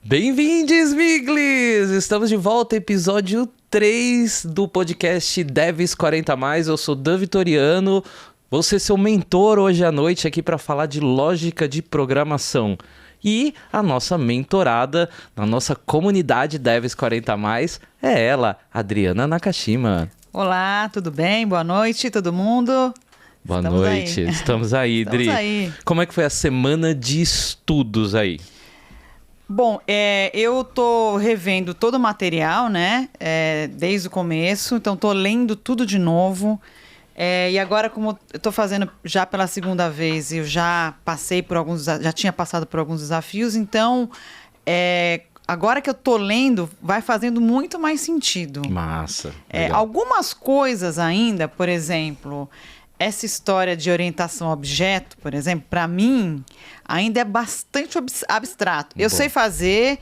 Bem-vindos, Miglis! Estamos de volta, episódio 3 do podcast Devs 40+. Eu sou Dan Vitoriano, vou ser seu mentor hoje à noite aqui para falar de lógica de programação. E a nossa mentorada na nossa comunidade Devs 40+, é ela, Adriana Nakashima. Olá, tudo bem? Boa noite, todo mundo. Boa noite, estamos aí, Dri. Estamos aí. Como é que foi a semana de estudos aí? Bom, eu tô revendo todo o material, né? Desde o começo, então tô lendo tudo de novo. E agora, como eu tô fazendo já pela segunda vez, eu já tinha passado por alguns desafios, então agora que eu tô lendo, vai fazendo muito mais sentido. Massa. Algumas coisas ainda, por exemplo, essa história de orientação a objeto, por exemplo, para mim, ainda é bastante abstrato. Eu sei fazer,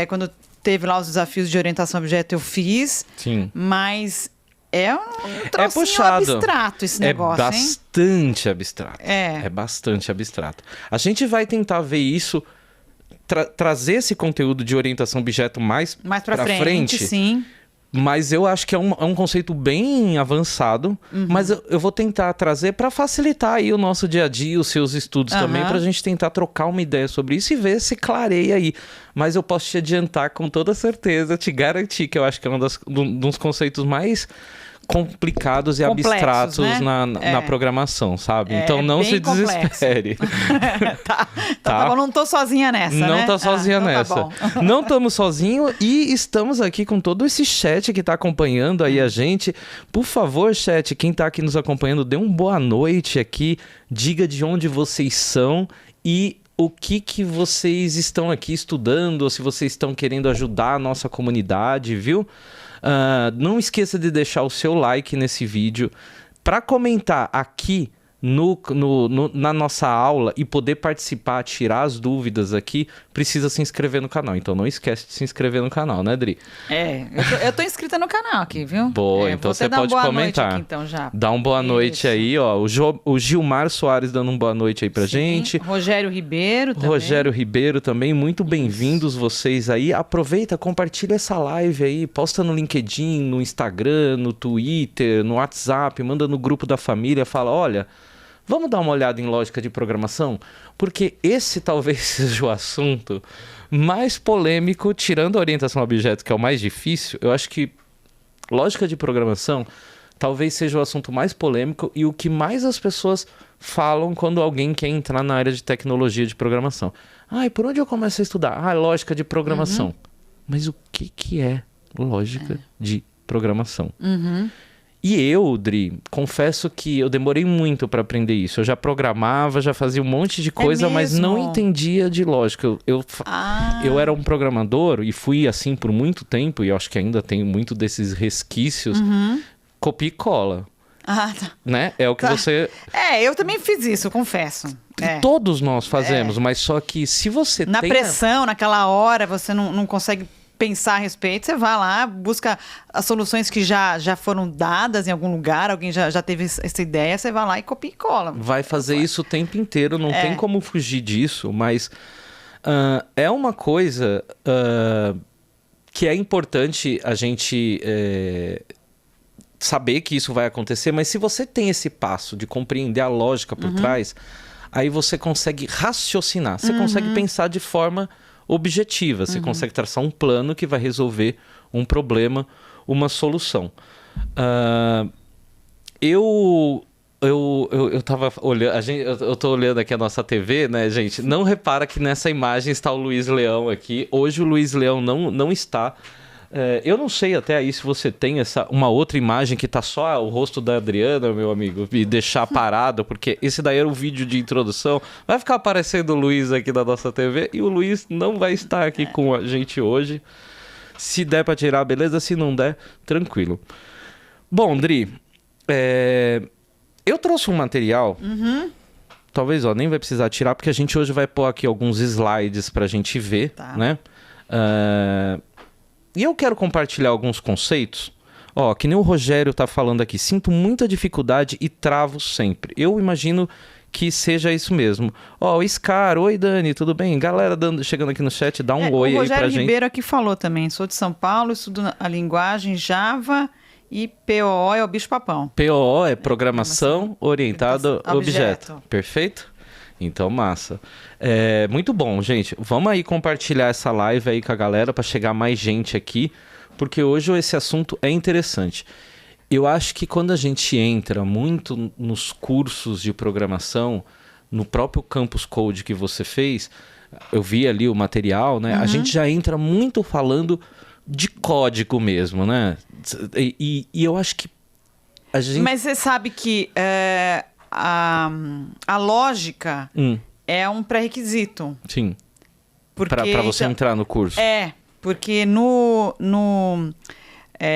quando teve lá os desafios de orientação a objeto, eu fiz. Sim. Mas é um trocinho puxado. Abstrato esse negócio, hein? Bastante abstrato. É bastante abstrato. A gente vai tentar ver isso, trazer esse conteúdo de orientação a objeto mais pra frente. Sim. Mas eu acho que é um conceito bem avançado, mas eu vou tentar trazer para facilitar aí o nosso dia a dia, os seus estudos também, para a gente tentar trocar uma ideia sobre isso e ver se clareia aí. Mas eu posso te adiantar com toda certeza, te garantir que eu acho que é um dos conceitos mais complicados e complexos, abstratos, né? na programação, sabe? Então não se desespere. Tá bom, não tô sozinha nessa, né? Não tá sozinha então nessa. Tá Não estamos sozinhos e estamos aqui com todo esse chat que tá acompanhando aí a gente. Por favor, chat, quem tá aqui nos acompanhando, dê uma boa noite aqui, diga de onde vocês são e o que vocês estão aqui estudando, ou se vocês estão querendo ajudar a nossa comunidade, viu? Não esqueça de deixar o seu like nesse vídeo. Para comentar aqui na nossa aula e poder participar, tirar as dúvidas aqui, precisa se inscrever no canal. Então não esquece de se inscrever no canal, né, Dri? Eu tô inscrita no canal aqui, viu? Boa, então você pode comentar. Aqui, então, já. Dá uma boa noite aí, ó. O Gilmar Soares dando uma boa noite aí pra gente. Rogério Ribeiro também. Rogério Ribeiro também, muito bem-vindos vocês aí. Aproveita, compartilha essa live aí, posta no LinkedIn, no Instagram, no Twitter, no WhatsApp, manda no grupo da família, fala, olha, vamos dar uma olhada em lógica de programação? Porque esse talvez seja o assunto mais polêmico, tirando a orientação a objetos, que é o mais difícil. Eu acho que lógica de programação talvez seja o assunto mais polêmico e o que mais as pessoas falam quando alguém quer entrar na área de tecnologia de programação. E por onde eu começo a estudar? Lógica de programação. Mas o que é lógica de programação? E eu, Dri, confesso que eu demorei muito para aprender isso. Eu já programava, já fazia um monte de coisa, mas não entendia de lógica. Eu era um programador e fui assim por muito tempo, e eu acho que ainda tenho muito desses resquícios. Copia e cola. Tá. Né? É o que você... eu também fiz isso, confesso. Todos nós fazemos, mas só que se você na pressão, naquela hora, você não consegue pensar a respeito, você vai lá, busca as soluções que já foram dadas em algum lugar, alguém já teve essa ideia, você vai lá e copia e cola. Vai fazer isso o tempo inteiro, não tem como fugir disso, mas é uma coisa que é importante a gente saber que isso vai acontecer, mas se você tem esse passo de compreender a lógica por trás, aí você consegue raciocinar, você consegue pensar de forma objetiva, você consegue traçar um plano que vai resolver um problema, uma solução. Eu tava olhando, eu tô olhando aqui a nossa TV, né, gente? Não repara que nessa imagem está o Luiz Leão aqui. Hoje o Luiz Leão não está. Eu não sei até aí se você tem uma outra imagem que tá só o rosto da Adriana, meu amigo, e deixar parado, porque esse daí era o vídeo de introdução. Vai ficar aparecendo o Luiz aqui na nossa TV e o Luiz não vai estar aqui com a gente hoje. Se der pra tirar, beleza. Se não der, tranquilo. Bom, Dri, eu trouxe um material. Talvez, nem vai precisar tirar, porque a gente hoje vai pôr aqui alguns slides pra gente ver, né? E eu quero compartilhar alguns conceitos. Que nem o Rogério tá falando aqui. Sinto muita dificuldade e travo sempre. Eu imagino que seja isso mesmo. Ó, o Scar, oi Dani, tudo bem? Galera chegando aqui no chat, dá um oi aí pra gente. O Rogério Ribeiro aqui falou também, sou de São Paulo, estudo a linguagem Java e POO é o bicho-papão. POO é Programação Orientada a Objeto. Perfeito? Então, massa. Muito bom, gente. Vamos aí compartilhar essa live aí com a galera para chegar mais gente aqui, porque hoje esse assunto é interessante. Eu acho que quando a gente entra muito nos cursos de programação, no próprio Campus Code que você fez, eu vi ali o material, né? A gente já entra muito falando de código mesmo, né? E eu acho que a gente... Mas você sabe que a lógica é um pré-requisito. Sim. Para você entrar no curso. Porque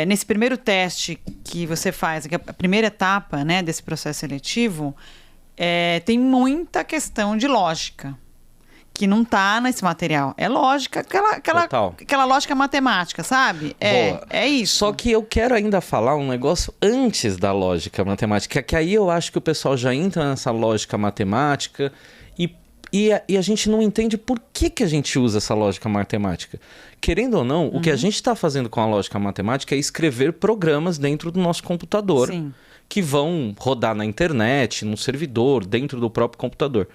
nesse primeiro teste que você faz, que é a primeira etapa, né, desse processo seletivo, tem muita questão de lógica, que não está nesse material. É lógica, aquela lógica matemática, sabe? É isso. Só que eu quero ainda falar um negócio antes da lógica matemática, que aí eu acho que o pessoal já entra nessa lógica matemática e a gente não entende por que a gente usa essa lógica matemática. Querendo ou não, o que a gente está fazendo com a lógica matemática é escrever programas dentro do nosso computador. Sim. Que vão rodar na internet, no servidor, dentro do próprio computador.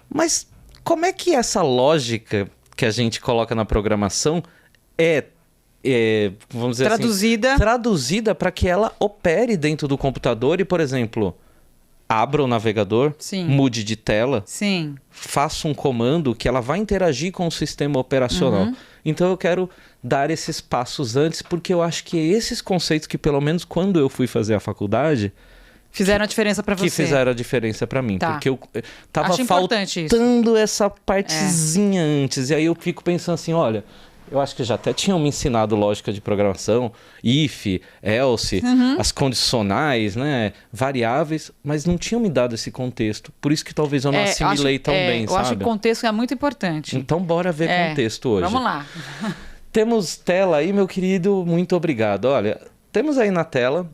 Mas como é que essa lógica que a gente coloca na programação vamos dizer traduzida para que ela opere dentro do computador e, por exemplo, abra o navegador, mude de tela, faça um comando que ela vai interagir com o sistema operacional. Então eu quero dar esses passos antes, porque eu acho que esses conceitos que, pelo menos quando eu fui fazer a faculdade... Fizeram a diferença para você. Que fizeram a diferença para mim. Tá. Porque eu tava faltando essa partezinha antes. E aí eu fico pensando assim, olha... Eu acho que já até tinham me ensinado lógica de programação, if, else, as condicionais, né, variáveis, mas não tinham me dado esse contexto. Por isso que talvez eu não assimilei tão bem, sabe? Eu acho que o contexto é muito importante. Então bora ver contexto hoje. Vamos lá. Temos tela aí, meu querido, muito obrigado. Olha, temos aí na tela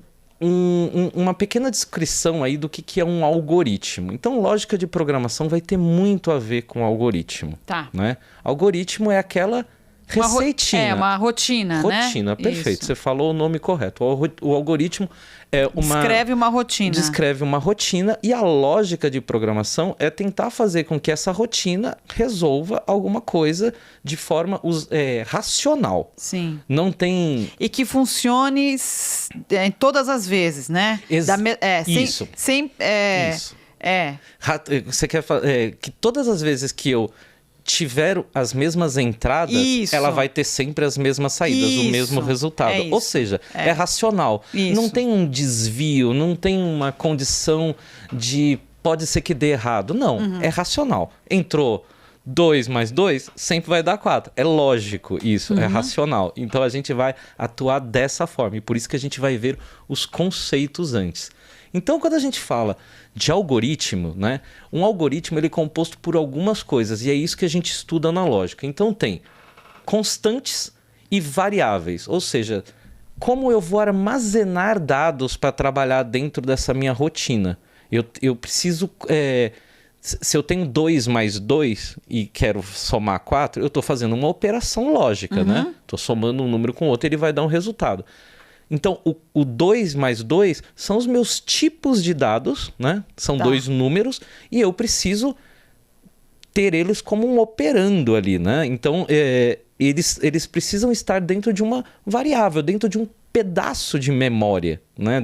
uma pequena descrição aí do que é um algoritmo. Então, lógica de programação vai ter muito a ver com algoritmo. Tá. Né? Algoritmo é aquela... receitinha. Uma rotina, né? Rotina, perfeito. Isso. Você falou o nome correto. O algoritmo é uma... Descreve uma rotina e a lógica de programação é tentar fazer com que essa rotina resolva alguma coisa de forma racional. Sim. Não tem... E que funcione em todas as vezes, né? Isso. Isso. Você quer que todas as vezes que eu tiver as mesmas entradas, ela vai ter sempre as mesmas saídas, o mesmo resultado. Ou seja, é racional. Isso. Não tem um desvio, não tem uma condição de pode ser que dê errado. Não, é racional. Entrou 2 mais 2, sempre vai dar 4. É lógico isso, é racional. Então a gente vai atuar dessa forma. E por isso que a gente vai ver os conceitos antes. Então, quando a gente fala de algoritmo, né? Um algoritmo ele é composto por algumas coisas e é isso que a gente estuda na lógica. Então, tem constantes e variáveis, ou seja, como eu vou armazenar dados para trabalhar dentro dessa minha rotina. Eu preciso... se eu tenho 2 mais 2 e quero somar 4, eu estou fazendo uma operação lógica, né? Estou somando um número com outro e ele vai dar um resultado. Então, o 2 mais 2 são os meus tipos de dados, né? São 2 números e eu preciso ter eles como um operando ali, né? Então, eles precisam estar dentro de uma variável, dentro de um pedaço de memória, né?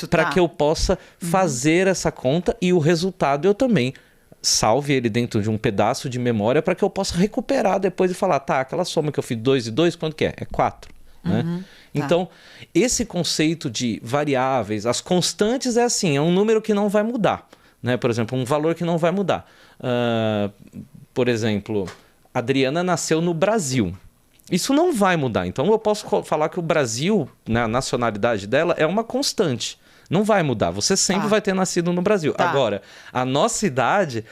Para que eu possa fazer essa conta e o resultado eu também salve ele dentro de um pedaço de memória para que eu possa recuperar depois e falar, aquela soma que eu fiz 2 e 2, quanto que é? É 4, né? Então, esse conceito de variáveis, as constantes é assim, é um número que não vai mudar, né? Por exemplo, um valor que não vai mudar. Por exemplo, Adriana nasceu no Brasil. Isso não vai mudar. Então, eu posso falar que o Brasil, né, a nacionalidade dela, é uma constante. Não vai mudar. Você sempre vai ter nascido no Brasil. Agora, a nossa idade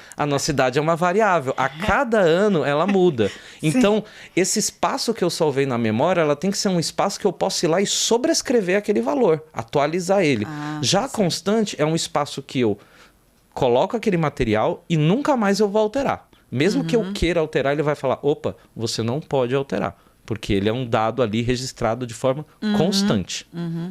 é uma variável. A cada ano ela muda. Então, esse espaço que eu salvei na memória, ela tem que ser um espaço que eu possa ir lá e sobrescrever aquele valor, atualizar ele. Já a constante é um espaço que eu coloco aquele material e nunca mais eu vou alterar. Mesmo que eu queira alterar, ele vai falar, opa, você não pode alterar. Porque ele é um dado ali registrado de forma constante.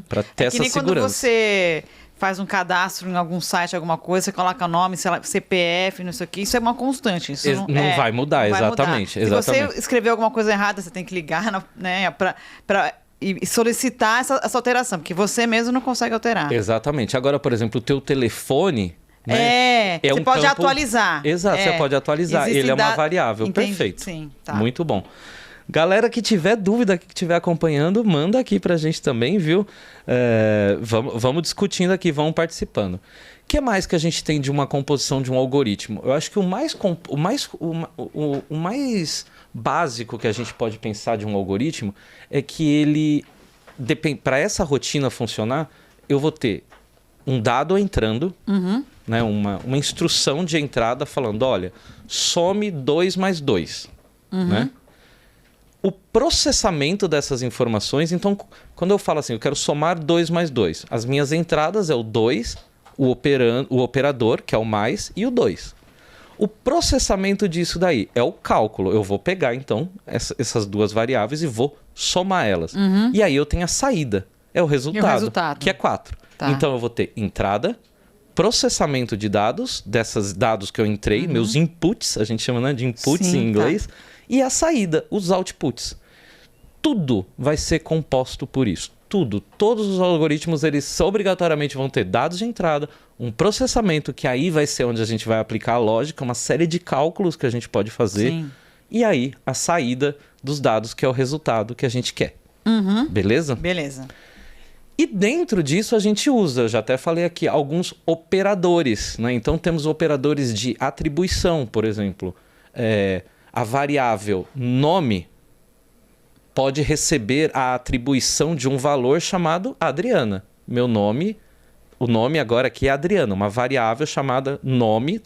Para ter essa segurança. Quando você faz um cadastro em algum site, alguma coisa, você coloca nome, sei lá, CPF, não sei o que, isso é uma constante. Isso não vai mudar, exatamente. Se você escrever alguma coisa errada, você tem que ligar, né, e solicitar essa alteração, porque você mesmo não consegue alterar. Exatamente. Agora, por exemplo, o teu telefone... Né, você pode atualizar. Exato, você pode atualizar. Ele é uma variável. Entendi. Perfeito. Sim, tá. Muito bom. Galera que tiver dúvida, que estiver acompanhando, manda aqui pra gente também, viu? Vamos discutindo aqui, vamos participando. O que mais que a gente tem de uma composição de um algoritmo? Eu acho que o mais básico que a gente pode pensar de um algoritmo é que ele, para essa rotina funcionar, eu vou ter um dado entrando, né, uma instrução de entrada falando, olha, some 2 mais 2, né? O processamento dessas informações, então, quando eu falo assim, eu quero somar 2 mais 2, as minhas entradas é o 2, o operador, que é o mais, e o 2. O processamento disso daí é o cálculo. Eu vou pegar, então, essas duas variáveis e vou somar elas. E aí eu tenho a saída, é o resultado. Que é 4. Tá. Então eu vou ter entrada, processamento de dados, desses dados que eu entrei, meus inputs, a gente chama, né, de inputs em inglês, e a saída, os outputs. Tudo vai ser composto por isso. Tudo. Todos os algoritmos, eles obrigatoriamente vão ter dados de entrada, um processamento, que aí vai ser onde a gente vai aplicar a lógica, uma série de cálculos que a gente pode fazer, e aí a saída dos dados, que é o resultado que a gente quer. Beleza? Beleza. E dentro disso a gente usa, já até falei aqui, alguns operadores, né? Então temos operadores de atribuição, por exemplo. A variável nome pode receber a atribuição de um valor chamado Adriana. Meu nome, o nome agora aqui é Adriana, uma variável chamada nome.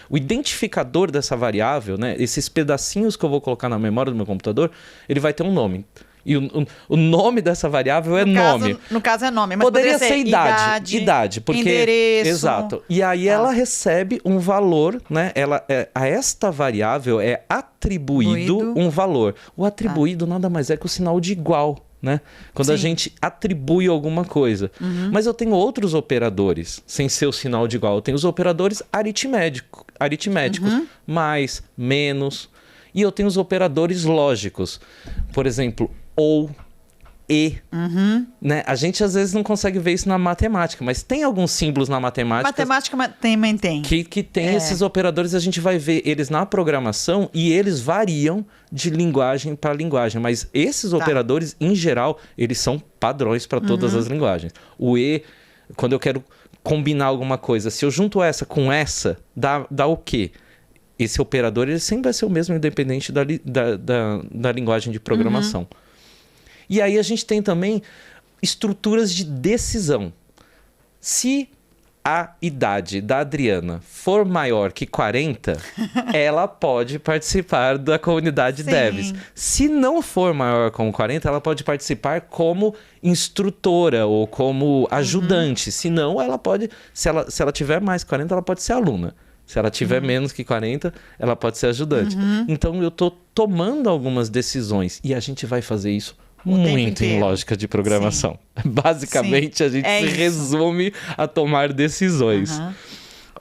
O identificador dessa variável, né? Esses pedacinhos que eu vou colocar na memória do meu computador, ele vai ter um nome. E o nome dessa variável é nome. No caso é nome, mas poderia ser idade, porque endereço. Exato. E aí ela recebe um valor, né? A esta variável é atribuído um valor. O atribuído nada mais é que o sinal de igual, né? Quando a gente atribui alguma coisa. Mas eu tenho outros operadores sem ser o sinal de igual. Eu tenho os operadores aritméticos, mais, menos. E eu tenho os operadores lógicos. Por exemplo, ou, e. Né? A gente às vezes não consegue ver isso na matemática, mas tem alguns símbolos na matemática. Matemática também tem. Que tem esses operadores, a gente vai ver eles na programação e eles variam de linguagem para linguagem. Mas esses operadores, em geral, eles são padrões para todas as linguagens. O e, quando eu quero combinar alguma coisa, se eu junto essa com essa, dá o quê? Esse operador ele sempre vai ser o mesmo, independente da linguagem de programação. E aí a gente tem também estruturas de decisão. Se a idade da Adriana for maior que 40, ela pode participar da comunidade Devs. Se não for maior como 40, ela pode participar como instrutora ou como ajudante. Se não, ela pode... Se ela tiver mais 40, ela pode ser aluna. Se ela tiver menos que 40, ela pode ser ajudante. Então, eu estou tomando algumas decisões. E a gente vai fazer isso muito em lógica de programação. Basicamente, a gente se resume a tomar decisões.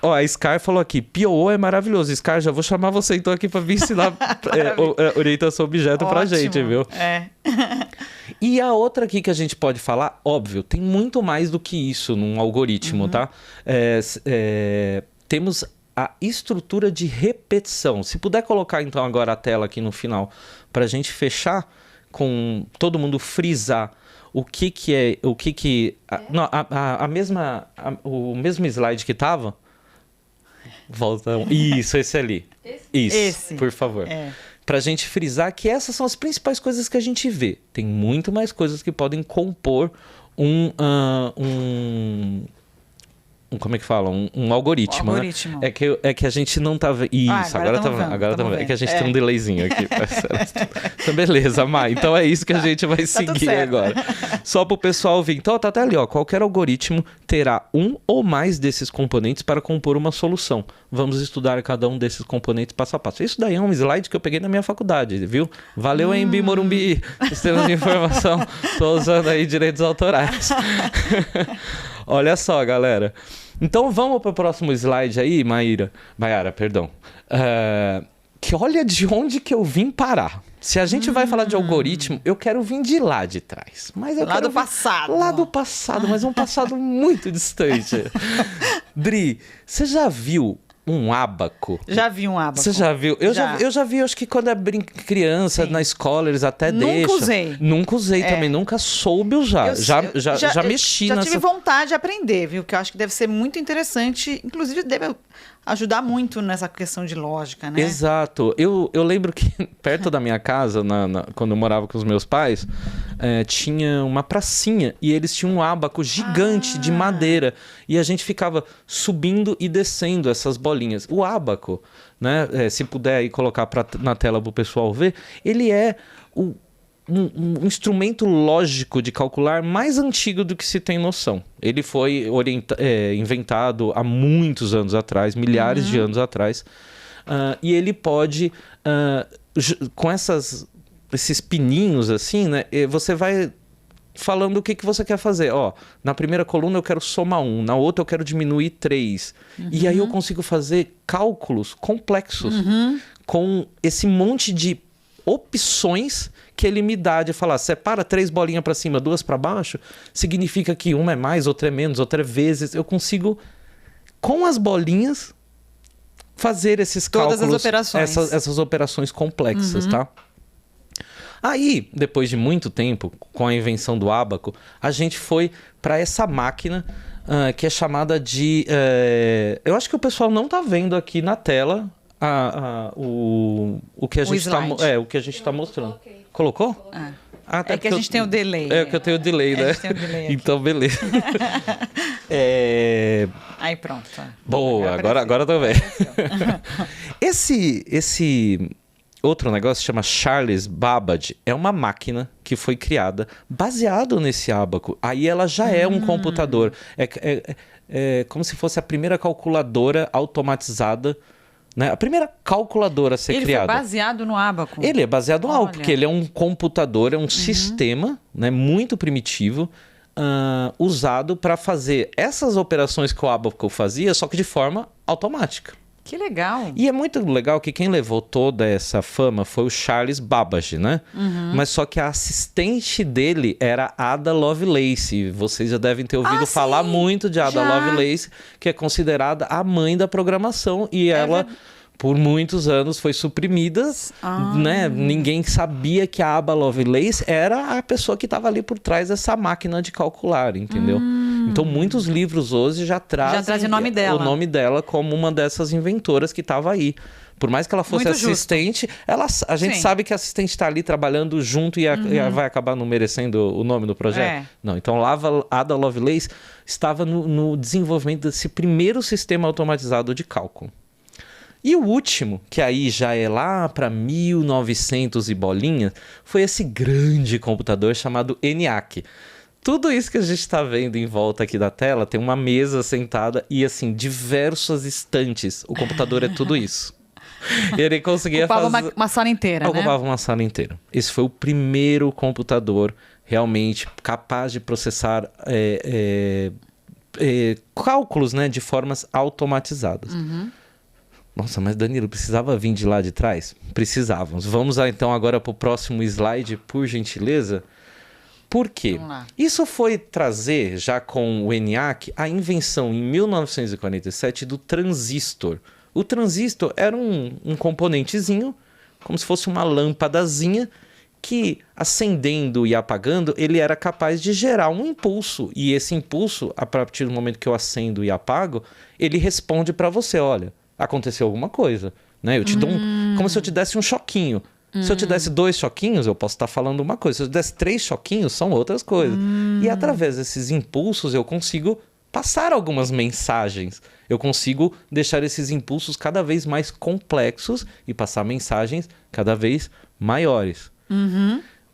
Ó, a Scar falou aqui, POO é maravilhoso. Scar, já vou chamar você então aqui para vir ensinar orientação objeto pra gente, viu? E a outra aqui que a gente pode falar, óbvio, tem muito mais do que isso num algoritmo, tá? Temos a estrutura de repetição. Se puder colocar então agora a tela aqui no final para a gente fechar com todo mundo frisar o mesmo slide que estava. Volta. Isso, esse ali. Esse, por favor. Para a gente frisar que essas são as principais coisas que a gente vê. Tem muito mais coisas que podem compor como é que fala? Um algoritmo, né? É que a gente não tá vendo. Isso, agora tá vendo. É que a gente tem um delayzinho aqui. Então, beleza, Mai. Então é isso que a gente vai seguir agora. Só para o pessoal ver. Então, tá até ali, ó. Qualquer algoritmo terá um ou mais desses componentes para compor uma solução. Vamos estudar cada um desses componentes passo a passo. Isso daí é um slide que eu peguei na minha faculdade, viu? Valeu, Embi Morumbi. Sistemas de informação. Tô usando aí direitos autorais. Olha só, galera. Então, vamos para o próximo slide aí, Maiara, perdão. Que olha de onde que eu vim parar. Se a gente vai falar de algoritmo, eu quero vir de lá de trás. Mas eu lá quero do passado. Lá do passado, mas um passado muito distante. Dri, você já viu um ábaco? Já vi um ábaco. Você já viu? Eu já vi, acho que quando é criança, na escola, eles até deixam. Nunca usei também, nunca soube usar. Já mexi nessa... Já tive vontade de aprender, viu? Que eu acho que deve ser muito interessante. Inclusive, deve ajudar muito nessa questão de lógica, né? Exato. Eu lembro que perto da minha casa, quando eu morava com os meus pais, tinha uma pracinha e eles tinham um ábaco gigante de madeira e a gente ficava subindo e descendo essas bolinhas. O ábaco, né? Se puder aí colocar na tela para o pessoal ver, ele é um instrumento lógico de calcular mais antigo do que se tem noção. Ele foi inventado há muitos anos atrás, milhares de anos atrás, e ele pode, com esses pininhos assim, né, você vai falando o que você quer fazer. Ó, na primeira coluna eu quero somar 1, na outra eu quero diminuir 3. E aí eu consigo fazer cálculos complexos com esse monte de opções que ele me dá de falar, separa 3 bolinhas para cima, 2 para baixo, significa que uma é mais, outra é menos, outra é vezes. Eu consigo, com as bolinhas, fazer esses cálculos, todas as operações. Essas operações complexas, tá? Aí, depois de muito tempo, com a invenção do ábaco, a gente foi para essa máquina que é chamada de... eu acho que o pessoal não tá vendo aqui na tela o que a gente está mostrando. Colocou? Tá, é que a gente tem o delay. É que eu tenho o delay, né? Então, beleza. Aí pronto. Boa, agora tô vendo. Esse outro negócio chama Charles Babbage. É uma máquina que foi criada baseado nesse ábaco. Aí ela já é um computador. É como se fosse a primeira calculadora automatizada, né? A primeira calculadora a ser criada. Ele foi baseado no ábaco? Ele é baseado no ábaco, porque ele é um computador, é um sistema, né, muito primitivo, usado para fazer essas operações que o ábaco fazia, só que de forma automática. Que legal. E é muito legal que quem levou toda essa fama foi o Charles Babbage, né? Mas só que a assistente dele era Ada Lovelace. Vocês já devem ter ouvido falar muito de Ada Lovelace, que é considerada a mãe da programação. E ela, por muitos anos, foi suprimida, né? Ninguém sabia que a Ada Lovelace era a pessoa que estava ali por trás dessa máquina de calcular, entendeu? Então, muitos livros hoje já trazem o nome dela. O nome dela como uma dessas inventoras que estava aí. Por mais que ela fosse muito assistente, a gente sabe que a assistente está ali trabalhando junto e vai acabar não merecendo o nome do projeto. Não, então Ada Lovelace estava no desenvolvimento desse primeiro sistema automatizado de cálculo. E o último, que aí já é lá para 1900 e bolinha, foi esse grande computador chamado ENIAC. Tudo isso que a gente está vendo em volta aqui da tela, tem uma mesa sentada e, assim, diversas estantes. O computador é tudo isso. E ele conseguia fazer... uma sala inteira, Ocupava uma sala inteira. Esse foi o primeiro computador realmente capaz de processar cálculos, né, de formas automatizadas. Nossa, mas Danilo, precisava vir de lá de trás? Precisávamos. Vamos lá, então, agora para o próximo slide, por gentileza. Por quê? Isso foi trazer, já com o ENIAC, a invenção em 1947 do transistor. O transistor era um componentezinho, como se fosse uma lâmpadazinha, que acendendo e apagando, ele era capaz de gerar um impulso. E esse impulso, a partir do momento que eu acendo e apago, ele responde para você, olha, aconteceu alguma coisa. Né? Eu te dou como se eu te desse um choquinho. Se eu te desse 2 choquinhos, eu posso estar falando uma coisa. Se eu te desse 3 choquinhos, são outras coisas. E através desses impulsos, eu consigo passar algumas mensagens. Eu consigo deixar esses impulsos cada vez mais complexos e passar mensagens cada vez maiores.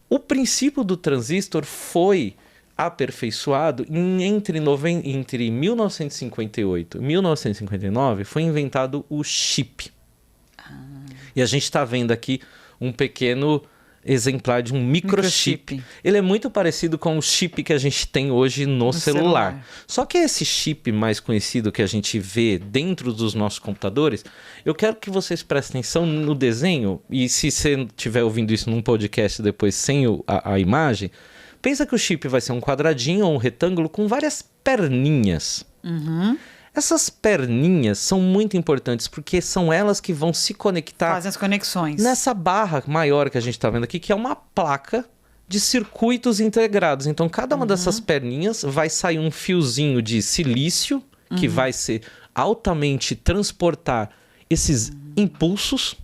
O princípio do transistor foi aperfeiçoado entre 1958 e 1959 foi inventado o chip. E a gente está vendo aqui um pequeno exemplar de um microchip. Ele é muito parecido com o chip que a gente tem hoje no celular. Só que esse chip mais conhecido que a gente vê dentro dos nossos computadores, eu quero que vocês prestem atenção no desenho, e se você estiver ouvindo isso num podcast depois sem a imagem, pensa que o chip vai ser um quadradinho ou um retângulo com várias perninhas. Essas perninhas são muito importantes porque são elas que vão se conectar... Fazem as conexões. Nessa barra maior que a gente está vendo aqui, que é uma placa de circuitos integrados. Então, cada uma dessas perninhas vai sair um fiozinho de silício, que vai ser altamente transportar esses impulsos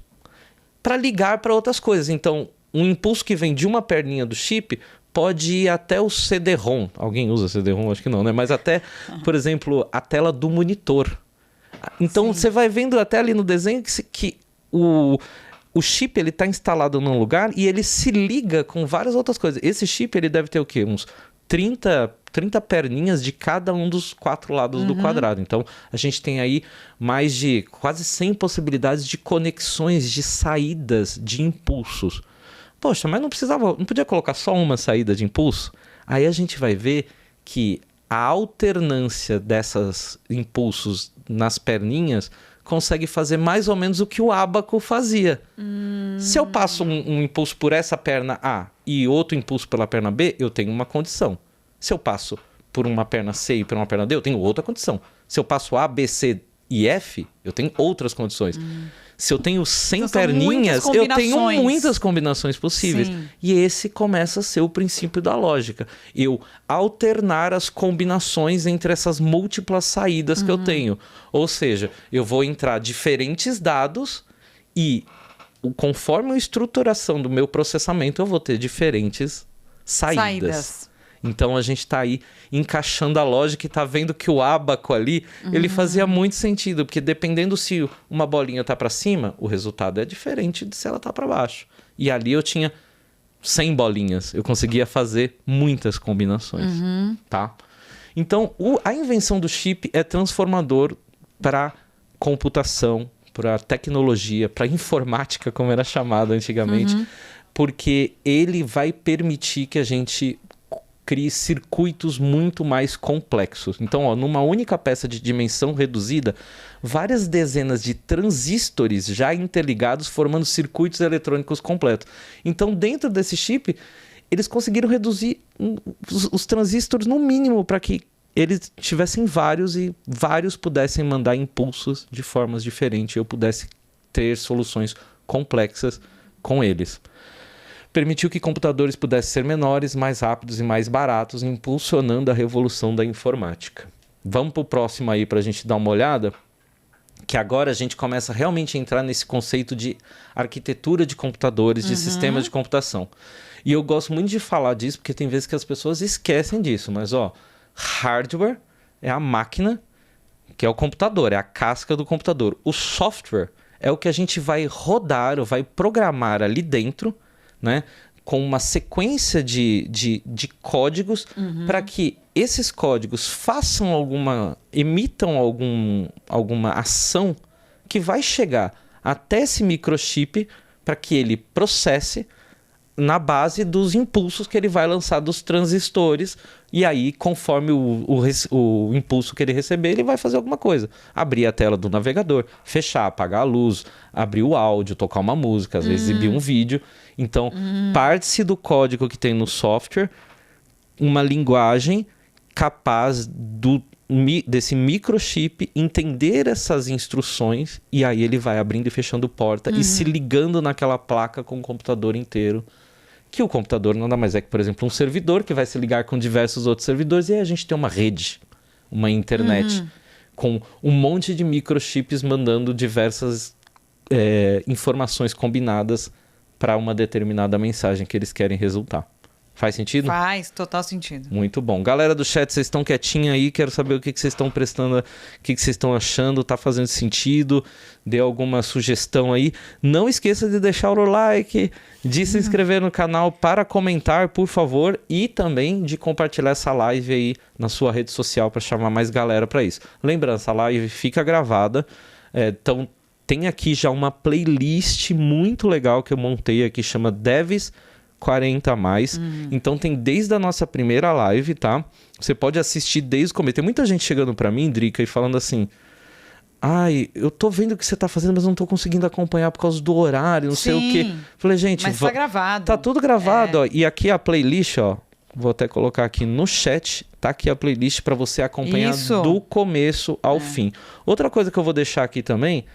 para ligar para outras coisas. Então, um impulso que vem de uma perninha do chip pode ir até o CD-ROM. Alguém usa CD-ROM? Acho que não, né? Mas até, por exemplo, a tela do monitor. Então, você vai vendo até ali no desenho que o chip ele está instalado num lugar e ele se liga com várias outras coisas. Esse chip ele deve ter o quê? Uns 30 perninhas de cada um dos 4 lados do quadrado. Então, a gente tem aí mais de quase 100 possibilidades de conexões, de saídas de impulsos. Poxa, mas não podia colocar só uma saída de impulso? Aí a gente vai ver que a alternância desses impulsos nas perninhas consegue fazer mais ou menos o que o ábaco fazia. Se eu passo um impulso por essa perna A e outro impulso pela perna B, eu tenho uma condição. Se eu passo por uma perna C e por uma perna D, eu tenho outra condição. Se eu passo A, B, C e F, eu tenho outras condições. Se eu tenho 100 então, perninhas, eu tenho muitas combinações possíveis. Sim. E esse começa a ser o princípio da lógica. Eu alternar as combinações entre essas múltiplas saídas que eu tenho. Ou seja, eu vou entrar diferentes dados e, conforme a estruturação do meu processamento, eu vou ter diferentes saídas. Então a gente está aí encaixando a lógica e está vendo que o ábaco ali, ele fazia muito sentido, porque dependendo se uma bolinha está para cima, o resultado é diferente de se ela está para baixo. E ali eu tinha 100 bolinhas, eu conseguia fazer muitas combinações, tá? Então a invenção do chip é transformador para computação, para tecnologia, para informática, como era chamado antigamente, porque ele vai permitir que a gente crie circuitos muito mais complexos. Então, ó, numa única peça de dimensão reduzida, várias dezenas de transistores já interligados formando circuitos eletrônicos completos. Então, dentro desse chip, eles conseguiram reduzir os transistores no mínimo para que eles tivessem vários e vários pudessem mandar impulsos de formas diferentes e eu pudesse ter soluções complexas com eles. Permitiu que computadores pudessem ser menores, mais rápidos e mais baratos, impulsionando a revolução da informática. Vamos para o próximo aí para a gente dar uma olhada, que agora a gente começa realmente a entrar nesse conceito de arquitetura de computadores, de sistemas de computação. E eu gosto muito de falar disso, porque tem vezes que as pessoas esquecem disso, mas ó, hardware é a máquina, que é o computador, é a casca do computador. O software é o que a gente vai rodar, ou vai programar ali dentro, né, com uma sequência de códigos para que esses códigos emitam alguma ação que vai chegar até esse microchip para que ele processe na base dos impulsos que ele vai lançar dos transistores e aí, conforme o impulso que ele receber, ele vai fazer alguma coisa. Abrir a tela do navegador, fechar, apagar a luz, abrir o áudio, tocar uma música, às vezes exibir um vídeo. Então, parte-se do código que tem no software, uma linguagem capaz desse microchip entender essas instruções e aí ele vai abrindo e fechando porta e se ligando naquela placa com o computador inteiro. Que o computador nada mais é que, por exemplo, um servidor que vai se ligar com diversos outros servidores e aí a gente tem uma rede, uma internet com um monte de microchips mandando diversas informações combinadas para uma determinada mensagem que eles querem resultar. Faz sentido? Faz total sentido. Muito bom. Galera do chat, vocês estão quietinhos aí? Quero saber o que vocês estão prestando, o que vocês estão achando, tá fazendo sentido? Dê alguma sugestão aí. Não esqueça de deixar o like, de se inscrever no canal para comentar, por favor, e também de compartilhar essa live aí na sua rede social para chamar mais galera para isso. Lembrando, essa live fica gravada, então tem aqui já uma playlist muito legal que eu montei aqui, chama Devs 40 a mais. Então tem desde a nossa primeira live, tá? Você pode assistir desde o começo. Tem muita gente chegando pra mim, Drica, e falando assim: ai, eu tô vendo o que você tá fazendo, mas não tô conseguindo acompanhar por causa do horário, não sei o quê. Falei, gente, mas tá gravado. Tá tudo gravado, ó. E aqui a playlist, ó. Vou até colocar aqui no chat. Tá aqui a playlist pra você acompanhar do começo ao fim. Outra coisa que eu vou deixar aqui também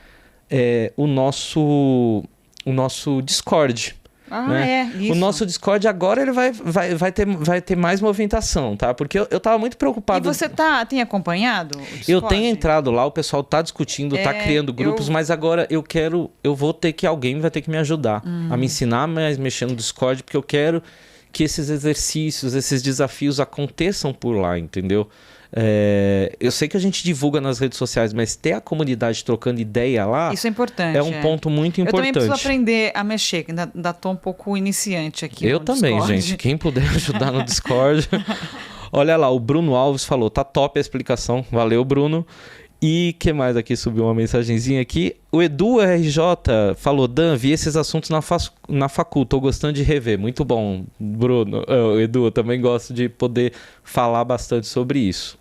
é o nosso Discord. Né? Isso. O nosso Discord agora ele vai ter mais movimentação, tá? Porque eu tava muito preocupado. E você tem acompanhado o Discord? Eu tenho entrado lá, o pessoal tá discutindo, tá criando grupos, mas agora eu vou ter que, alguém vai ter que me ajudar a me ensinar mais mexer no Discord, porque eu quero que esses exercícios, esses desafios aconteçam por lá, entendeu? Eu sei que a gente divulga nas redes sociais, mas ter a comunidade trocando ideia lá... Isso é importante. É um ponto muito importante. Eu também preciso aprender a mexer, que ainda tô um pouco iniciante aqui Eu também, Discord. gente. Quem puder ajudar no Discord... Olha lá, o Bruno Alves falou, tá top a explicação. Valeu, Bruno. E que mais aqui? Subiu uma mensagenzinha aqui. O Edu RJ falou, Dan, vi esses assuntos na facul, tô gostando de rever. Muito bom, Bruno. Edu, eu também gosto de poder falar bastante sobre isso.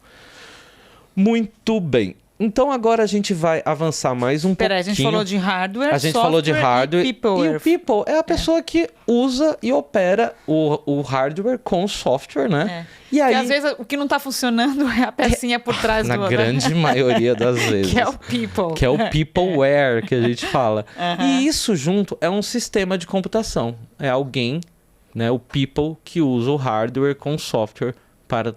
Muito bem. Então agora a gente vai avançar mais um pouquinho. Peraí, a gente falou de hardware, a gente falou de hardware e people. E o people é a pessoa que usa e opera o hardware com o software, né? E aí, às vezes o que não está funcionando é a pecinha por trás na grande maioria das vezes. Que é o people. Que é o peopleware que a gente fala. E isso junto é um sistema de computação. É alguém, né, o people, que usa o hardware com o software para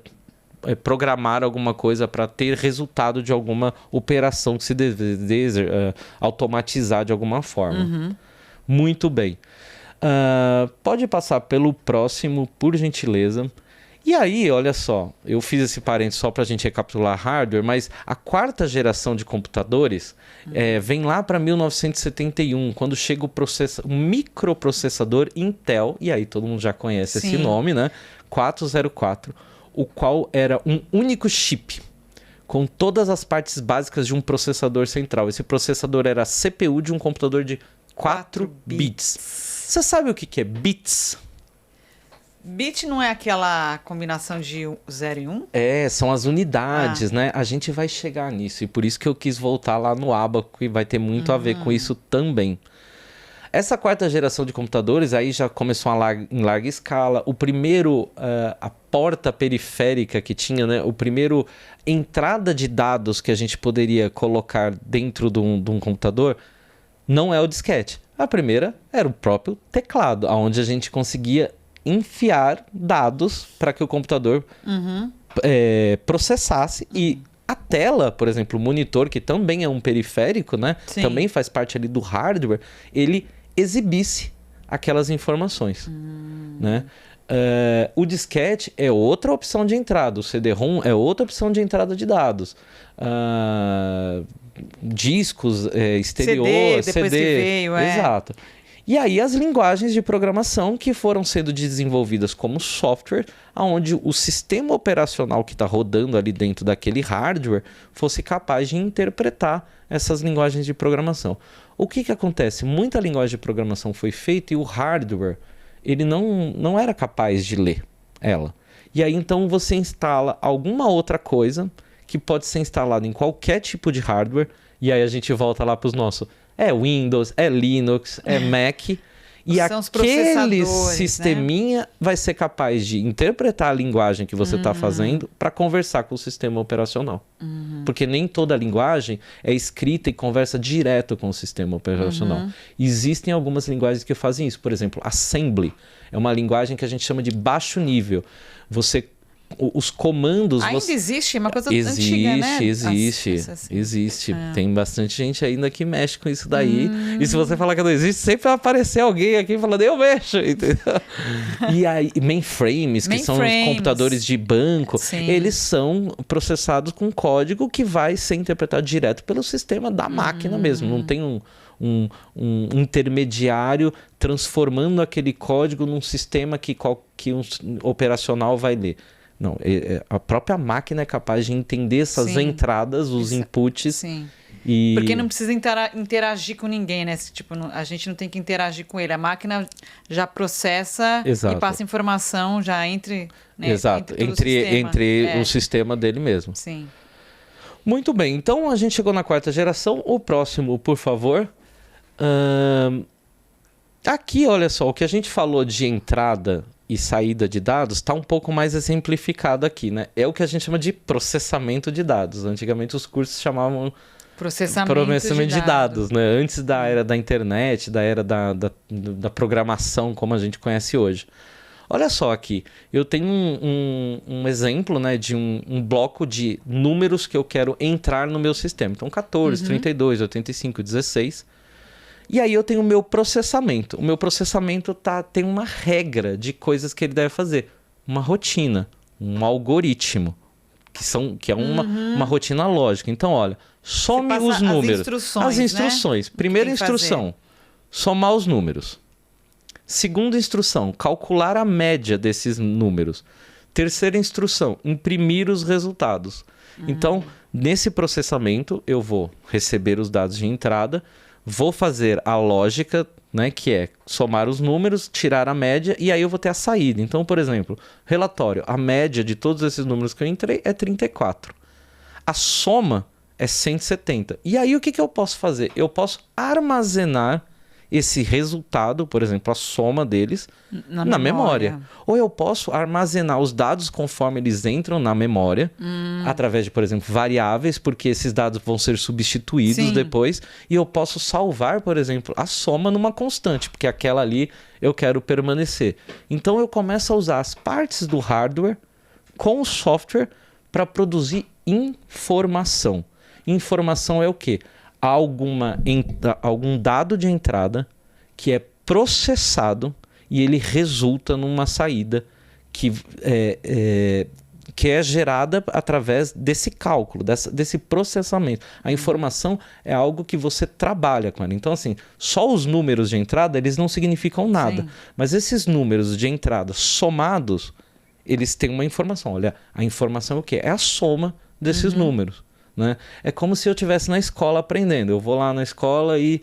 programar alguma coisa para ter resultado de alguma operação que se deseja automatizar de alguma forma. Muito bem. Pode passar pelo próximo, por gentileza. E aí, olha só, eu fiz esse parênteses só para a gente recapitular hardware, mas a quarta geração de computadores vem lá para 1971, quando chega o microprocessador Intel, e aí todo mundo já conhece esse nome, né? 404. O qual era um único chip, com todas as partes básicas de um processador central. Esse processador era a CPU de um computador de 4 bits. Você sabe o que é bits? Bit não é aquela combinação de 0 e 1? São as unidades, né? A gente vai chegar nisso, e por isso que eu quis voltar lá no Abaco, e vai ter muito a ver com isso também. Essa quarta geração de computadores aí já começou em larga escala. O primeiro, a porta periférica que tinha, né? O primeiro entrada de dados que a gente poderia colocar dentro de um computador não é o disquete. A primeira era o próprio teclado, onde a gente conseguia enfiar dados para que o computador processasse e a tela, por exemplo, o monitor, que também é um periférico, né? Sim. Também faz parte ali do hardware, ele exibisse aquelas informações, né? O disquete é outra opção de entrada, o CD-ROM é outra opção de entrada de dados. Discos, exterior, CD, depois que veio, exato. E aí as linguagens de programação que foram sendo desenvolvidas como software, onde o sistema operacional que está rodando ali dentro daquele hardware fosse capaz de interpretar essas linguagens de programação. O que acontece? Muita linguagem de programação foi feita e o hardware ele não era capaz de ler ela. E aí então você instala alguma outra coisa que pode ser instalada em qualquer tipo de hardware, e aí a gente volta lá para os nossos... Windows, Linux, Mac. E são os aquele processadores, sisteminha, né, vai ser capaz de interpretar a linguagem que você está fazendo para conversar com o sistema operacional. Porque nem toda linguagem é escrita e conversa direto com o sistema operacional. Existem algumas linguagens que fazem isso. Por exemplo, Assembly é uma linguagem que a gente chama de baixo nível. Você os comandos... Ainda existe? É uma coisa antiga, né? Existe. Tem bastante gente ainda que mexe com isso daí. E se você falar que não existe, sempre vai aparecer alguém aqui falando, eu mexo, entendeu? E aí, mainframes, que são os computadores de banco, eles são processados com código que vai ser interpretado direto pelo sistema da máquina mesmo. Não tem um intermediário transformando aquele código num sistema que um operacional vai ler. Não, a própria máquina é capaz de entender essas entradas, os inputs. Sim. E... Porque não precisa interagir com ninguém, né? Tipo, a gente não tem que interagir com ele. A máquina já processa e passa informação já entre... Né, Exato, entre o sistema dele mesmo. Sim. Muito bem, então a gente chegou na 4ª geração. O próximo, por favor. Aqui, olha só, o que a gente falou de entrada e saída de dados está um pouco mais exemplificado aqui, né? É o que a gente chama de processamento de dados. Antigamente os cursos chamavam processamento de dados, né? Antes da era da internet, da era da programação como a gente conhece hoje. Olha só aqui, eu tenho um exemplo, né, de um bloco de números que eu quero entrar no meu sistema. Então 14, 32, 85, 16... E aí eu tenho o meu processamento. O meu processamento tem uma regra de coisas que ele deve fazer. Uma rotina, um algoritmo, que é uma rotina lógica. Então, olha, some os números. As instruções. Né? Primeira instrução, somar os números. Segunda instrução, calcular a média desses números. Terceira instrução, imprimir os resultados. Então, nesse processamento, eu vou receber os dados de entrada, vou fazer a lógica, né, que é somar os números, tirar a média, e aí eu vou ter a saída. Então, por exemplo, relatório, a média de todos esses números que eu entrei é 34. A soma é 170. E aí o que eu posso fazer? Eu posso armazenar esse resultado, por exemplo, a soma deles, na memória. Ou eu posso armazenar os dados conforme eles entram na memória, através de, por exemplo, variáveis, porque esses dados vão ser substituídos depois, e eu posso salvar, por exemplo, a soma numa constante, porque aquela ali eu quero permanecer. Então eu começo a usar as partes do hardware com o software para produzir informação. Informação é o quê? Algum dado de entrada que é processado e ele resulta numa saída que é gerada através desse cálculo, desse processamento. A informação é algo que você trabalha com ela. Então, assim, só os números de entrada, eles não significam nada. Mas esses números de entrada somados, eles têm uma informação. Olha, a informação é o quê? É a soma desses números. Né? É como se eu estivesse na escola aprendendo. Eu vou lá na escola e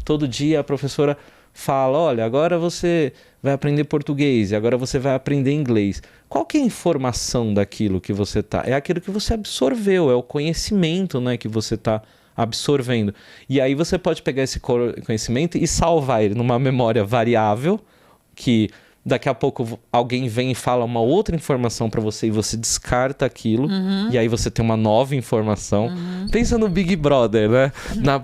todo dia a professora fala, olha, agora você vai aprender português e agora você vai aprender inglês. Qual que é a informação daquilo que você está? É aquilo que você absorveu, é o conhecimento, né, que você está absorvendo. E aí você pode pegar esse conhecimento e salvar ele numa memória variável, que daqui a pouco alguém vem e fala uma outra informação para você e você descarta aquilo. E aí você tem uma nova informação. Pensa no Big Brother, né?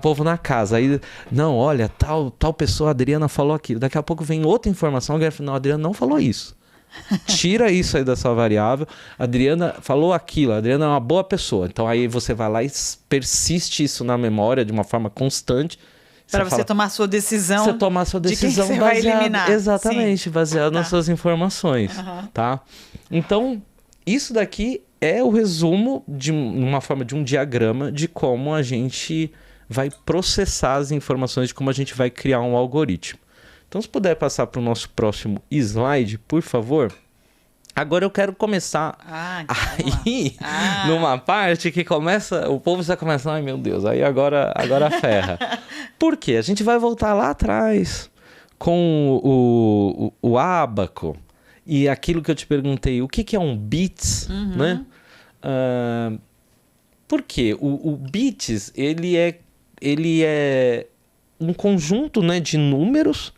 Povo na casa. Aí, não, olha, tal pessoa, a Adriana falou aquilo. Daqui a pouco vem outra informação. Alguém fala, não, a Adriana não falou isso. Tira isso aí da sua variável. A Adriana falou aquilo. A Adriana é uma boa pessoa. Então aí você vai lá e persiste isso na memória de uma forma constante. Para você tomar a sua decisão. Você tomar a sua decisão de quem você vai eliminar. Exatamente, baseado nas suas informações. Tá? Então, isso daqui é o resumo de uma forma de um diagrama de como a gente vai processar as informações, de como a gente vai criar um algoritmo. Então, se puder passar para o nosso próximo slide, por favor. Agora eu quero começar aí numa parte que começa, o povo já começa, ai meu Deus, aí agora ferra. Por quê? A gente vai voltar lá atrás com o ábaco e aquilo que eu te perguntei, o que é um bits, né? Por quê? O bits, ele é um conjunto, né, de números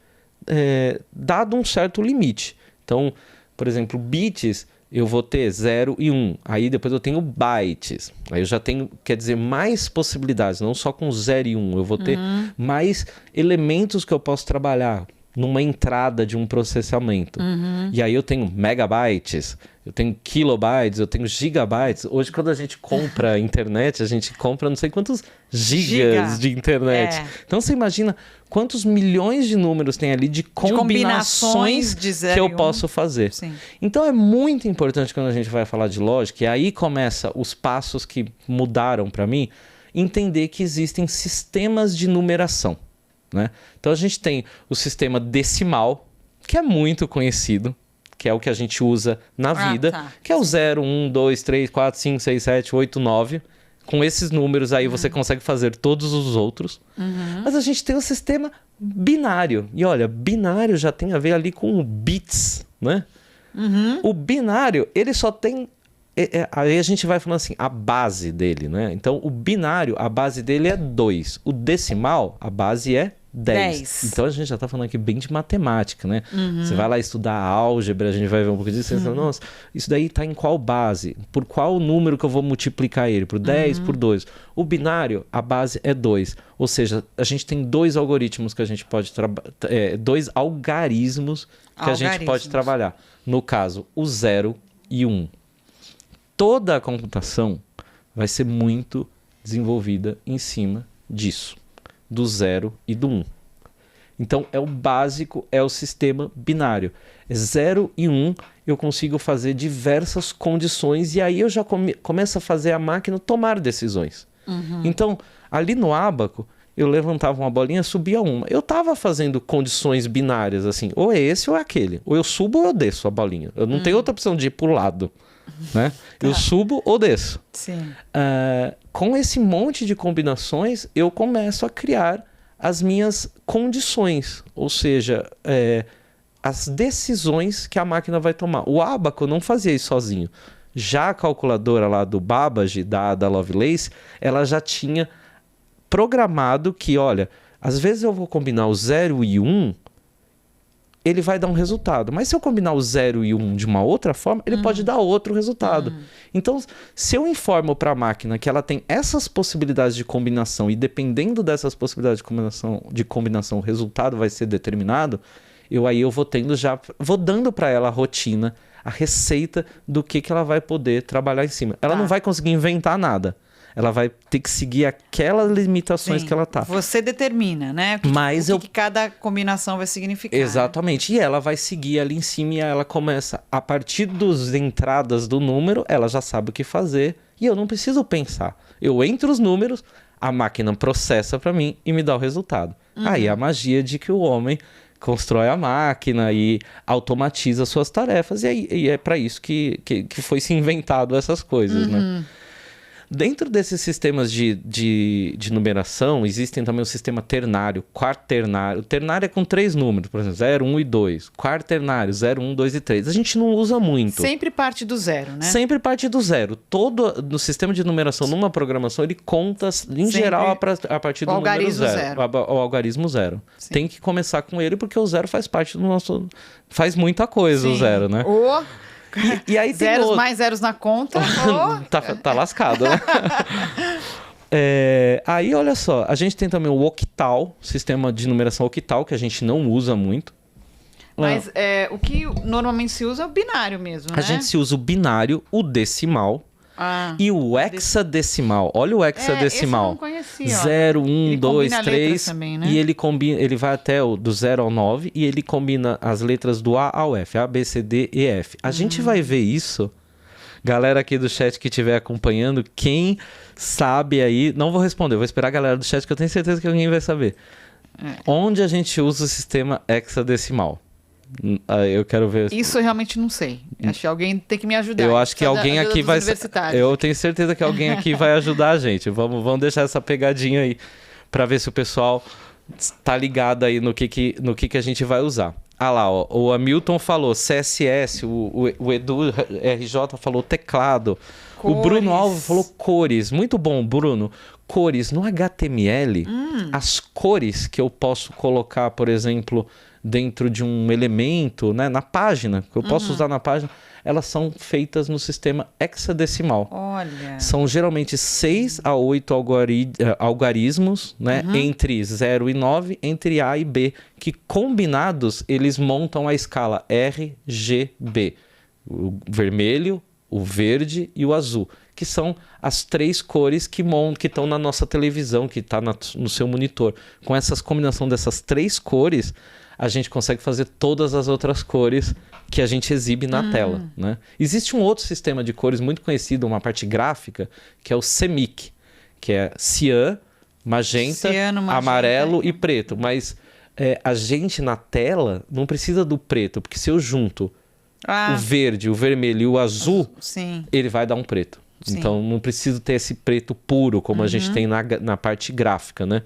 dado um certo limite. Então, por exemplo, bits, eu vou ter 0 e 1. Aí depois eu tenho bytes. Aí eu já tenho, quer dizer, mais possibilidades, não só com 0 e 1. Eu vou ter mais elementos que eu posso trabalhar. numa entrada de um processamento. E aí eu tenho megabytes, eu tenho kilobytes, eu tenho gigabytes. Hoje, quando a gente compra a internet, a gente compra não sei quantos gigas de internet. Então, você imagina quantos milhões de números tem ali de combinações de 0 que eu e 1. posso fazer. Sim. Então, é muito importante quando a gente vai falar de lógica, e aí começa os passos que mudaram para mim, entender que existem sistemas de numeração. Né? Então a gente tem o sistema decimal, que é muito conhecido, que é o que a gente usa na vida, que é o 0, 1, 2, 3, 4, 5, 6, 7, 8, 9. Com esses números aí você consegue fazer todos os outros. Mas a gente tem o sistema binário. E olha, binário já tem a ver ali com bits, né? O binário, ele só tem... Aí a gente vai falando assim, a base dele, né? Então, o binário, a base dele é 2. O decimal, a base é 10. Então, a gente já tá falando aqui bem de matemática, né? Você vai lá estudar álgebra, a gente vai ver um pouco disso. Você fala, nossa, isso daí tá em qual base? Por qual número que eu vou multiplicar ele? Por 10, por 2. O binário, a base é 2. Ou seja, a gente tem 2 algoritmos que a gente pode trabalhar. 2 algarismos que a gente pode trabalhar. No caso, o 0 e 1. Toda a computação vai ser muito desenvolvida em cima disso, do 0 e do 1. Então, é o básico, é o sistema binário. 0 e 1, eu consigo fazer diversas condições e aí eu já começo a fazer a máquina tomar decisões. Então, ali no ábaco, eu levantava uma bolinha, subia uma. Eu estava fazendo condições binárias, assim, ou é esse ou é aquele. Ou eu subo ou eu desço a bolinha. Eu não tenho outra opção de ir para o lado. Né? Eu subo ou desço. Com esse monte de combinações, eu começo a criar as minhas condições, ou seja, as decisões que a máquina vai tomar. O ábaco não fazia isso sozinho. Já a calculadora lá do Babbage, da Lovelace, ela já tinha programado que, olha, às vezes eu vou combinar o 0 e 1, ele vai dar um resultado. Mas se eu combinar o 0 e 1 de uma outra forma, ele pode dar outro resultado. Então, se eu informo para a máquina que ela tem essas possibilidades de combinação e dependendo dessas possibilidades de combinação, o resultado vai ser determinado, eu vou dando para ela a rotina, a receita do que ela vai poder trabalhar em cima. Ela não vai conseguir inventar nada. Ela vai ter que seguir aquelas limitações que ela tá. Você determina, né? O que cada combinação vai significar. Exatamente. E ela vai seguir ali em cima e ela começa, a partir das entradas do número, ela já sabe o que fazer e eu não preciso pensar. Eu entro os números, a máquina processa para mim e me dá o resultado. Aí a magia de que o homem constrói a máquina e automatiza suas tarefas e é para isso que foi se inventado essas coisas, né? Dentro desses sistemas de numeração, existem também o sistema ternário, quaternário. O ternário é com 3 números, por exemplo, 0, 1 e 2. Quaternário, 0, 1, 2 e 3. A gente não usa muito. Sempre parte do 0, né? Sempre parte do 0. Todo no sistema de numeração, numa programação, ele conta, em geral, a partir do número 0. O algarismo 0. Tem que começar com ele, porque o 0 faz parte do nosso... Faz muita coisa o 0, né? E aí tem zeros mais zeros na conta. Tá lascado, né? Aí, olha só, a gente tem também o octal, sistema de numeração octal, que a gente não usa muito. Mas o que normalmente se usa é o binário mesmo, né? A gente se usa o binário, o decimal e o hexadecimal. Olha o hexadecimal. Esse eu não conhecia. 0, 1, 2, 3. Também, né? E ele vai até do 0 ao 9 e ele combina as letras do A ao F. A, B, C, D e F. A gente vai ver isso. Galera aqui do chat que estiver acompanhando, quem sabe aí... Não vou responder, vou esperar a galera do chat que eu tenho certeza que alguém vai saber. Onde a gente usa o sistema hexadecimal? Eu quero ver. Isso eu realmente não sei. Acho que alguém tem que me ajudar. Eu acho que alguém aqui vai. Eu tenho certeza que alguém aqui vai ajudar a gente. Vamos deixar essa pegadinha aí para ver se o pessoal tá ligado aí no que a gente vai usar. Ah lá, ó, o Hamilton falou CSS, o Edu RJ falou teclado, cores. O Bruno Alves falou cores. Muito bom, Bruno. Cores no HTML, as cores que eu posso colocar, por exemplo, dentro de um elemento, né, na página, que eu posso usar na página, elas são feitas no sistema hexadecimal. Olha. São geralmente 6 a 8 algarismos, né? Entre 0 e 9, entre A e B, que combinados eles montam a escala RGB. O vermelho, o verde e o azul, que são as 3 cores que estão na nossa televisão, que está no seu monitor. Com essa combinação dessas 3 cores, a gente consegue fazer todas as outras cores que a gente exibe na tela, né? Existe um outro sistema de cores muito conhecido, uma parte gráfica, que é o CMYK, que é cian, magenta, amarelo e preto. Mas a gente na tela não precisa do preto, porque se eu junto o verde, o vermelho e o azul, ele vai dar um preto. Sim. Então não preciso ter esse preto puro como a gente tem na parte gráfica, né?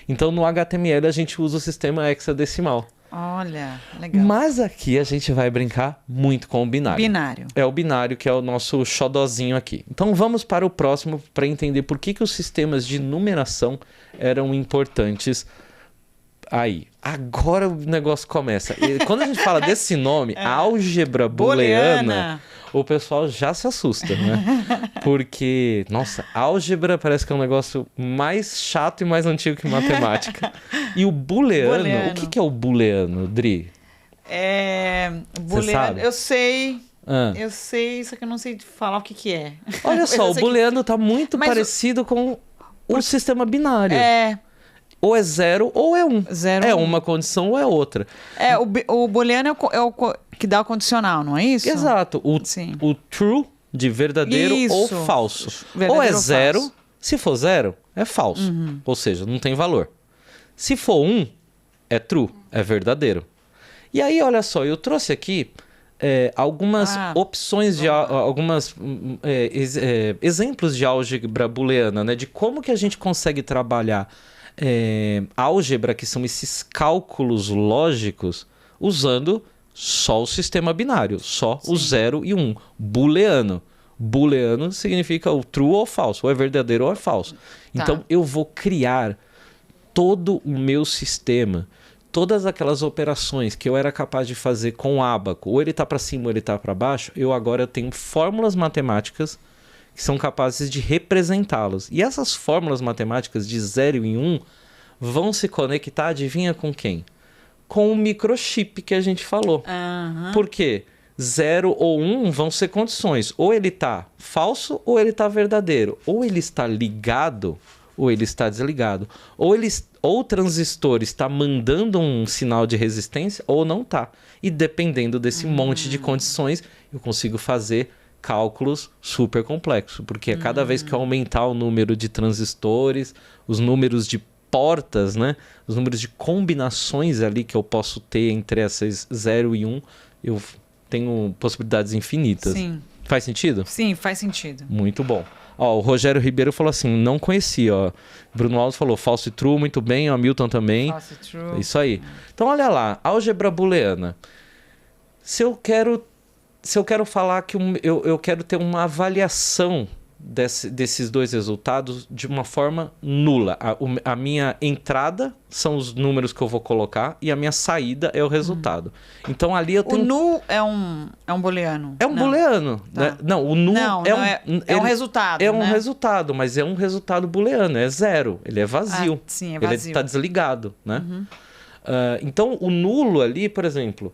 Então no HTML a gente usa o sistema hexadecimal. Olha, legal. Mas aqui a gente vai brincar muito com o binário. Binário. É o binário que é o nosso xodozinho aqui. Então vamos para o próximo para entender por que os sistemas de numeração eram importantes. Aí, agora o negócio começa. E quando a gente fala desse nome, álgebra booleana, o pessoal já se assusta, né? Porque, nossa, álgebra parece que é um negócio mais chato e mais antigo que matemática. E o booleano, o que é o booleano, Dri? Booleano, sabe? Eu sei, só que eu não sei falar o que é. Olha só, o booleano tá muito parecido com o sistema binário. Ou é 0 ou é 1. É uma condição ou é outra. O booleano é o que dá o condicional, não é isso? Exato. O true, de verdadeiro ou falso. Ou é 0, se for 0, é falso. Ou seja, não tem valor. Se for 1, é true, é verdadeiro. E aí, olha só, eu trouxe aqui algumas opções de exemplos de álgebra booleana, né? De como que a gente consegue trabalhar álgebra, que são esses cálculos lógicos, usando só o sistema binário, só o 0 e 1, booleano. Booleano significa o true ou falso, ou é verdadeiro ou é falso. Então eu vou criar todo o meu sistema, todas aquelas operações que eu era capaz de fazer com o ábaco, ou ele está para cima ou ele está para baixo, eu agora tenho fórmulas matemáticas que são capazes de representá-los. E essas fórmulas matemáticas de 0 e 1 vão se conectar, adivinha com quem? Com o microchip que a gente falou. Por quê? 0 ou 1 vão ser condições. Ou ele está falso ou ele está verdadeiro. Ou ele está ligado ou ele está desligado. Ou o transistor está mandando um sinal de resistência ou não está. E dependendo desse monte de condições, eu consigo fazer cálculos super complexos, porque cada vez que eu aumentar o número de transistores, os números de portas, né, os números de combinações ali que eu posso ter entre essas 0 e 1, eu tenho possibilidades infinitas. Sim. Faz sentido? Sim, faz sentido. Muito bom. Ó, o Rogério Ribeiro falou assim, não conhecia, ó. Bruno Alves falou false e true, muito bem, o Hamilton também. False e true. Isso aí. Então olha lá, álgebra booleana. Se eu quero falar que eu quero ter uma avaliação desses dois resultados de uma forma nula. A minha entrada são os números que eu vou colocar e a minha saída é o resultado. Então ali eu tenho... O null é um booleano. É um booleano. Né? Não, o null é um resultado. É um resultado, mas é um resultado booleano. É 0. Ele é vazio. Sim, é vazio. Ele está desligado. Né? Então o nulo ali, por exemplo...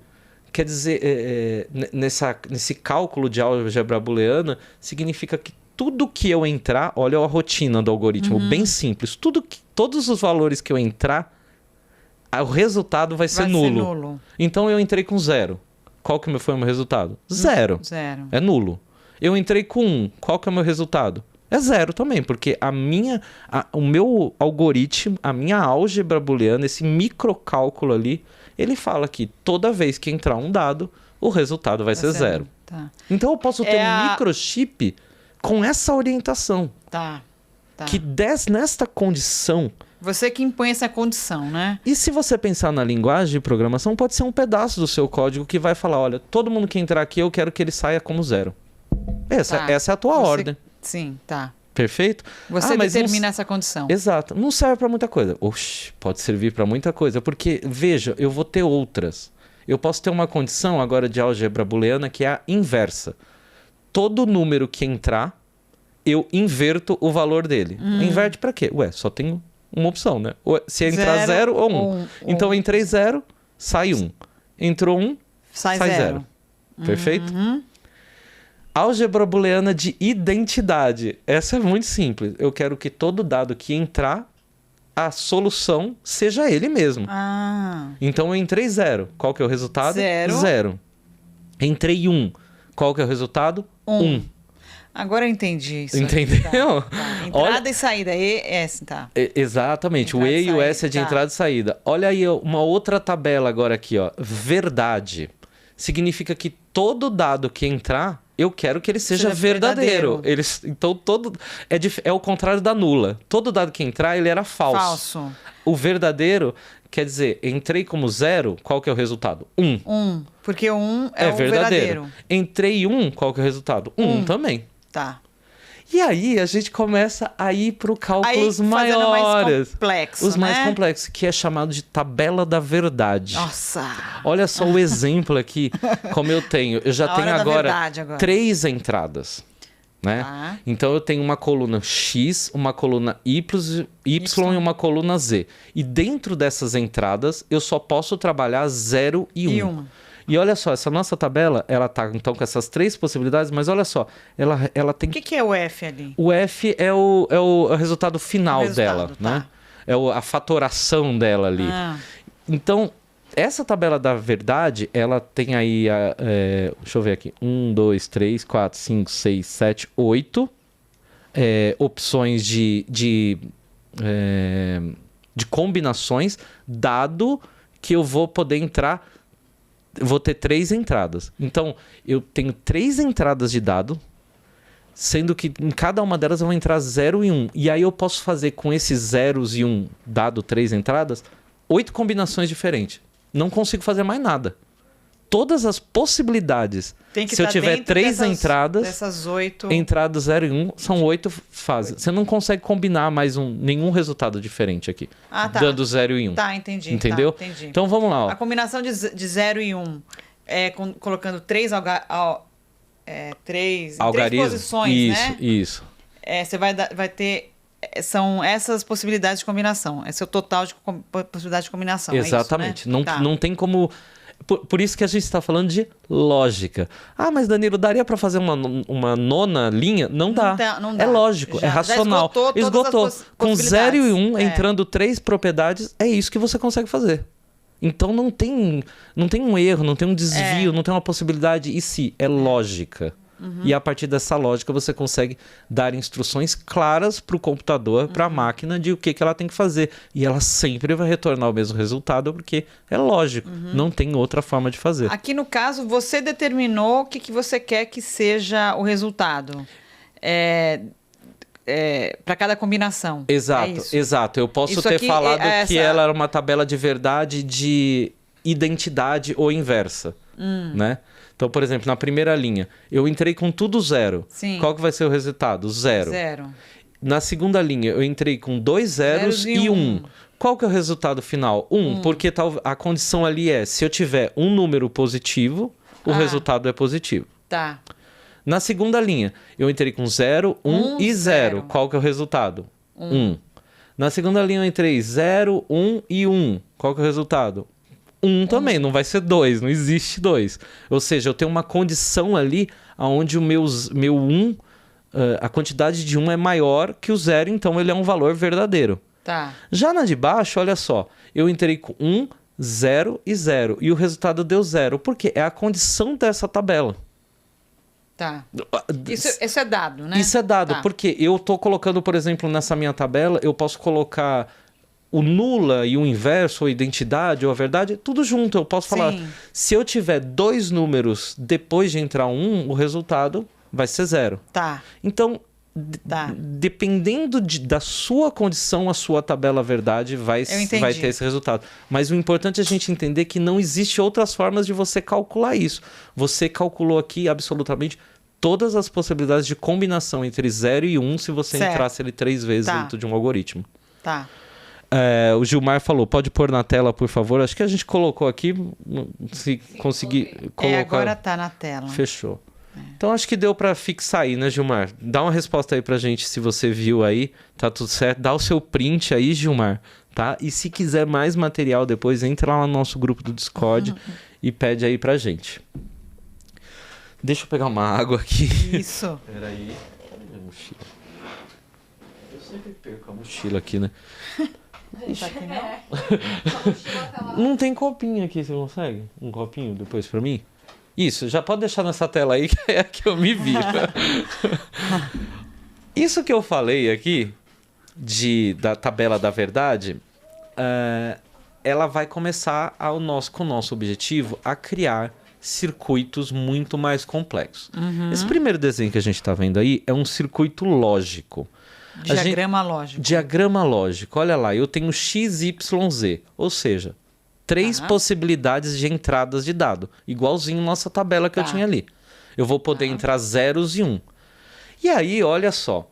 Quer dizer, nesse cálculo de álgebra booleana, significa que tudo que eu entrar, olha a rotina do algoritmo, bem simples, todos os valores que eu entrar, o resultado vai ser nulo. Então eu entrei com 0. Qual que foi o meu resultado? 0. É nulo. Eu entrei com 1. Qual que é o meu resultado? É 0 também, porque o meu algoritmo, a minha álgebra booleana, esse microcálculo ali, ele fala que toda vez que entrar um dado, o resultado vai ser 0. Tá. Então eu posso ter um microchip com essa orientação. Tá. Que nesta condição... Você que impõe essa condição, né? E se você pensar na linguagem de programação, pode ser um pedaço do seu código que vai falar, olha, todo mundo que entrar aqui, eu quero que ele saia como 0. Essa é a tua ordem. Sim, tá. Perfeito? Você determina essa condição. Exato. Não serve para muita coisa. Oxi, pode servir para muita coisa. Porque, veja, eu vou ter outras. Eu posso ter uma condição agora de álgebra booleana que é a inversa. Todo número que entrar, eu inverto o valor dele. Inverte para quê? Ué, só tenho uma opção, né? Se entrar 0 ou 1. Então, entrei 0, sai 1. Entrou 1, sai 0. Perfeito? Álgebra booleana de identidade. Essa é muito simples. Eu quero que todo dado que entrar, a solução seja ele mesmo. Então, eu entrei 0. Qual que é o resultado? 0. Entrei 1. Qual que é o resultado? 1. Agora eu entendi isso. Entendeu? Tá. Entrada e saída. E, S, tá. Exatamente. O E e o S é de entrada e saída. Olha aí uma outra tabela agora aqui, ó. Verdade. Significa que todo dado que entrar, eu quero que ele seja verdadeiro. Então, é o contrário da nula. Todo dado que entrar, ele era falso. O verdadeiro, quer dizer, entrei como 0, qual que é o resultado? 1. Porque o 1 é o verdadeiro. Entrei 1, qual que é o resultado? 1 também. Tá. E aí a gente começa a ir para os cálculos maiores. Os mais complexos, que é chamado de tabela da verdade. Nossa! Olha só o exemplo aqui, como eu tenho. Eu já tenho agora 3 entradas. Né? Então eu tenho uma coluna X, uma coluna Y e uma coluna Z. E dentro dessas entradas, eu só posso trabalhar 0 e 1. E olha só, essa nossa tabela, ela tá então com essas 3 possibilidades, mas olha só, ela tem... O que é o F ali? O F é o resultado final dela, tá. né? É a fatoração dela ali. Então, essa tabela da verdade, ela tem aí, deixa eu ver aqui, 1, 2, 3, 4, 5, 6, 7, 8 opções de combinações, dado que eu vou poder entrar... Vou ter 3 entradas. Então, eu tenho 3 entradas de dado, sendo que em cada uma delas eu vou entrar 0 e 1. E aí eu posso fazer com esses zeros e 1, dado 3 entradas, 8 combinações diferentes. Não consigo fazer mais nada. Todas as possibilidades. Se eu tiver 3 entradas, dessas 8... entrada 0 e 1, são 8 fases. Você não consegue combinar mais nenhum resultado diferente aqui. Dando 0 e 1. Tá, entendi. Entendeu? Tá, entendi. Então vamos lá. Ó. A combinação de 0 e 1 colocando 3 três posições, né? Isso. Você vai ter... São essas possibilidades de combinação. Esse é o total de possibilidades de combinação. Exatamente. É isso, né? Não tem como... Por isso que a gente está falando de lógica. Mas Danilo, daria para fazer uma nona linha? Não dá. Não dá. É lógico, é racional. Esgotou. Com 0 e 1, entrando 3 propriedades, é isso que você consegue fazer. Então não tem um erro, não tem um desvio, não tem uma possibilidade. E se? É lógica. E a partir dessa lógica você consegue dar instruções claras para o computador, para a máquina, de o que ela tem que fazer. E ela sempre vai retornar o mesmo resultado, porque é lógico, não tem outra forma de fazer. Aqui no caso, você determinou o que você quer que seja o resultado. Para cada combinação. Exato. Eu posso ter falado que ela era uma tabela de verdade de identidade ou inversa, né? Então, por exemplo, na primeira linha, eu entrei com tudo 0. Sim. Qual que vai ser o resultado? 0. Na segunda linha, eu entrei com 2 zeros e 1. Qual que é o resultado final? 1. Porque a condição ali é, se eu tiver um número positivo, o resultado é positivo. Tá. Na segunda linha, eu entrei com 0, 1 e 0. Qual que é o resultado? 1. Na segunda linha, eu entrei 0, 1 e 1. Qual que é o resultado? 1 também, não vai ser 2, não existe 2. Ou seja, eu tenho uma condição ali onde o meu 1, a quantidade de 1 é maior que o 0, então ele é um valor verdadeiro. Tá. Já na de baixo, olha só, eu entrei com 1, 0 e 0, e o resultado deu 0. Por quê? É a condição dessa tabela. Tá. Isso é dado, né? Isso é dado, porque eu estou colocando, por exemplo, nessa minha tabela, eu posso colocar... o nula e o inverso, ou a identidade, ou a verdade, tudo junto. Eu posso falar, se eu tiver 2 números depois de entrar 1, o resultado vai ser 0. Tá. Então, dependendo da sua condição, a sua tabela verdade vai ter esse resultado. Mas o importante é a gente entender que não existe outras formas de você calcular isso. Você calculou aqui absolutamente todas as possibilidades de combinação entre 0 e 1 se você entrasse ele 3 vezes dentro de um algoritmo. Tá. O Gilmar falou, pode pôr na tela, por favor. Acho que a gente colocou aqui, se conseguir colocar... agora tá na tela. Fechou. Então acho que deu para fixar aí, né, Gilmar? Dá uma resposta aí pra gente se você viu aí, tá tudo certo. Dá o seu print aí, Gilmar, tá? E se quiser mais material depois, entra lá no nosso grupo do Discord e pede aí pra gente. Deixa eu pegar uma água aqui. Isso. Peraí. Cadê a mochila? Eu sempre perco a mochila aqui, né? Tá aqui, não? Não tem copinho aqui, você consegue? Um copinho depois pra mim? Isso, já pode deixar nessa tela aí que é a que eu me viro. Isso que eu falei aqui, da tabela da verdade, ela vai começar com o nosso objetivo a criar circuitos muito mais complexos. Esse primeiro desenho que a gente está vendo aí é um circuito lógico. Diagrama lógico. Diagrama lógico. Olha lá, eu tenho x, y, z. Ou seja, 3 possibilidades de entradas de dado. Igualzinho nossa tabela que eu tinha ali. Eu vou poder entrar zeros e 1. E aí, olha só.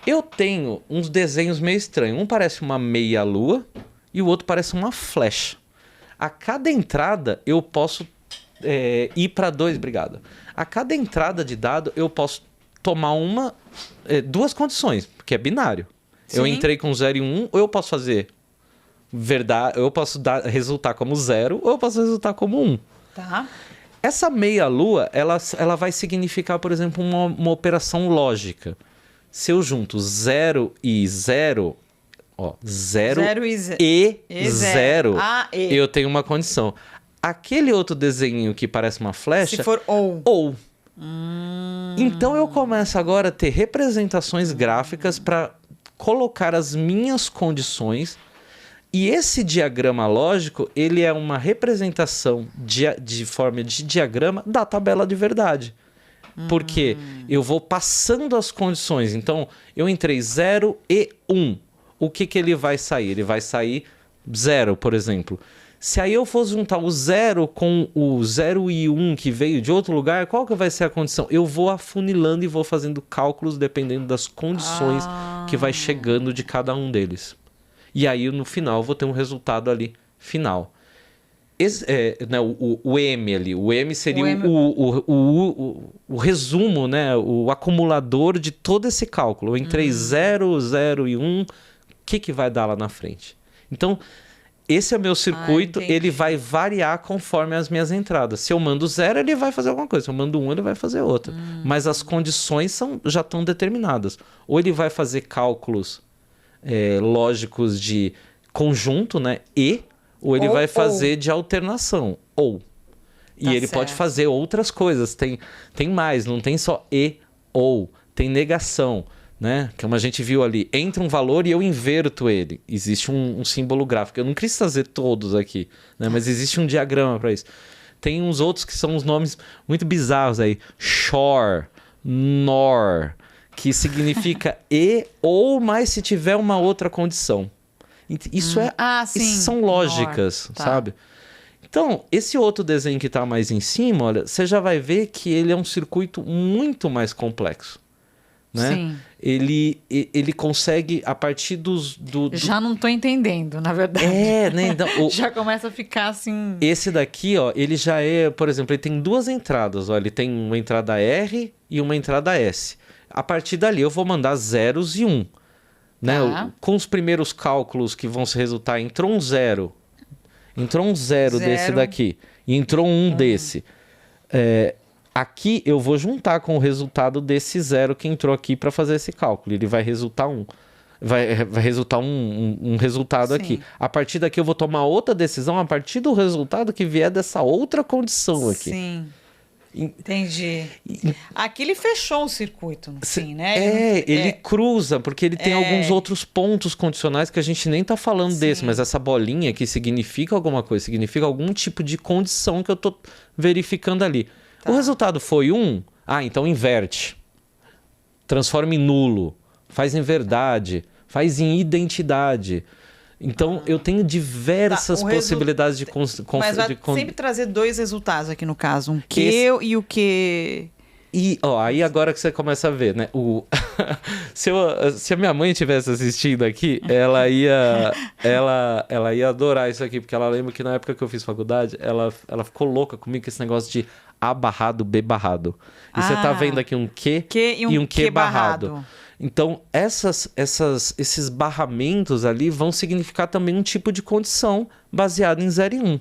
Eu tenho uns desenhos meio estranhos. Um parece uma meia-lua e o outro parece uma flecha. A cada entrada, eu posso ir para 2, obrigado. A cada entrada de dado, eu posso tomar duas condições, porque é binário. Sim. Eu entrei com 0 e 1, ou eu posso fazer verdade, eu posso resultar como 0, ou eu posso resultar como 1. Tá. Essa meia-lua, ela vai significar, por exemplo, uma operação lógica. Se eu junto 0 e 0, 0 e 0, eu tenho uma condição. Aquele outro desenho que parece uma flecha... Se for ou. Então eu começo agora a ter representações gráficas para colocar as minhas condições. E esse diagrama lógico, ele é uma representação de forma de diagrama da tabela de verdade. Porque eu vou passando as condições. Então, eu entrei 0 e 1. O que ele vai sair? Ele vai sair 0, por exemplo. Se aí eu for juntar o 0 com o 0 e 1 que veio de outro lugar, qual que vai ser a condição? Eu vou afunilando e vou fazendo cálculos dependendo das condições que vai chegando de cada um deles. E aí, no final, eu vou ter um resultado ali final. O M ali. O M seria o resumo, né? O acumulador de todo esse cálculo. Eu entrei 0, 0 e 1. O que vai dar lá na frente? Então... Esse é o meu circuito, ele vai variar conforme as minhas entradas. Se eu mando 0, ele vai fazer alguma coisa. Se eu mando 1, ele vai fazer outra. Mas as condições já estão determinadas. Ou ele vai fazer cálculos lógicos de conjunto, né? Ou ele vai fazer de alternação. E ele pode fazer outras coisas. Tem mais, não tem só ou. Tem negação. Né? Como a gente viu ali, entra um valor e eu inverto ele. Existe um símbolo gráfico. Eu não quis trazer todos aqui, né? Mas existe um diagrama para isso. Tem uns outros que são uns nomes muito bizarros aí. Shore, nor, que significa ou, mas se tiver uma outra condição. Isso isso são lógicas, sabe? Então, esse outro desenho que está mais em cima, olha, você já vai ver que ele é um circuito muito mais complexo. Né? Sim. Ele consegue, a partir Já não tô entendendo, na verdade. Né? Então, já começa a ficar assim... Esse daqui, ele já por exemplo, ele tem 2 entradas. Ele tem uma entrada R e uma entrada S. A partir dali, eu vou mandar zeros e 1. Né? Com os primeiros cálculos que vão se resultar, entrou um 0. Entrou um 0 desse daqui. E entrou um desse. Aqui eu vou juntar com o resultado desse 0 que entrou aqui para fazer esse cálculo. Ele vai resultar vai resultar um resultado aqui. A partir daqui eu vou tomar outra decisão a partir do resultado que vier dessa outra condição aqui. Sim. Entendi. Aqui ele fechou o circuito, no fim, né? Ele cruza, porque ele tem alguns outros pontos condicionais que a gente nem tá falando desse, mas essa bolinha aqui significa alguma coisa, significa algum tipo de condição que eu tô verificando ali. O resultado foi 1, então inverte. Transforma em nulo, faz em verdade, faz em identidade. Então, eu tenho diversas possibilidades de... Mas vai sempre trazer 2 resultados aqui no caso. Um Q e o Q... E, ó, aí agora que você começa a ver, né? Se a minha mãe estivesse assistindo aqui, ela ia adorar isso aqui, porque ela lembra que na época que eu fiz faculdade, ela ficou louca comigo com esse negócio de A barrado, B barrado. E você tá vendo aqui um Q e um Q barrado. Então, esses barramentos ali vão significar também um tipo de condição baseado em 0 e 1.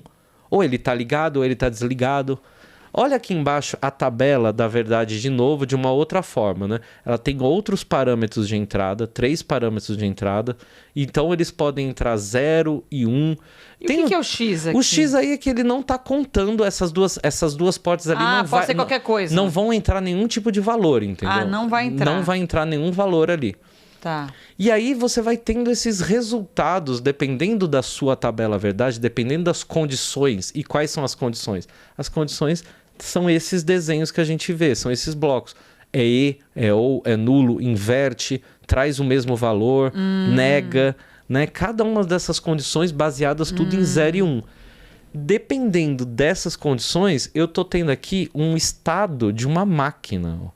Ou ele tá ligado, ou ele tá desligado. Olha aqui embaixo a tabela da verdade de novo, de uma outra forma, né? Ela tem outros parâmetros de entrada, 3 parâmetros de entrada. Então, eles podem entrar 0 e 1. E o que é o X aqui? O X aí é que ele não tá contando essas duas portas ali. Não pode ser qualquer coisa. Não vão entrar nenhum tipo de valor, entendeu? Não vai entrar. Não vai entrar nenhum valor ali. Tá. E aí você vai tendo esses resultados, dependendo da sua tabela verdade, dependendo das condições. E quais são as condições? As condições são esses desenhos que a gente vê, são esses blocos. É E, é OU, é nulo, inverte, traz o mesmo valor, nega, né? Cada uma dessas condições baseadas tudo em 0 e 1. Dependendo dessas condições, eu tô tendo aqui um estado de uma máquina, ó.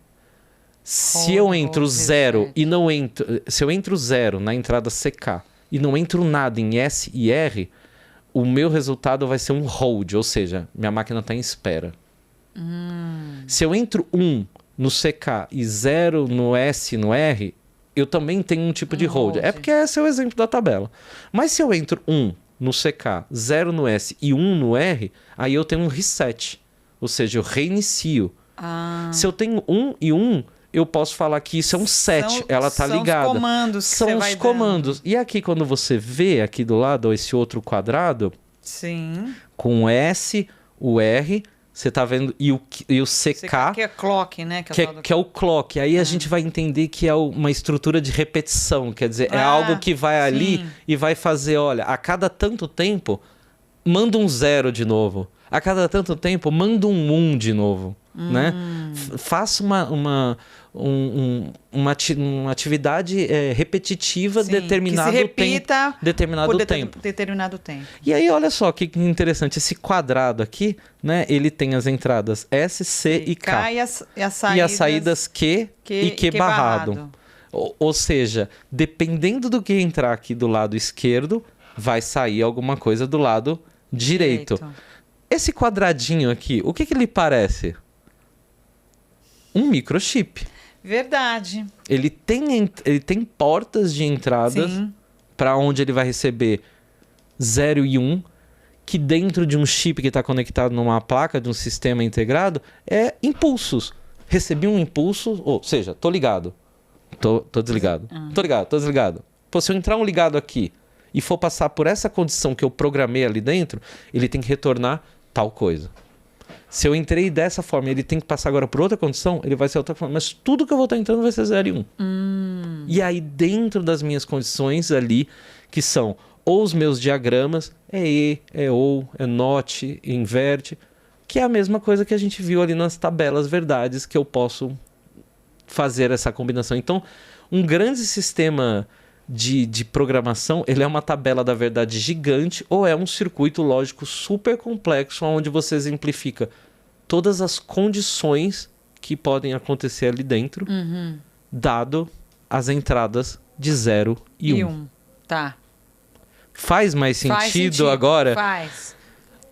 Se eu entro 0 e não entro... Se eu entro 0 na entrada CK e não entro nada em S e R, o meu resultado vai ser um hold, ou seja, minha máquina está em espera. Se eu entro 1 no CK e 0 no S e no R, eu também tenho um tipo de hold. É porque esse é o exemplo da tabela. Mas se eu entro 1 no CK, 0 no S e 1 no R, aí eu tenho um reset. Ou seja, eu reinicio. Se eu tenho 1 e 1... eu posso falar que isso é um set, ela tá ligada. São os comandos que São os comandos. E aqui, quando você vê aqui do lado, ó, esse outro quadrado, sim, com o S, o R, você tá vendo, e o CK, que é clock, né? Que é o clock. Aí a gente vai entender que é uma estrutura de repetição, quer dizer, é algo que vai ali e vai fazer, olha, a cada tanto tempo, manda um 0 de novo. A cada tanto tempo, manda um 1 de novo. Né? Faça uma atividade repetitiva determinado que se repita tempo, determinado tempo. E aí, olha só que interessante. Esse quadrado aqui, né? Ele tem as entradas S, C e K. E as saídas Q e Q barrado. Ou seja, dependendo do que entrar aqui do lado esquerdo, vai sair alguma coisa do lado direito. Esse quadradinho aqui, o que ele parece? Um microchip. Verdade. Ele tem portas de entradas para onde ele vai receber 0 e 1, que dentro de um chip que está conectado numa placa de um sistema integrado, é impulsos. Recebi um impulso, ou seja, tô ligado, tô desligado, tô desligado. Pô, se eu entrar um ligado aqui e for passar por essa condição que eu programei ali dentro, ele tem que retornar tal coisa. Se eu entrei dessa forma e ele tem que passar agora por outra condição, ele vai ser outra forma. Mas tudo que eu vou estar entrando vai ser 0 e 1. E aí, dentro das minhas condições ali, que são ou os meus diagramas, é E, é OU, é NOT, inverte, que é a mesma coisa que a gente viu ali nas tabelas verdades, que eu posso fazer essa combinação. Então, um grande sistema de programação, ele é uma tabela da verdade gigante ou é um circuito lógico super complexo onde você exemplifica todas as condições que podem acontecer ali dentro, dado as entradas de 0 e 1. Tá. Faz mais sentido agora?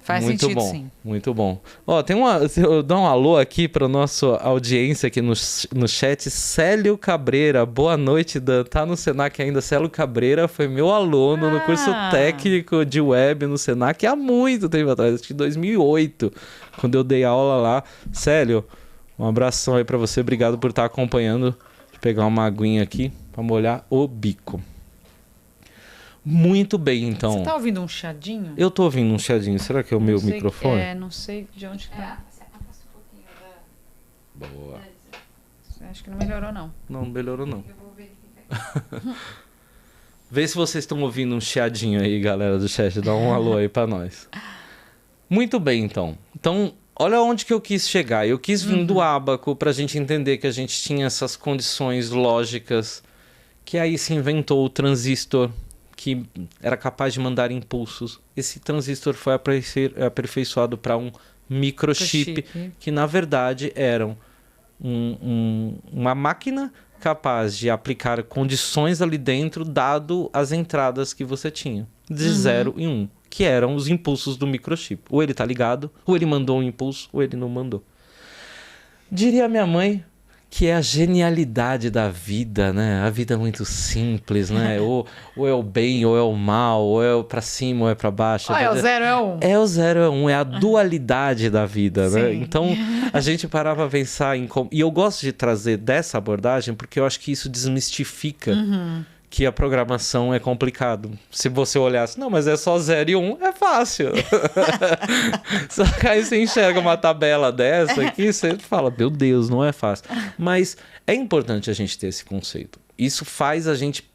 Faz muito sentido, bom, sim. Muito bom. Ó, eu dou um alô aqui para nossa audiência aqui no chat. Célio Cabreira, boa noite, Dan. Tá no Senac ainda. Célio Cabreira foi meu aluno no curso técnico de web no Senac há muito tempo atrás, acho que 2008, quando eu dei aula lá. Célio, um abração aí para você. Obrigado por estar acompanhando. Vou pegar uma aguinha aqui para molhar o bico. Muito bem, então. Você tá ouvindo um chiadinho? Eu tô ouvindo um chiadinho. Será que é o meu microfone? Não sei de onde tá. Boa. Acho que não melhorou, não. Não melhorou, não. Eu vou verificar. Vê se vocês estão ouvindo um chiadinho aí, galera do chat. Dá um alô aí pra nós. Muito bem, então. Então, olha onde que eu quis chegar. Eu quis vir do ábaco pra gente entender que a gente tinha essas condições lógicas, que aí se inventou o transistor, que era capaz de mandar impulsos. Esse transistor foi aperfeiçoado para um microchip, que na verdade eram uma máquina capaz de aplicar condições ali dentro, dado as entradas que você tinha, de 0 e 1, que eram os impulsos do microchip. Ou ele tá ligado, ou ele mandou um impulso, ou ele não mandou. Diria minha mãe que é a genialidade da vida, né? A vida é muito simples, né? ou é o bem, ou é o mal, ou é pra cima, ou é pra baixo. É o 0 é o 1. É o 0 é 1, é a dualidade da vida, né? Sim. Então, a gente parava a pensar em como... E eu gosto de trazer dessa abordagem porque eu acho que isso desmistifica que a programação é complicado. Se você olhasse, não, mas é só 0 e 1, é fácil. Só que aí você enxerga uma tabela dessa aqui, você fala, meu Deus, não é fácil. Mas é importante a gente ter esse conceito. Isso faz a gente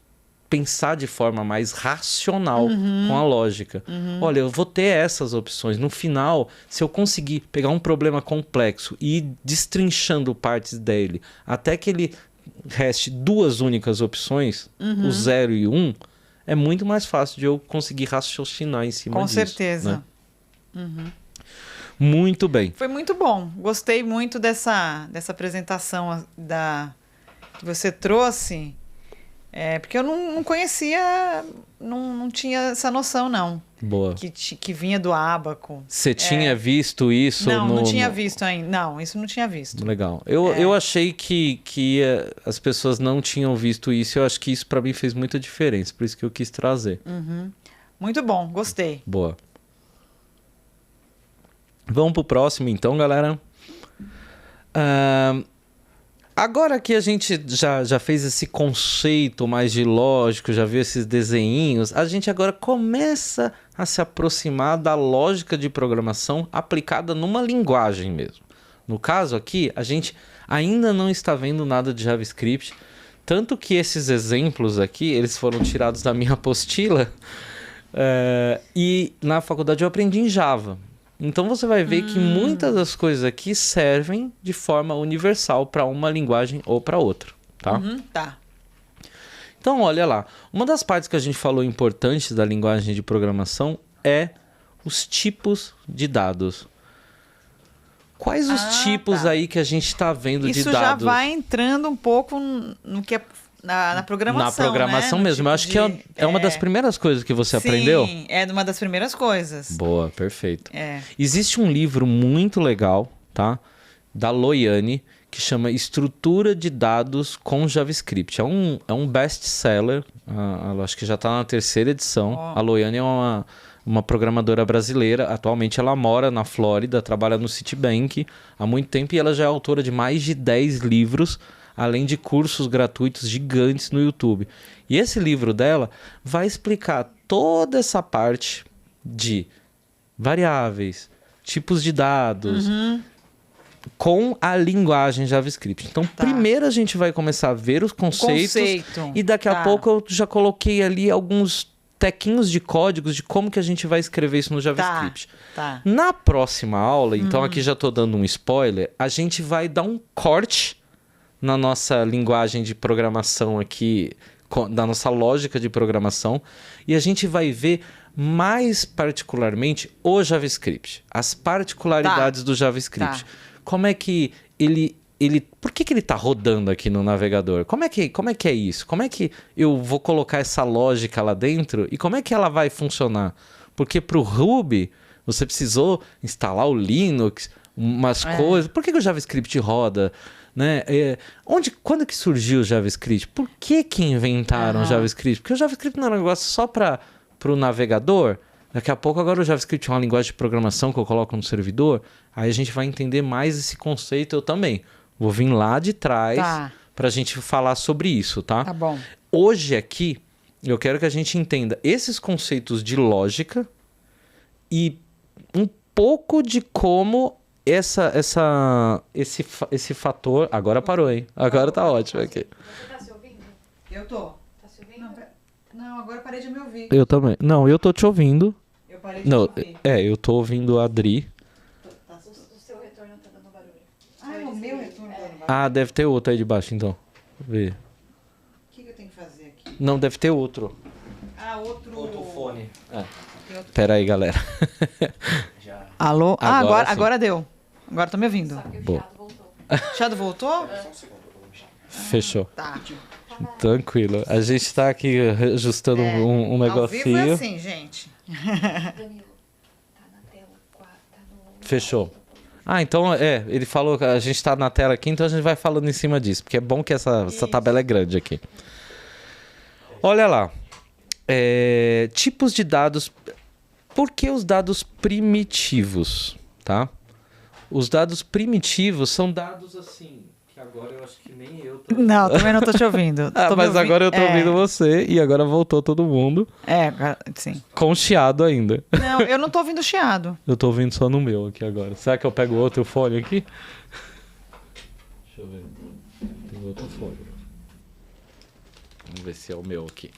pensar de forma mais racional com a lógica. Olha, eu vou ter essas opções. No final, se eu conseguir pegar um problema complexo e ir destrinchando partes dele até que ele reste 2 únicas opções, o 0 e o 1, é muito mais fácil de eu conseguir raciocinar em cima disso. Com certeza. Né? Muito bem. Foi muito bom. Gostei muito dessa apresentação que você trouxe. Porque eu não conhecia, não tinha essa noção, não. Boa. Que vinha do ábaco. Você tinha visto isso? Não tinha visto ainda. Não, isso não tinha visto. Legal. Eu achei que as pessoas não tinham visto isso. Eu acho que isso para mim fez muita diferença. Por isso que eu quis trazer. Muito bom, gostei. Boa. Vamos pro próximo então, galera. Agora que a gente já fez esse conceito mais de lógico, já viu esses desenhinhos, a gente agora começa a se aproximar da lógica de programação aplicada numa linguagem mesmo. No caso aqui, a gente ainda não está vendo nada de JavaScript, tanto que esses exemplos aqui, eles foram tirados da minha apostila, e na faculdade eu aprendi em Java. Então você vai ver que muitas das coisas aqui servem de forma universal para uma linguagem ou para outra, tá? Tá. Então olha lá, uma das partes que a gente falou importantes da linguagem de programação é os tipos de dados. Quais os tipos aí que a gente está vendo de dados? Isso já vai entrando um pouco no que é na programação, na programação, né? mesmo. Eu acho que é uma das primeiras coisas que você aprendeu. Sim, é uma das primeiras coisas. Boa, perfeito. É. Existe um livro muito legal, tá? Da Loiane, que chama Estrutura de Dados com JavaScript. É um best-seller, acho que já está na 3ª edição. A Loiane é uma programadora brasileira. Atualmente ela mora na Flórida, trabalha no Citibank há muito tempo e ela já é autora de mais de 10 livros, além de cursos gratuitos gigantes no YouTube. E esse livro dela vai explicar toda essa parte de variáveis, tipos de dados, com a linguagem JavaScript. Então, primeiro a gente vai começar a ver os conceitos. E daqui a pouco eu já coloquei ali alguns tequinhos de códigos de como que a gente vai escrever isso no JavaScript. Tá. Na próxima aula, então aqui já estou dando um spoiler, a gente vai dar um corte na nossa linguagem de programação aqui, da nossa lógica de programação, e a gente vai ver mais particularmente o JavaScript, as particularidades do JavaScript. Como é que por que ele está rodando aqui no navegador? Como é que é isso? Como é que eu vou colocar essa lógica lá dentro e como é que ela vai funcionar? Porque para o Ruby você precisou instalar o Linux, umas coisas. Por que o JavaScript roda? Né? Quando que surgiu o JavaScript? Por que inventaram o JavaScript? Porque o JavaScript não é um negócio só para o navegador. Daqui a pouco agora o JavaScript é uma linguagem de programação que eu coloco no servidor. Aí a gente vai entender mais esse conceito. Eu também vou vir lá de trás para a gente falar sobre isso, tá? Tá bom. Hoje aqui eu quero que a gente entenda esses conceitos de lógica e um pouco de como esse fator... Agora parou, hein? Agora tá ótimo aqui. Você tá se ouvindo? Eu tô. Tá se ouvindo? Não, agora parei de me ouvir. Eu também. Não, eu tô te ouvindo. Eu parei de me ouvir. Eu tô ouvindo a Adri. O seu retorno tá dando barulho. O meu retorno tá dando barulho? Ah, deve ter outro aí de baixo, então. Vê. O que eu tenho que fazer aqui? Não, deve ter outro. Outro fone. Pera aí, galera. Alô? Agora sim. Agora deu. Agora tô me ouvindo. Só que o Boa. chiado voltou. O chiado voltou? Fechou. Tá. Tranquilo. A gente tá aqui ajustando um Ao vivo é negocinho. assim, gente. Danilo, tá na tela, tá no... Fechou. Ah, então, ele falou que a gente tá na tela aqui, então a gente vai falando em cima disso, porque é bom que essa tabela é grande aqui. Olha lá. Tipos de dados. Por que os dados primitivos, tá? Os dados primitivos são dados assim, que agora eu acho que nem eu tô... Não, também não tô te ouvindo. Tô me mas ouvindo. agora eu tô ouvindo você e agora voltou todo mundo Sim. com chiado ainda. Não, eu não tô ouvindo chiado. Eu tô ouvindo só no meu aqui agora. Será que eu pego outro fone aqui? Deixa eu ver. Tem outro fone. Vamos ver se é o meu aqui.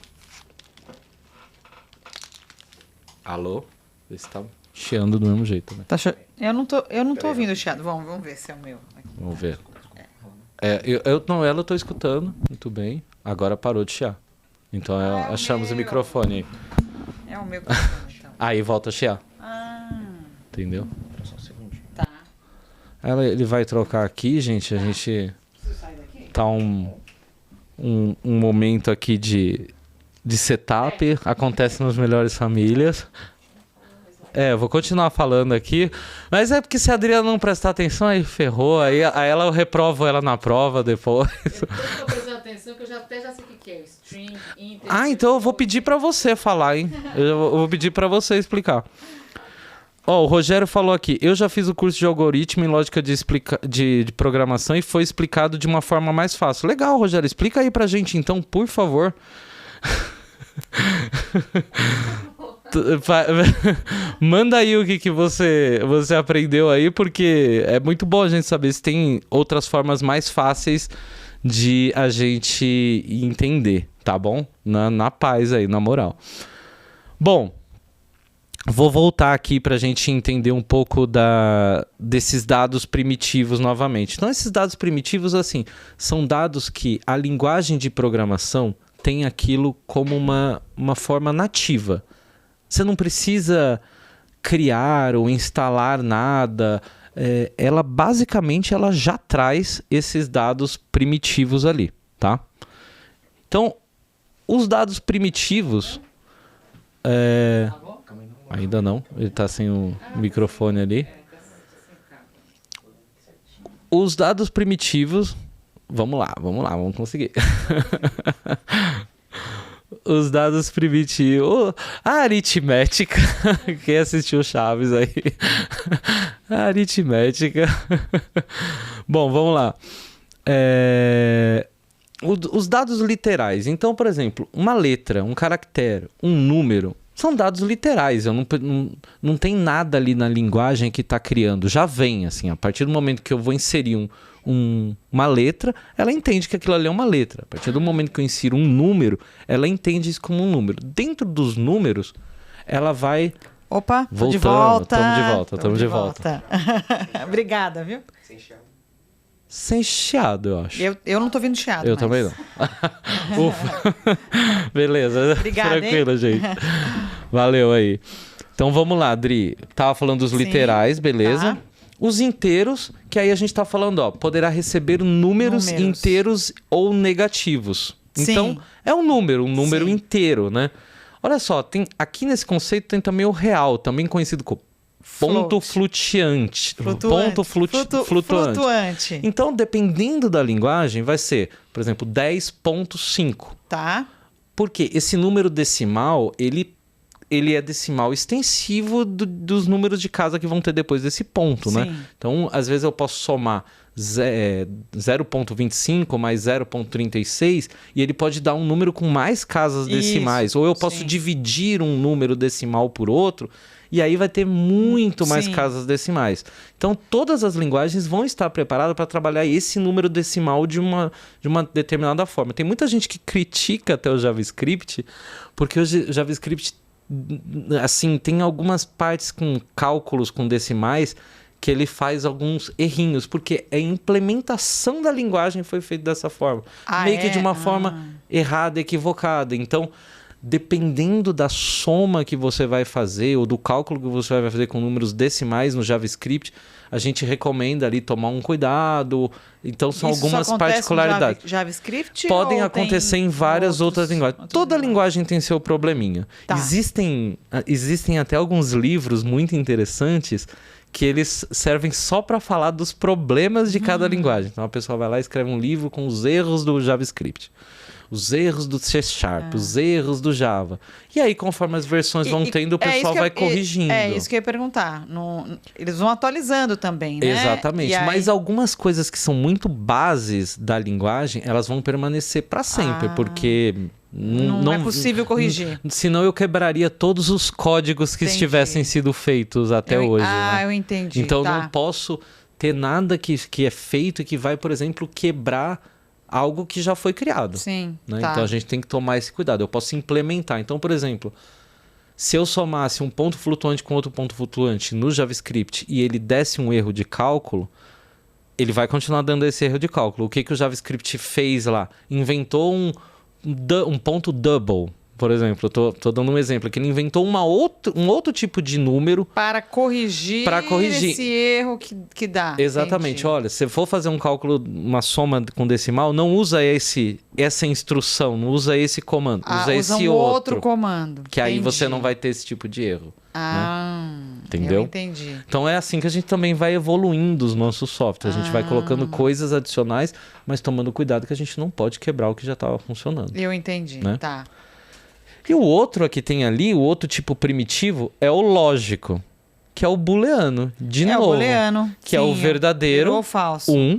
Alô? Vê se tá chiando do mesmo jeito, né? Eu não tô ouvindo chiado. Vamos ver se é o meu. Vamos ver. Eu tô escutando muito bem. Agora parou de chiar. Então achamos o microfone aí. É o meu microfone, então. Aí volta a chiar. Entendeu? Tá. Ele vai trocar aqui, gente. A gente tá um momento aqui de setup. Acontece nas melhores famílias. Eu vou continuar falando aqui. Mas é porque se a Adriana não prestar atenção, aí ferrou. Aí ela eu reprovo ela na prova depois. Eu tô prestando atenção que eu até já sei o que é. String, inter... Então eu vou pedir pra você falar, hein? Eu vou pedir pra você explicar. O Rogério falou aqui. Eu já fiz o curso de algoritmo em lógica de programação e foi explicado de uma forma mais fácil. Legal, Rogério. Explica aí pra gente, então, por favor. Manda aí o que você aprendeu aí, porque é muito bom a gente saber se tem outras formas mais fáceis de a gente entender, tá bom? Na paz aí, na moral. Bom, vou voltar aqui pra gente entender um pouco desses dados primitivos novamente. Então, esses dados primitivos, assim, são dados que a linguagem de programação tem aquilo como uma forma nativa. Você não precisa criar ou instalar nada. Ela basicamente já traz esses dados primitivos ali, tá? Então, os dados primitivos... Ainda não, ele está sem o microfone ali. Os dados primitivos... Vamos lá, vamos conseguir. Os dados primitivos. A aritmética. Quem assistiu Chaves aí? A aritmética. Bom, vamos lá. Os dados literais. Então, por exemplo, uma letra, um caractere, um número, são dados literais. Não tem nada ali na linguagem que está criando. Já vem, assim, a partir do momento que eu vou inserir uma letra, ela entende que aquilo ali é uma letra. A partir do momento que eu insiro um número, ela entende isso como um número. Dentro dos números, ela vai... Opa, tô voltando. de volta. Estamos de volta. Obrigada, viu? Sem chiado, eu acho. Eu não tô ouvindo chiado. Eu mas... também não. Ufa. Beleza. Obrigada, tranquilo, gente. Valeu aí. Então vamos lá, Adri. Tava falando dos literais, beleza? Tá. Os inteiros, que aí a gente tá falando, poderá receber números inteiros ou negativos. Então, é um número Sim. inteiro, né? Olha só, aqui nesse conceito tem também o real, também conhecido como ponto flutuante. Ponto flutuante. Então, dependendo da linguagem, vai ser, por exemplo, 10.5. Tá. Porque esse número decimal, ele é decimal extensivo dos números de casa que vão ter depois desse ponto, né? Então, às vezes eu posso somar 0.25 mais 0.36 e ele pode dar um número com mais casas decimais. Ou eu posso dividir um número decimal por outro e aí vai ter muito mais casas decimais. Então, todas as linguagens vão estar preparadas para trabalhar esse número decimal de uma determinada forma. Tem muita gente que critica até o JavaScript, porque o JavaScript, assim, tem algumas partes com cálculos com decimais que ele faz alguns errinhos, porque a implementação da linguagem foi feita dessa forma. Meio que de uma forma errada, equivocada. Então, dependendo da soma que você vai fazer ou do cálculo que você vai fazer com números decimais no JavaScript, a gente recomenda ali tomar um cuidado. Então são Isso algumas só acontece particularidades. No JavaScript? Podem ou acontecer tem em várias outras linguagens. Toda linguagens? linguagem tem seu probleminha. Tá. Existem até alguns livros muito interessantes que eles servem só para falar dos problemas de cada linguagem. Então a pessoa vai lá e escreve um livro com os erros do JavaScript, os erros do C#, os erros do Java. E aí, conforme as versões vão tendo, o pessoal vai corrigindo. É isso que eu ia perguntar. Eles vão atualizando também, né? Exatamente. E aí- Mas algumas coisas que são muito bases da linguagem, elas vão permanecer para sempre, porque... Não é possível corrigir. Senão eu quebraria todos os códigos que Entendi. tivessem sido feitos até hoje. Né? Eu entendi. Então tá. não posso ter nada que é feito e que vai, por exemplo, quebrar algo que já foi criado. Sim, Né? tá. Então a gente tem que tomar esse cuidado. Eu posso implementar. Então, por exemplo, se eu somasse um ponto flutuante com outro ponto flutuante no JavaScript e ele desse um erro de cálculo, ele vai continuar dando esse erro de cálculo. O que o JavaScript fez lá? Inventou um ponto double, por exemplo. Eu tô dando um exemplo aqui. Ele inventou um outro tipo de número Para corrigir esse erro que dá. Exatamente. Entendi. Olha, se for fazer um cálculo, uma soma com decimal, não usa essa instrução, não usa esse comando, usa esse outro comando. que aí você Entendi. não vai ter esse tipo de erro. Eu Entendeu? entendi. Então é assim que a gente também vai evoluindo os nossos softwares. A gente vai colocando coisas adicionais, mas tomando cuidado que a gente não pode quebrar o que já estava funcionando. Eu entendi, Né? tá. E o outro aqui tem ali, o outro tipo primitivo, é o lógico, que é o booleano, de novo. O booleano. Que é o verdadeiro, ou falso. 1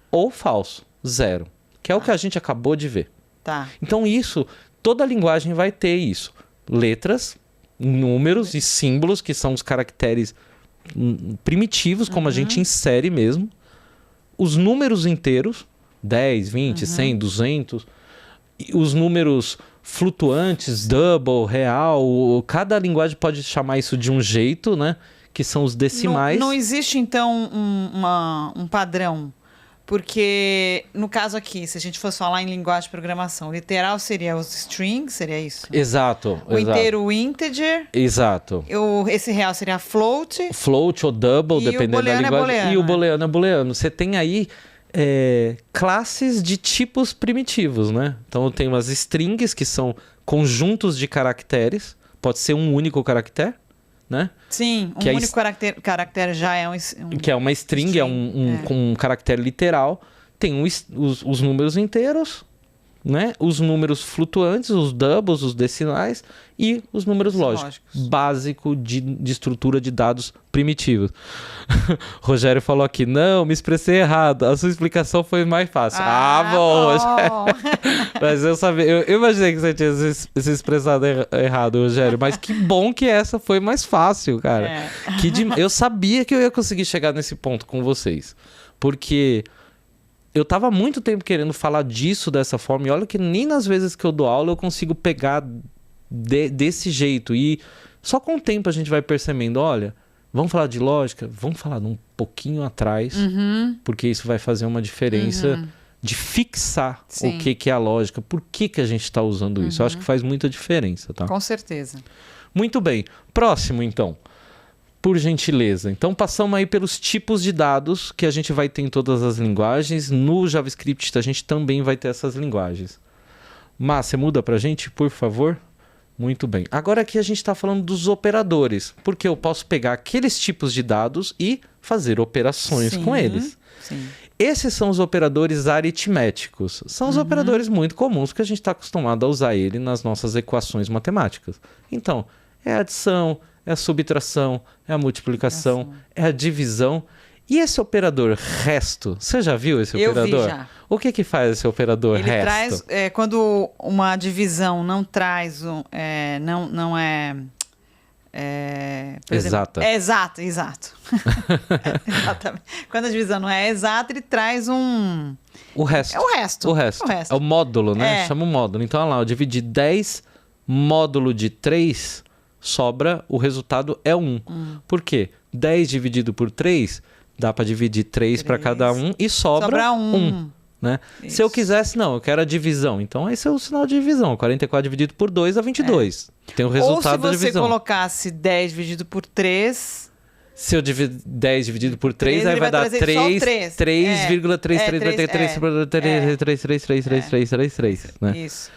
ou falso, 0. Que é o que a gente acabou de ver. Tá. Então isso, toda linguagem vai ter isso. Letras, números e símbolos, que são os caracteres primitivos, como a gente insere mesmo. Os números inteiros, 10, 20, 100, 200. E os números flutuantes, double, real. Cada linguagem pode chamar isso de um jeito, né? Que são os decimais. Não existe, então, um padrão. Porque, no caso aqui, se a gente fosse falar em linguagem de programação, literal seria os strings, seria isso? Exato. O inteiro, o integer. Exato. Esse real seria float. Float ou double, E o dependendo da booleano é linguagem. booleano, E o né? booleano é booleano. Você tem aí classes de tipos primitivos, né? Então eu tenho as strings, que são conjuntos de caracteres. Pode ser um único caractere, né? Sim, Que é único caractere já é um... Que é uma string, é um caractere literal. Tem os números inteiros, né? Os números flutuantes, os doubles, os decimais e os números lógicos. Básico de estrutura de dados primitivos. Rogério falou aqui, não, me expressei errado. A sua explicação foi mais fácil. Bom. Mas eu sabia, eu imaginei que você tinha se expressado errado, Rogério. Mas que bom que essa foi mais fácil, cara. Eu sabia que eu ia conseguir chegar nesse ponto com vocês. Porque eu tava há muito tempo querendo falar disso dessa forma. E olha que nem nas vezes que eu dou aula eu consigo pegar desse jeito. E só com o tempo a gente vai percebendo, olha, vamos falar de lógica? Vamos falar um pouquinho atrás. Porque isso vai fazer uma diferença de fixar o que é a lógica. Por que a gente está usando isso? Eu acho que faz muita diferença, tá? Com certeza. Muito bem. Próximo, então. Por gentileza. Então, passamos aí pelos tipos de dados que a gente vai ter em todas as linguagens. No JavaScript, a gente também vai ter essas linguagens. Mas, você muda pra gente, por favor? Muito bem. Agora aqui a gente está falando dos operadores. Porque eu posso pegar aqueles tipos de dados e fazer operações com eles. Sim. Esses são os operadores aritméticos. São os operadores muito comuns que a gente está acostumado a usar ele nas nossas equações matemáticas. Então, é a adição, é a subtração, é a multiplicação, é a divisão. E esse operador resto, você já viu esse operador? Eu vi já. O que faz esse operador Ele resto? traz, quando uma divisão não traz, não é... por Exata. Exato. Exatamente. Quando a divisão não é exata, ele traz O resto. É o resto. O resto. É o módulo, né? Chama o módulo. Então, olha lá, eu dividi 10 módulo de 3, sobra, o resultado é 1. Por quê? 10 dividido por 3, dá para dividir 3 para cada um e sobra 1. né? Se eu quisesse, não, eu quero a divisão. Então esse é o sinal de divisão. 44 dividido por 2 dá 22. Tem o resultado da Ou se você divisão. colocasse 10 dividido por 3... Se eu dividir 10 dividido por 3, aí ele vai dar trazer só 3. 3,3333333333, né? Isso.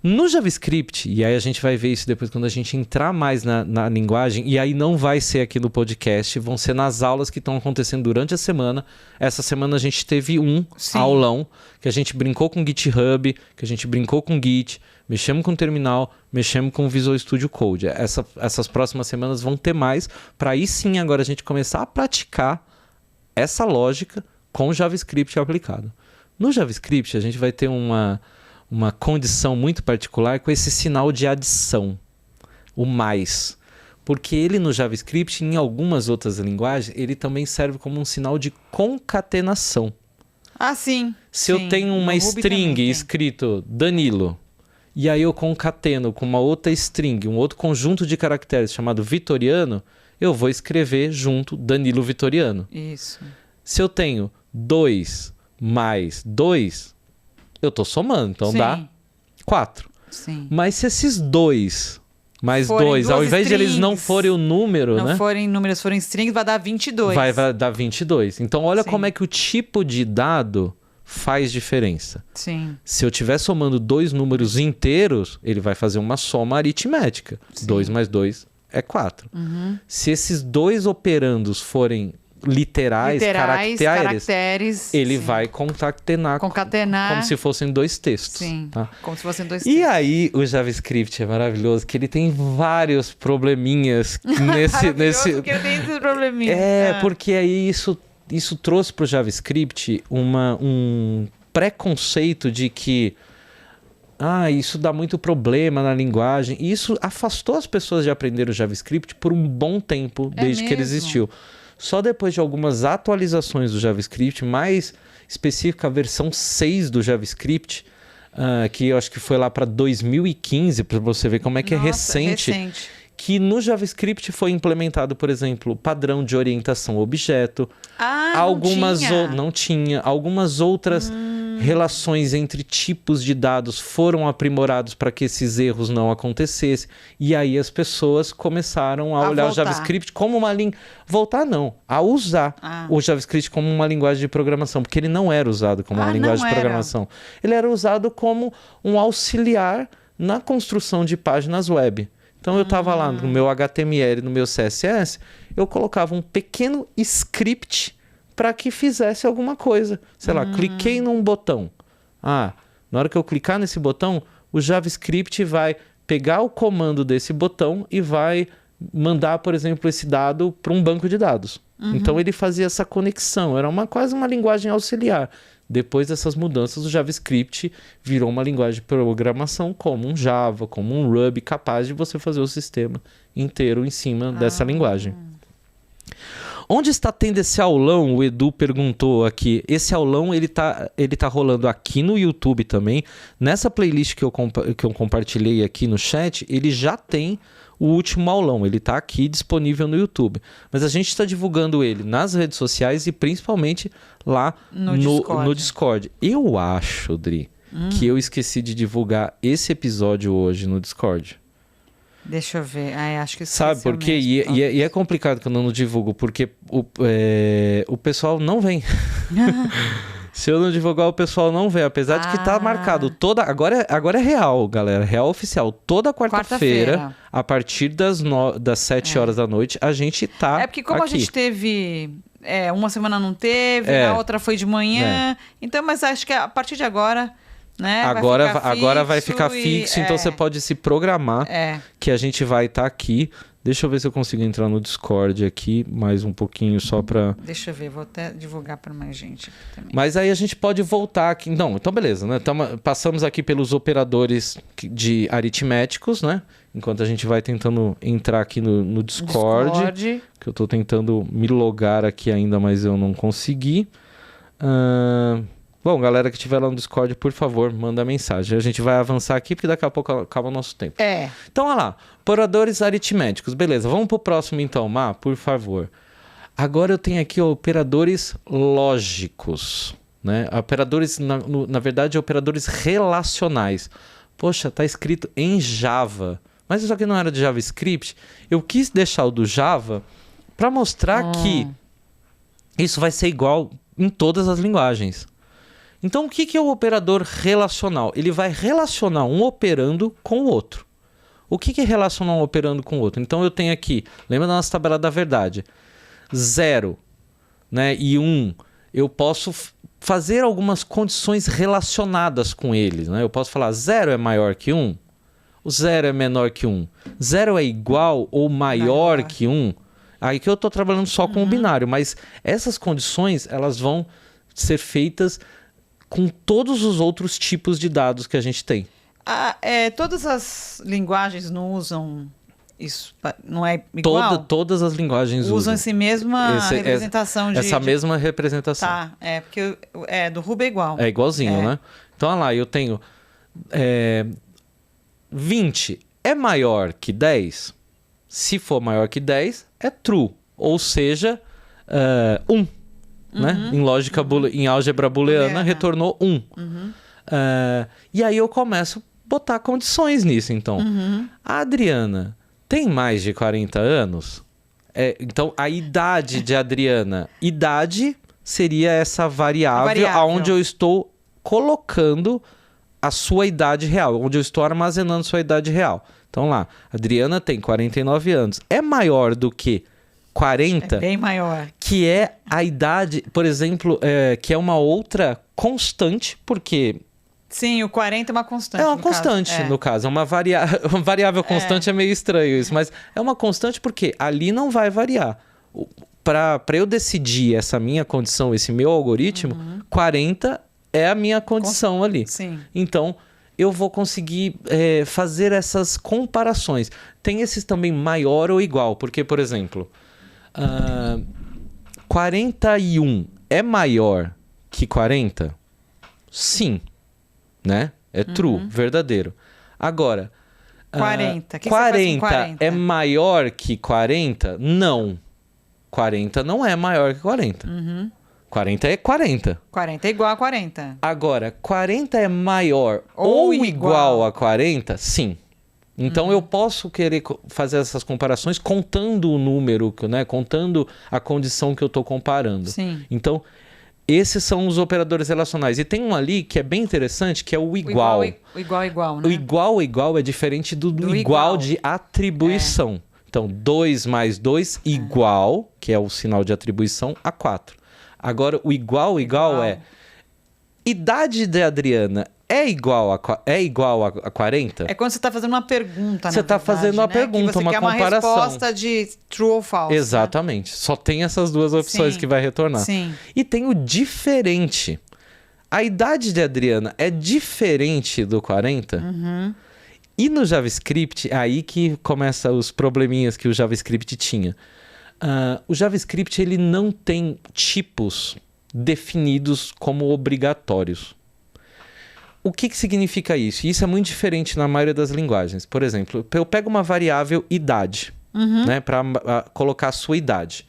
No JavaScript, e aí a gente vai ver isso depois quando a gente entrar mais na linguagem, e aí não vai ser aqui no podcast, vão ser nas aulas que estão acontecendo durante a semana. Essa semana a gente teve aulão, que a gente brincou com GitHub, que a gente brincou com Git, mexemos com o terminal, mexemos com o Visual Studio Code. Essas próximas semanas vão ter mais, para aí sim agora a gente começar a praticar essa lógica com o JavaScript aplicado. No JavaScript a gente vai ter uma condição muito particular com esse sinal de adição, o mais. Porque ele no JavaScript, em algumas outras linguagens, ele também serve como um sinal de concatenação. Ah, sim. Se eu tenho uma string escrito Danilo, e aí eu concateno com uma outra string, um outro conjunto de caracteres chamado Vitoriano, eu vou escrever junto Danilo Vitoriano. Isso. Se eu tenho 2 mais 2, eu estou somando, então dá 4. Sim. Mas se esses 2 mais 2, ao invés de eles não forem o número, não forem números, forem strings, vai dar 22. Vai dar 22. Então olha como é que o tipo de dado faz diferença. Sim. Se eu estiver somando 2 números inteiros, ele vai fazer uma soma aritmética. 2 mais 2 é 4. Se esses 2 operandos forem literais caracteres, ele vai concatenar como se fossem 2 textos. Sim, tá? como se fossem 2 textos. E aí o JavaScript é maravilhoso, que ele tem vários probleminhas nesse... porque tem esses probleminhas. Porque aí isso trouxe para o JavaScript um preconceito de que isso dá muito problema na linguagem. E isso afastou as pessoas de aprender o JavaScript por um bom tempo, desde que ele existiu. Só depois de algumas atualizações do JavaScript, mais específica a versão 6 do JavaScript, que eu acho que foi lá para 2015, para você ver como é que é recente. Que no JavaScript foi implementado, por exemplo, o padrão de orientação objeto. Não tinha. Algumas outras relações entre tipos de dados foram aprimorados para que esses erros não acontecessem. E aí as pessoas começaram a olhar o JavaScript como uma a usar o JavaScript como uma linguagem de programação, porque ele não era usado como uma linguagem de programação. Ele era usado como um auxiliar na construção de páginas web. Então eu estava lá no meu HTML, no meu CSS, eu colocava um pequeno script para que fizesse alguma coisa. Sei lá, cliquei num botão. Na hora que eu clicar nesse botão, o JavaScript vai pegar o comando desse botão e vai mandar, por exemplo, esse dado para um banco de dados. Então ele fazia essa conexão, era quase uma linguagem auxiliar. Depois dessas mudanças, o JavaScript virou uma linguagem de programação como um Java, como um Ruby, capaz de você fazer o sistema inteiro em cima dessa linguagem. Onde está tendo esse aulão? O Edu perguntou aqui. Esse aulão ele tá rolando aqui no YouTube também. Nessa playlist que eu compartilhei aqui no chat, ele já tem o último aulão. Ele está aqui disponível no YouTube. Mas a gente está divulgando ele nas redes sociais e principalmente lá no Discord. Eu acho, Dri, que eu esqueci de divulgar esse episódio hoje no Discord. Deixa eu ver. Acho que sabe por quê? E é complicado quando eu não divulgo, porque o pessoal não vem. Se eu não divulgar, o pessoal não vê. Apesar de que tá marcado agora é real, galera. Real oficial. Toda quarta-feira, a partir das 7 horas da noite, a gente tá porque como aqui. A gente teve... uma semana não teve, a outra foi de manhã. Então, mas acho que a partir de agora... Né? Agora vai ficar fixo, então você pode se programar que a gente vai estar aqui. Deixa eu ver se eu consigo entrar no Discord aqui mais um pouquinho só para... Deixa eu ver, vou até divulgar para mais gente aqui também. Mas aí a gente pode voltar aqui. Não, então beleza, né? Passamos aqui pelos operadores aritméticos, né? Enquanto a gente vai tentando entrar aqui no Discord. Que eu estou tentando me logar aqui ainda, mas eu não consegui. Bom, galera que estiver lá no Discord, por favor, manda mensagem. A gente vai avançar aqui, porque daqui a pouco acaba o nosso tempo. Então, olha lá. Operadores aritméticos. Beleza, vamos pro próximo então, por favor. Agora eu tenho aqui operadores lógicos, né? Operadores, na verdade, operadores relacionais. Poxa, tá escrito em Java. Mas isso aqui não era de JavaScript. Eu quis deixar o do Java para mostrar que isso vai ser igual em todas as linguagens. Então, o que é o operador relacional? Ele vai relacionar um operando com o outro. O que é relacionar um operando com o outro? Então, eu tenho aqui, lembra da nossa tabela da verdade? 0, né, e 1. Eu posso fazer algumas condições relacionadas com eles. Né? Eu posso falar 0 é maior que 1, o 0 é menor que 1. 0 é igual ou maior que 1. Aí que eu estou trabalhando só com o binário, mas essas condições elas vão ser feitas com todos os outros tipos de dados que a gente tem. Todas as linguagens não usam isso, não é igual? Todas as linguagens usam essa mesma representação essa mesma representação. Tá, porque do Ruby é igual. É igualzinho, né? Então, olha lá, eu tenho 20 é maior que 10? Se for maior que 10, é true. Ou seja, 1. Né? Em lógica em álgebra booleana, retornou 1. E aí eu começo a botar condições nisso, então. A Adriana tem mais de 40 anos? Então, a idade de Adriana. Idade seria essa variável onde eu estou colocando a sua idade real, onde eu estou armazenando sua idade real. Então lá, Adriana tem 49 anos. É maior do que 40? É bem maior. Que é a idade, por exemplo, que é uma outra constante, porque... Sim, o 40 é uma constante. É uma constante, no caso. É uma variável constante, é meio estranho isso, mas é uma constante porque ali não vai variar. Para eu decidir essa minha condição, esse meu algoritmo, 40 é a minha condição ali. Sim. Então, eu vou conseguir fazer essas comparações. Tem esses também maior ou igual, porque, por exemplo, 41 é maior que 40? Sim. Né? É true, verdadeiro. Agora, 40. 40 é maior que 40? Não. 40 não é maior que 40. 40 é 40. 40 é igual a 40. Agora, 40 é maior ou igual a 40? Sim. Então eu posso querer fazer essas comparações contando o número, né? Contando a condição que eu estou comparando. Sim. Então, esses são os operadores relacionais. E tem um ali que é bem interessante, que é o igual. O igual, né? O igual é diferente do igual de atribuição. Então, 2 mais 2 igual, que é o sinal de atribuição, a 4. Agora, o igual é... Idade de Adriana é igual a 40? É quando você está fazendo uma pergunta, Você está fazendo uma pergunta, que você uma quer comparação. Uma resposta de true ou false. Exatamente. Né? Só tem essas duas opções que vai retornar. Sim. E tem o diferente. A idade de Adriana é diferente do 40? E no JavaScript, é aí que começa os probleminhas que o JavaScript tinha. O JavaScript ele não tem tipos definidos como obrigatórios. O que significa isso? Isso é muito diferente na maioria das linguagens. Por exemplo, eu pego uma variável idade, né, para colocar a sua idade.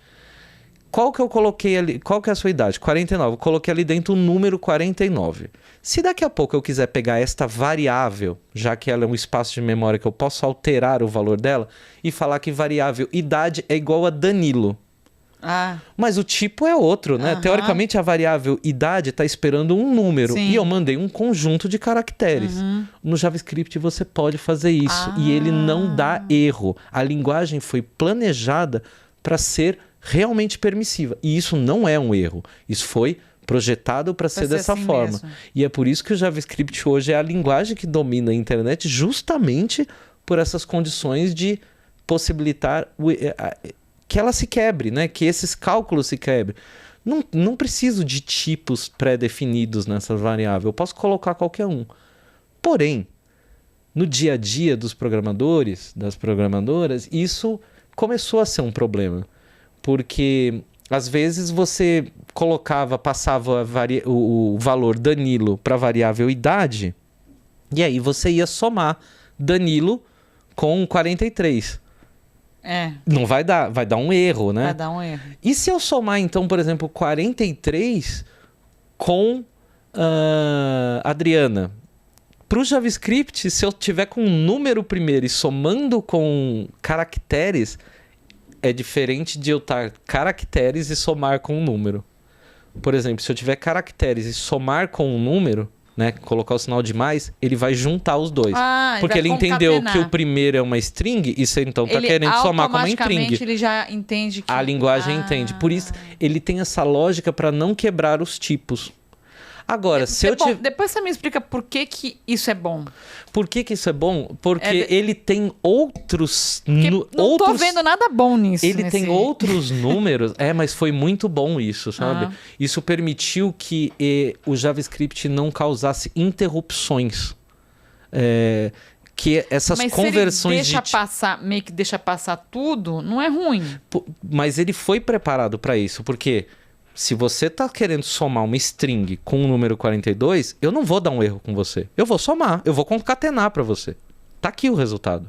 Qual que eu coloquei ali? Qual que é a sua idade? 49. Eu coloquei ali dentro o número 49. Se daqui a pouco eu quiser pegar esta variável, já que ela é um espaço de memória que eu posso alterar o valor dela, e falar que variável idade é igual a Danilo. Mas o tipo é outro, né? Teoricamente, a variável idade está esperando um número. Sim. E eu mandei um conjunto de caracteres. No JavaScript você pode fazer isso. E ele não dá erro. A linguagem foi planejada para ser realmente permissiva. E isso não é um erro. Isso foi projetado para ser dessa assim forma. Mesmo. E é por isso que o JavaScript hoje é a linguagem que domina a internet, justamente por essas condições de possibilitar que ela se quebre, né? Que esses cálculos se quebrem. Não preciso de tipos pré-definidos nessa variável. Eu posso colocar qualquer um. Porém, no dia a dia dos programadores, das programadoras, isso começou a ser um problema. Porque, às vezes, você passava o valor Danilo para a variável idade, e aí você ia somar Danilo com 43. Não vai dar um erro, né? Vai dar um erro. E se eu somar, então, por exemplo, 43 com Adriana. Para o JavaScript, se eu tiver com um número primeiro e somando com caracteres, é diferente de eu estar caracteres e somar com um número. Por exemplo, se eu tiver caracteres e somar com um número, né, colocar o sinal de mais, ele vai juntar os dois. Porque ele entendeu que o primeiro é uma string e você então está querendo somar com uma string. Ele já entende que... A linguagem entende. Por isso, ele tem essa lógica para não quebrar os tipos. Agora, se eu depois você me explica por que isso é bom. Por que isso é bom? Porque ele tem outros... Não tô vendo nada bom nisso. Ele tem outros números. Mas foi muito bom isso, sabe? Isso permitiu que o JavaScript não causasse interrupções. Que essas conversões se ele meio que deixa passar tudo, não é ruim. Mas ele foi preparado para isso, porque... Se você tá querendo somar uma string com o número 42, eu não vou dar um erro com você. Eu vou somar, eu vou concatenar para você. Tá aqui o resultado.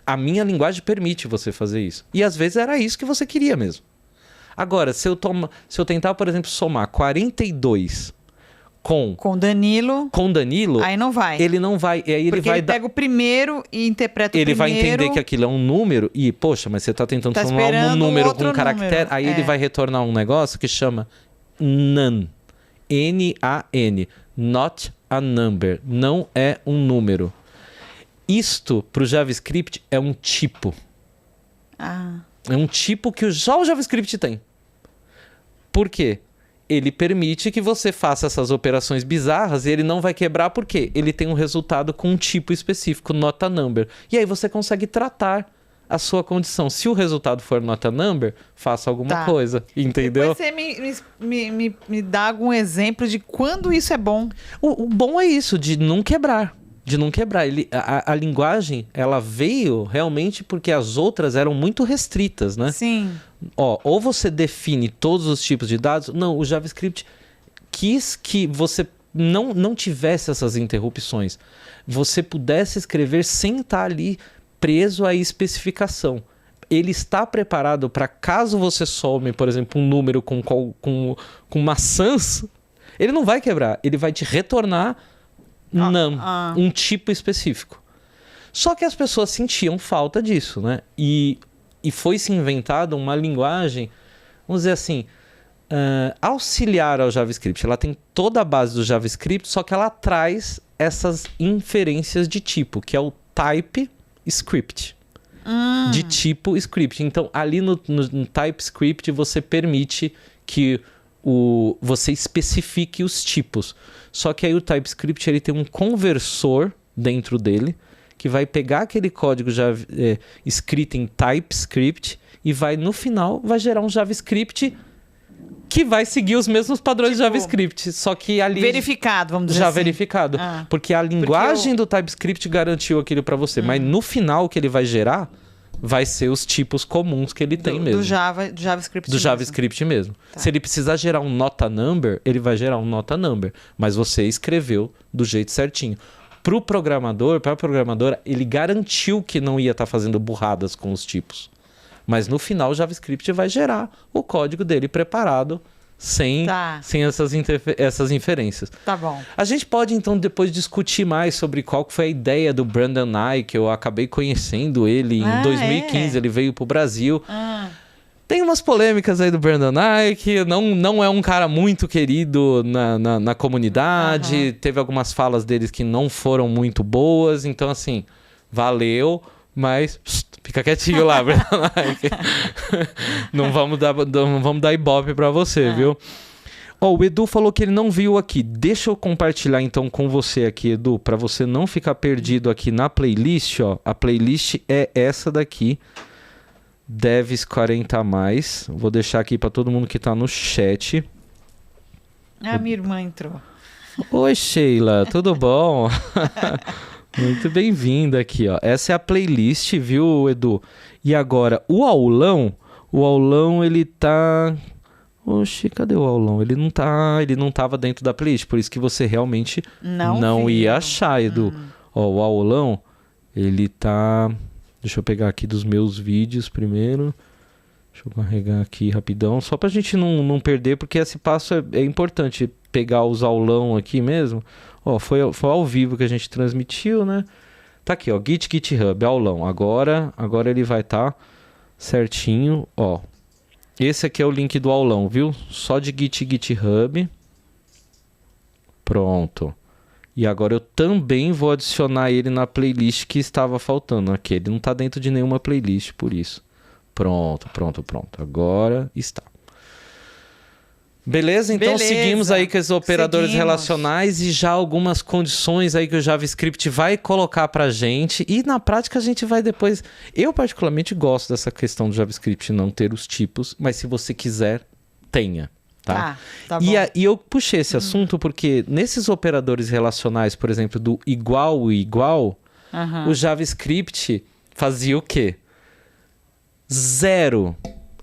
A minha linguagem permite você fazer isso. E às vezes era isso que você queria mesmo. Agora, se eu tentar, por exemplo, somar 42 com Danilo, aí não vai. Ele não vai. E aí porque ele pega o primeiro e interpreta o primeiro. Ele vai entender que aquilo é um número e, poxa, mas você está tentando somar um número com um caractere. Aí ele vai retornar um negócio que chama NaN. N-A-N. Not a number. Não é um número. Isto, para o JavaScript, é um tipo. É um tipo que só o JavaScript tem. Por quê? Ele permite que você faça essas operações bizarras e ele não vai quebrar porque ele tem um resultado com um tipo específico, not a number. E aí você consegue tratar a sua condição. Se o resultado for not a number, faça alguma coisa, entendeu? Depois você me dá algum exemplo de quando isso é bom. O bom é isso, de não quebrar. De não quebrar. A linguagem, ela veio realmente porque as outras eram muito restritas, né? Sim. Ou você define todos os tipos de dados. Não, o JavaScript quis que você não tivesse essas interrupções. Você pudesse escrever sem estar ali preso à especificação. Ele está preparado para caso você some, por exemplo, um número com maçãs, ele não vai quebrar. Ele vai te retornar um tipo específico. Só que as pessoas sentiam falta disso, né? E foi se inventada uma linguagem, vamos dizer assim, auxiliar ao JavaScript. Ela tem toda a base do JavaScript, só que ela traz essas inferências de tipo, que é o TypeScript. De tipo script. Então, ali no TypeScript, você permite que você especifique os tipos. Só que aí o TypeScript ele tem um conversor dentro dele que vai pegar aquele código já escrito em TypeScript e no final vai gerar um JavaScript que vai seguir os mesmos padrões de JavaScript, só que ali... Verificado, vamos dizer assim. Já verificado. Porque a linguagem do TypeScript garantiu aquilo para você, mas no final o que ele vai gerar vai ser os tipos comuns que ele tem mesmo. Do JavaScript do JavaScript mesmo. Tá. Se ele precisar gerar um not a number, ele vai gerar um not a number, mas você escreveu do jeito certinho. Para a programadora, ele garantiu que não ia estar fazendo burradas com os tipos. Mas no final o JavaScript vai gerar o código dele preparado sem essas inferências. Tá bom. A gente pode então depois discutir mais sobre qual foi a ideia do Brandon Nye, que eu acabei conhecendo ele em 2015, ele veio para o Brasil. Tem umas polêmicas aí do Brandon Nye, que não é um cara muito querido na comunidade, teve algumas falas deles que não foram muito boas, então assim, valeu, mas fica quietinho lá, Brandon Nye. Não vamos dar ibope pra você, viu? O Edu falou que ele não viu aqui. Deixa eu compartilhar então com você aqui, Edu, pra você não ficar perdido aqui na playlist, ó. A playlist é essa daqui. Devs 40 a mais. Vou deixar aqui pra todo mundo que tá no chat. Minha irmã entrou. Oi, Sheila, tudo bom? Muito bem-vinda aqui, ó. Essa é a playlist, viu, Edu? E agora, o aulão ele tá... Oxi, cadê o aulão? Ele não tava dentro da playlist, por isso que você realmente não ia achar, Edu. Ó, o aulão, ele tá... Deixa eu pegar aqui dos meus vídeos primeiro. Deixa eu carregar aqui rapidão, só pra gente não perder, porque esse passo é importante, pegar os aulão aqui mesmo. Ó, foi ao vivo que a gente transmitiu, né? Tá aqui, ó, GitHub, aulão. Agora ele vai estar certinho, ó. Esse aqui é o link do aulão, viu? Só de GitHub. Pronto. E agora eu também vou adicionar ele na playlist que estava faltando. Aqui, ele não tá dentro de nenhuma playlist, por isso. Pronto. Agora está. Beleza? Então seguimos aí com os operadores relacionais e já algumas condições aí que o JavaScript vai colocar pra gente. E na prática a gente vai depois... Eu particularmente gosto dessa questão do JavaScript não ter os tipos, mas se você quiser, tenha. Tá bom. E eu puxei esse assunto porque nesses operadores relacionais, por exemplo, do igual e igual, o JavaScript fazia o quê? 0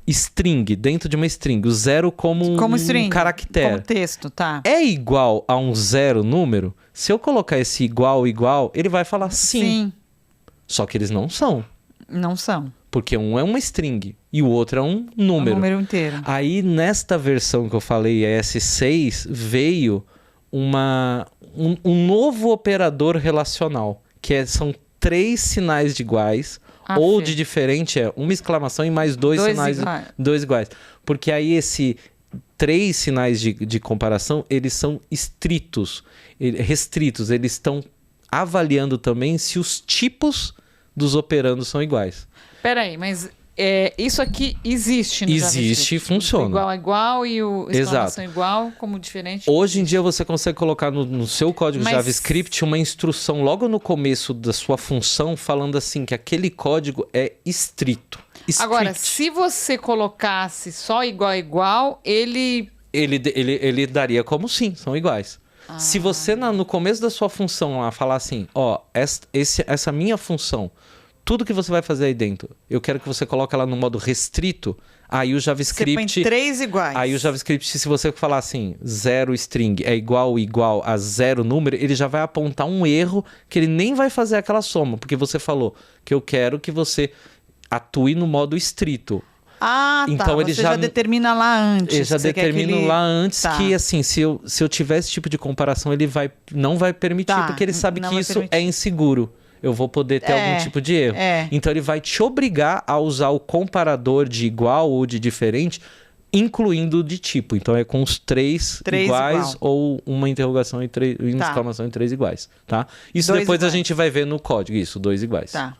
string dentro de uma string. O 0 como um string, caractere. Como texto, tá. É igual a um 0 número? Se eu colocar esse igual, ele vai falar sim. Só que eles não são. Não são. Porque um é uma string e o outro é um número. Um número inteiro. Aí, nesta versão que eu falei, a S6, veio um novo operador relacional, que são 3 sinais de iguais, ou de diferente, é uma exclamação e mais 2 sinais dois iguais. Porque aí 3 sinais de comparação, eles são restritos. Eles estão avaliando também se os tipos dos operandos são iguais. Peraí, mas isso aqui existe no Existe e funciona. Igual a igual e o exclamação igual como diferente. Hoje em dia você consegue colocar no seu código JavaScript uma instrução logo no começo da sua função falando assim que aquele código é estrito. Agora, se você colocasse só igual a igual, ele daria como sim, são iguais. Se você no começo da sua função lá falar assim, ó, essa minha função, tudo que você vai fazer aí dentro, eu quero que você coloque ela no modo restrito, aí o JavaScript... Você põe 3 iguais. Aí o JavaScript, se você falar assim, 0 string é igual a 0 número, ele já vai apontar um erro que ele nem vai fazer aquela soma, porque você falou que eu quero que você atue no modo estrito. Então ele já determina lá antes. Ele já determina lá antes que, assim, se eu tiver esse tipo de comparação, ele não vai permitir, porque ele sabe que isso é inseguro. Eu vou poder ter algum tipo de erro. Então ele vai te obrigar a usar o comparador de igual ou de diferente, incluindo de tipo. Então é com os 3 iguais ou uma interrogação e uma exclamação em 3 iguais. Tá? Isso depois a gente vai ver no código. Isso, 2 iguais. Tá.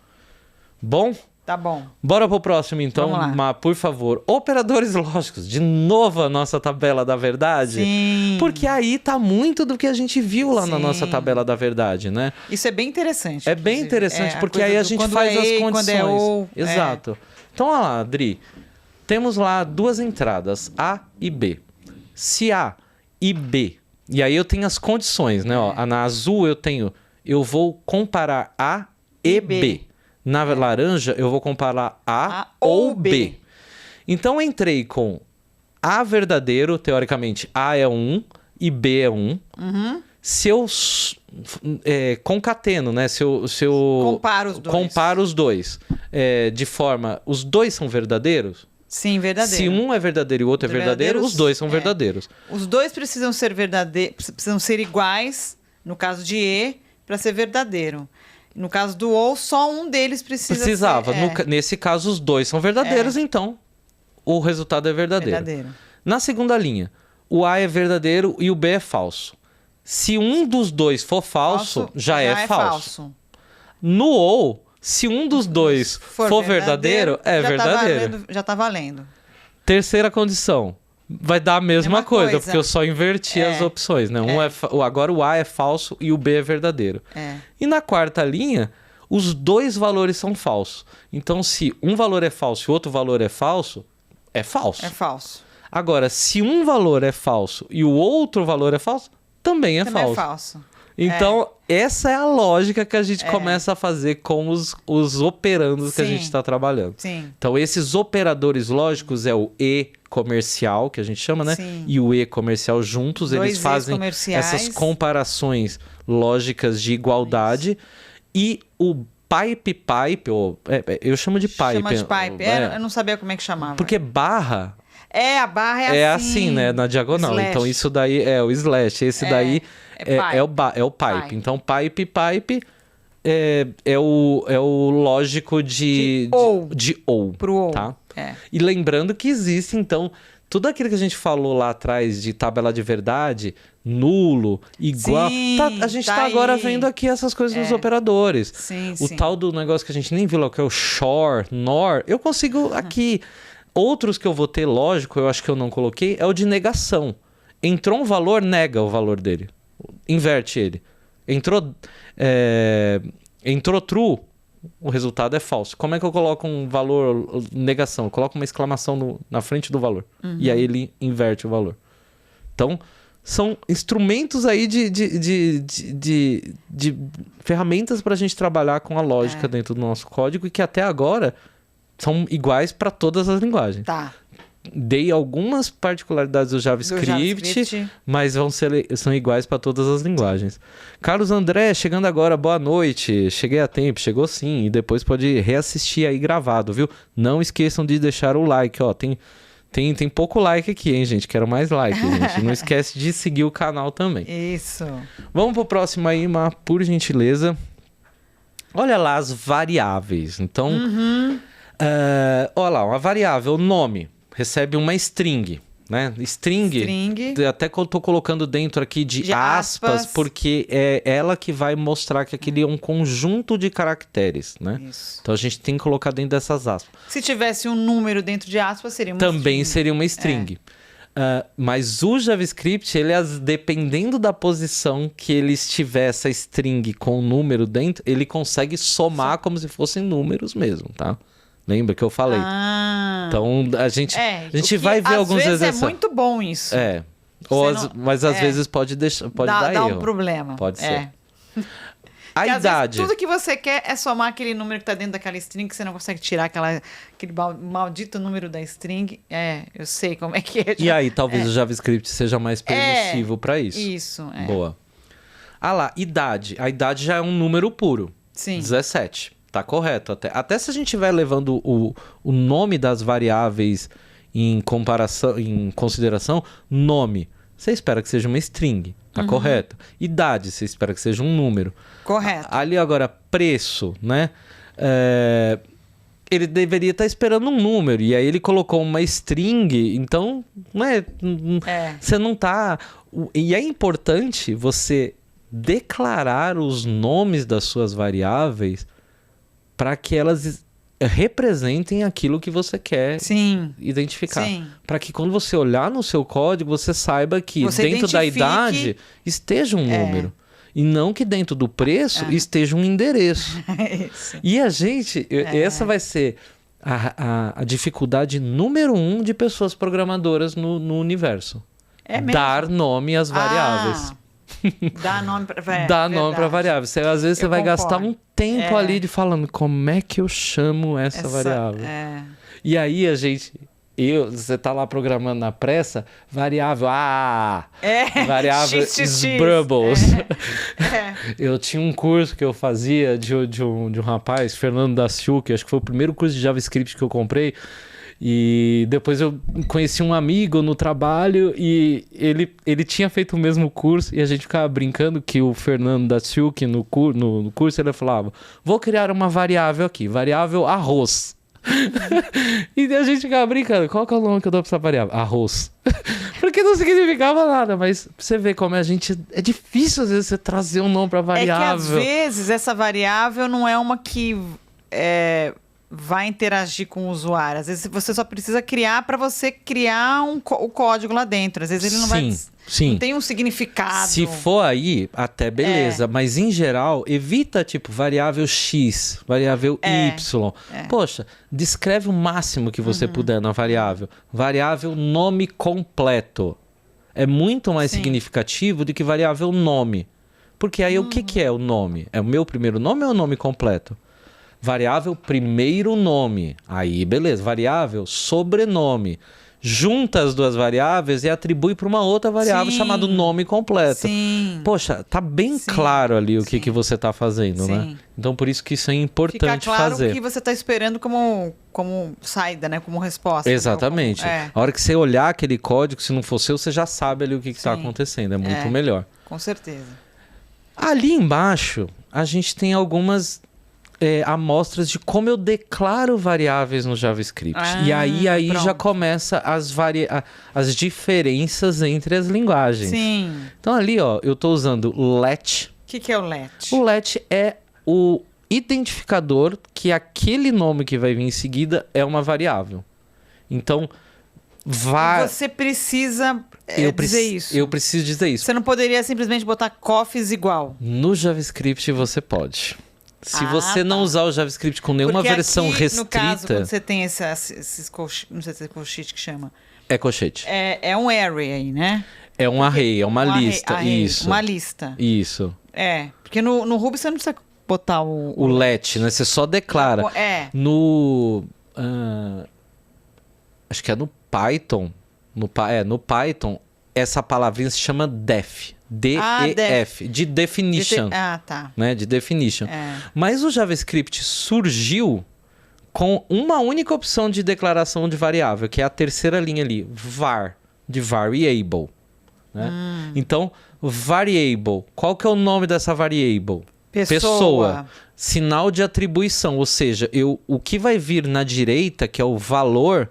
Bom? Tá bom. Bora pro próximo, então, Má, por favor. Operadores lógicos. De novo a nossa tabela da verdade. Sim. Porque aí tá muito do que a gente viu lá na nossa tabela da verdade, né? Isso é bem interessante. É bem interessante, porque aí a gente faz as condições. Exato. Então, olha lá, Adri. Temos lá 2 entradas, A e B. Se A e B... E aí eu tenho as condições, né? Ó, na azul eu vou comparar A e B. Na laranja, eu vou comparar A ou B. Então, eu entrei com A verdadeiro, teoricamente, A é 1 e B é 1. Se eu concateno, né? Se eu comparo os dois de forma... Os dois são verdadeiros? Sim, verdadeiro. Se um é verdadeiro e o outro é verdadeiro, os dois são verdadeiros. Os dois precisam ser verdadeiros, precisam ser iguais, no caso de E, para ser verdadeiro. No caso do ou, só um deles precisava. Nesse caso, os dois são verdadeiros, então o resultado é verdadeiro. Na segunda linha, o A é verdadeiro e o B é falso. Se um dos dois for falso, já é falso. No ou, se um dos dois for verdadeiro, é verdadeiro. Já tá valendo. Terceira condição. Vai dar a mesma coisa, porque eu só inverti as opções, né? Agora o A é falso e o B é verdadeiro. E na quarta linha, os dois valores são falsos. Então, se um valor é falso e o outro valor é falso, é falso. É falso. Agora, se um valor é falso e o outro valor é falso, também é falso. É falso. Então, essa é a lógica que a gente começa a fazer com os operandos que a gente está trabalhando. Sim. Então, esses operadores lógicos é o E comercial, que a gente chama, né? Sim. E o E comercial juntos, eles fazem essas comparações lógicas de igualdade. E o pipe, ou, eu chamo de pipe. Chama de pipe. Eu não sabia como é que chamava. Porque barra... A barra é assim, né? Na diagonal. Slash. Então, isso daí é o slash. Esse daí é o pipe. Então, pipe é o lógico de ou. Pro ou. Tá? E lembrando que existe, então, tudo aquilo que a gente falou lá atrás de tabela de verdade, nulo, igual. Sim, a gente tá agora vendo aqui essas coisas nos operadores. Sim, o tal do negócio que a gente nem viu lá, que é o shor, nor, eu consigo aqui. Outros que eu vou ter, lógico, eu acho que eu não coloquei, é o de negação. Entrou um valor, nega o valor dele. Inverte ele. Entrou true, o resultado é falso. Como é que eu coloco um valor negação? Eu coloco uma exclamação na frente do valor. E aí ele inverte o valor. Então, são instrumentos aí de ferramentas para a gente trabalhar com a lógica dentro do nosso código e que até agora são iguais para todas as linguagens. Tá. Dei algumas particularidades do JavaScript, mas são iguais para todas as linguagens. Carlos André, chegando agora, boa noite. Cheguei a tempo, chegou sim, e depois pode reassistir aí gravado, viu? Não esqueçam de deixar o like, ó, tem pouco like aqui, hein, gente? Quero mais like, gente. Não esquece de seguir o canal também. Isso. Vamos pro próximo aí, por gentileza. Olha lá as variáveis. Então, olha lá, uma variável, nome, recebe uma string, né? String. Até que eu tô colocando dentro aqui de aspas, porque é ela que vai mostrar que aquele é um conjunto de caracteres, né? Isso. Então a gente tem que colocar dentro dessas aspas. Se tivesse um número dentro de aspas, seria uma Também string. seria uma string. Mas o JavaScript, ele, dependendo da posição que ele estiver essa string com o número dentro, ele consegue somar como se fossem números mesmo, tá? Lembra que eu falei? Então, a gente vai ver alguns exemplos. É muito bom isso. Mas às vezes pode dar erro. Dá um problema. Pode ser. A Porque, idade. Às vezes, tudo que você quer é somar aquele número que está dentro daquela string, que você não consegue tirar aquele maldito número da string. Eu sei como é que é. E aí, talvez o JavaScript seja mais permissivo para isso. Isso, Boa. Lá, idade. A idade já é um número puro. Sim. 17. Tá correto. Até se a gente estiver levando o nome das variáveis em consideração, nome, você espera que seja uma string. Tá correto. Idade, você espera que seja um número. Correto. Ali agora, preço, né? Ele deveria estar esperando um número. E aí ele colocou uma string. Então, você não tá... E é importante você declarar os nomes das suas variáveis para que elas representem aquilo que você quer identificar. Para que quando você olhar no seu código, você saiba que dentro da idade esteja um número. E não que dentro do preço esteja um endereço. Isso. E a gente... Essa vai ser a dificuldade número 1 de pessoas programadoras no universo. Dar nome às variáveis. Dá nome para Dá nome para variável. Às vezes você vai gastar um tempo ali de falando como é que eu chamo essa variável. E aí você tá lá programando na pressa, variável variável Sbrubbles. Eu tinha um curso que eu fazia de um rapaz, Fernando Daciuk, acho que foi o primeiro curso de JavaScript que eu comprei. E depois eu conheci um amigo no trabalho e ele tinha feito o mesmo curso e a gente ficava brincando que o Fernando Daciuk no curso ele falava: vou criar uma variável aqui, variável arroz. E a gente ficava brincando, qual que é o nome que eu dou pra essa variável? Arroz. Porque não significava nada, mas você vê como é difícil às vezes você trazer um nome pra variável. É que às vezes essa variável não é uma que vai interagir com o usuário. Às vezes você só precisa criar para você criar o código lá dentro. Às vezes ele não vai... Não tem um significado. Se for aí, até beleza. Mas, em geral, evita, tipo, variável X, variável Y. Poxa, descreve o máximo que você puder na variável. Variável nome completo. É muito mais significativo do que variável nome. Porque aí, o que é o nome? É o meu primeiro nome ou o nome completo? Variável primeiro nome. Aí, beleza. Variável sobrenome. junta as duas variáveis e atribui para uma outra variável Sim. chamada nome completo. Sim. Poxa, tá bem Sim. claro ali o que, Sim. que você tá fazendo, né? Sim. Então por isso que isso é Fica importante claro fazer. o que você está esperando como saída, né? Como resposta. Exatamente. Né? A hora que você olhar aquele código, se não for seu, você já sabe ali o que está Sim. acontecendo. É muito É. melhor. Com certeza. Ali embaixo, a gente tem algumas amostras de como eu declaro variáveis no JavaScript. E aí pronto. já começa as diferenças entre as linguagens. Sim. Então ali, ó, eu estou usando let. O que é o let? O let é o identificador que aquele nome que vai vir em seguida é uma variável. Então, Você precisa dizer isso. Eu preciso dizer isso. Você não poderia simplesmente botar coffees igual. No JavaScript você pode. Se você não tá. usar o JavaScript com nenhuma Porque versão aqui, restrita... no caso, quando você tem esses não sei se é colchete que chama. É colchete. É um array aí, né? É um array, é uma lista. Array, Isso. uma lista. Isso. Porque no Ruby você não precisa botar O let, né? Você só declara. No... acho que é no Python. No Python, essa palavrinha se chama def. D-E-F. De definition. Tá. Né? De definition. Mas o JavaScript surgiu com uma única opção de declaração de variável, que é a terceira linha ali, var, de variable. Né? Então, variable. Qual que é o nome dessa variable? Pessoa. Sinal de atribuição, ou seja, o que vai vir na direita, que é o valor,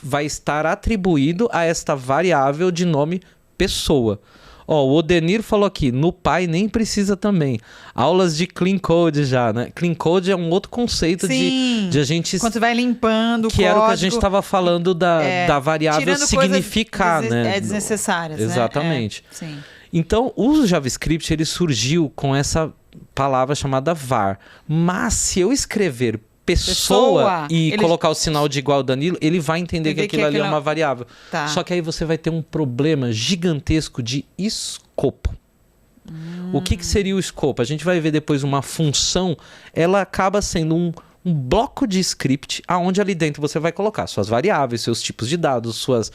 vai estar atribuído a esta variável de nome pessoa. Ó, o Odenir falou aqui, no Py nem precisa também. Aulas de Clean Code já, né? Clean Code é um outro conceito de a gente... Quando você vai limpando o que código... era o que a gente estava falando da variável significar, né? Desnecessárias, Exatamente. né? Sim. Então, o JavaScript, ele surgiu com essa palavra chamada var. Mas se eu escrever pessoa e colocar o sinal de igual Danilo, ele vai entender que aquilo ali é uma variável. Tá. Só que aí você vai ter um problema gigantesco de escopo. O que seria o escopo? A gente vai ver depois uma função, ela acaba sendo um bloco de script, aonde ali dentro você vai colocar suas variáveis, seus tipos de dados, suas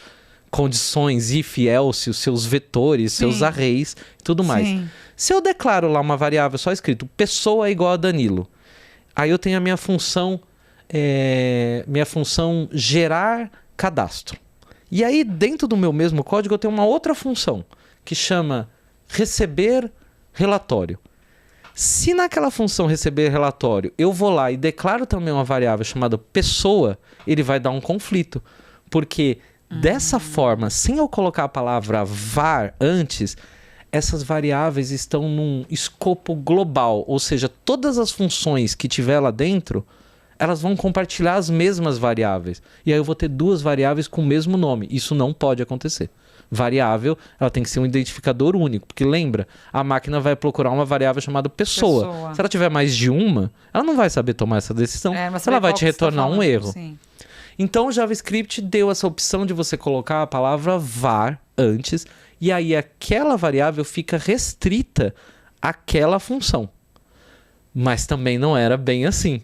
condições, if, else, os seus vetores, seus arrays e tudo mais. Sim. Se eu declaro lá uma variável só escrito pessoa é igual a Danilo, aí eu tenho a minha função gerar cadastro. E aí, dentro do meu mesmo código, eu tenho uma outra função que chama receber relatório. Se naquela função receber relatório eu vou lá e declaro também uma variável chamada pessoa, ele vai dar um conflito. Porque dessa forma, sem eu colocar a palavra var antes, essas variáveis estão num escopo global, ou seja, todas as funções que tiver lá dentro, elas vão compartilhar as mesmas variáveis. E aí eu vou ter duas variáveis com o mesmo nome. Isso não pode acontecer. Variável, ela tem que ser um identificador único, porque lembra, a máquina vai procurar uma variável chamada pessoa. Se ela tiver mais de uma, ela não vai saber tomar essa decisão, ela vai te retornar um erro. Sim. Então o JavaScript deu essa opção de você colocar a palavra var antes, e aí aquela variável fica restrita àquela função. Mas também não era bem assim.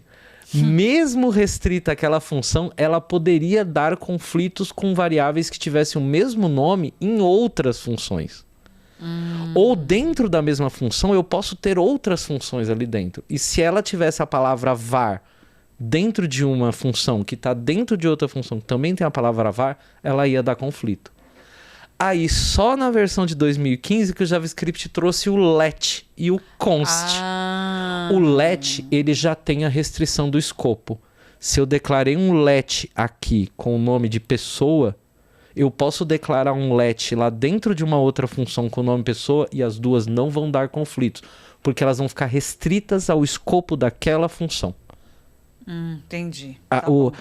Mesmo restrita àquela função, ela poderia dar conflitos com variáveis que tivessem o mesmo nome em outras funções. Ou dentro da mesma função, eu posso ter outras funções ali dentro. E se ela tivesse a palavra var dentro de uma função que está dentro de outra função que também tem a palavra var, ela ia dar conflito. Aí, só na versão de 2015 que o JavaScript trouxe o let e o const. O let, ele já tem a restrição do escopo. Se eu declarei um let aqui com o nome de pessoa, eu posso declarar um let lá dentro de uma outra função com o nome pessoa e as duas não vão dar conflitos, porque elas vão ficar restritas ao escopo daquela função. Entendi.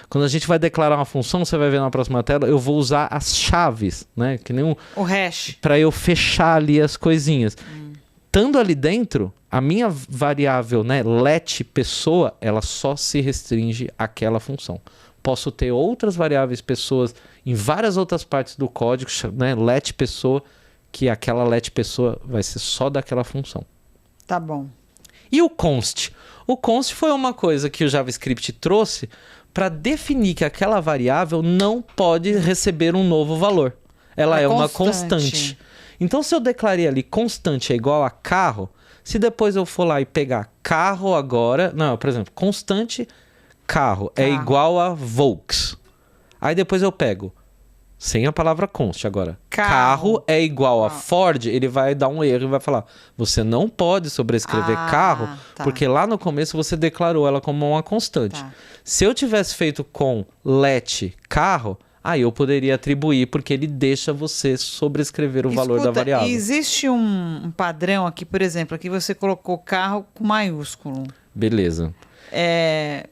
Quando a gente vai declarar uma função, você vai ver na próxima tela, eu vou usar as chaves, né? Que nem o hash. Para eu fechar ali as coisinhas. Estando ali dentro, a minha variável, né, let pessoa, ela só se restringe àquela função. Posso ter outras variáveis pessoas em várias outras partes do código, né, let pessoa, que aquela let pessoa vai ser só daquela função. Tá bom. E o const? O const foi uma coisa que o JavaScript trouxe para definir que aquela variável não pode receber um novo valor. Ela é uma constante. Então, se eu declarei ali constante é igual a carro, se depois eu for lá e pegar carro agora... Não, por exemplo, constante carro é igual a Volks. Aí depois eu pego, sem a palavra const agora, carro é igual a Ford, ele vai dar um erro e vai falar, você não pode sobrescrever carro, porque lá no começo você declarou ela como uma constante. Se eu tivesse feito com let carro, aí eu poderia atribuir, porque ele deixa você sobrescrever o valor da variável. Existe um padrão aqui, por exemplo, aqui você colocou carro com maiúsculo. Beleza.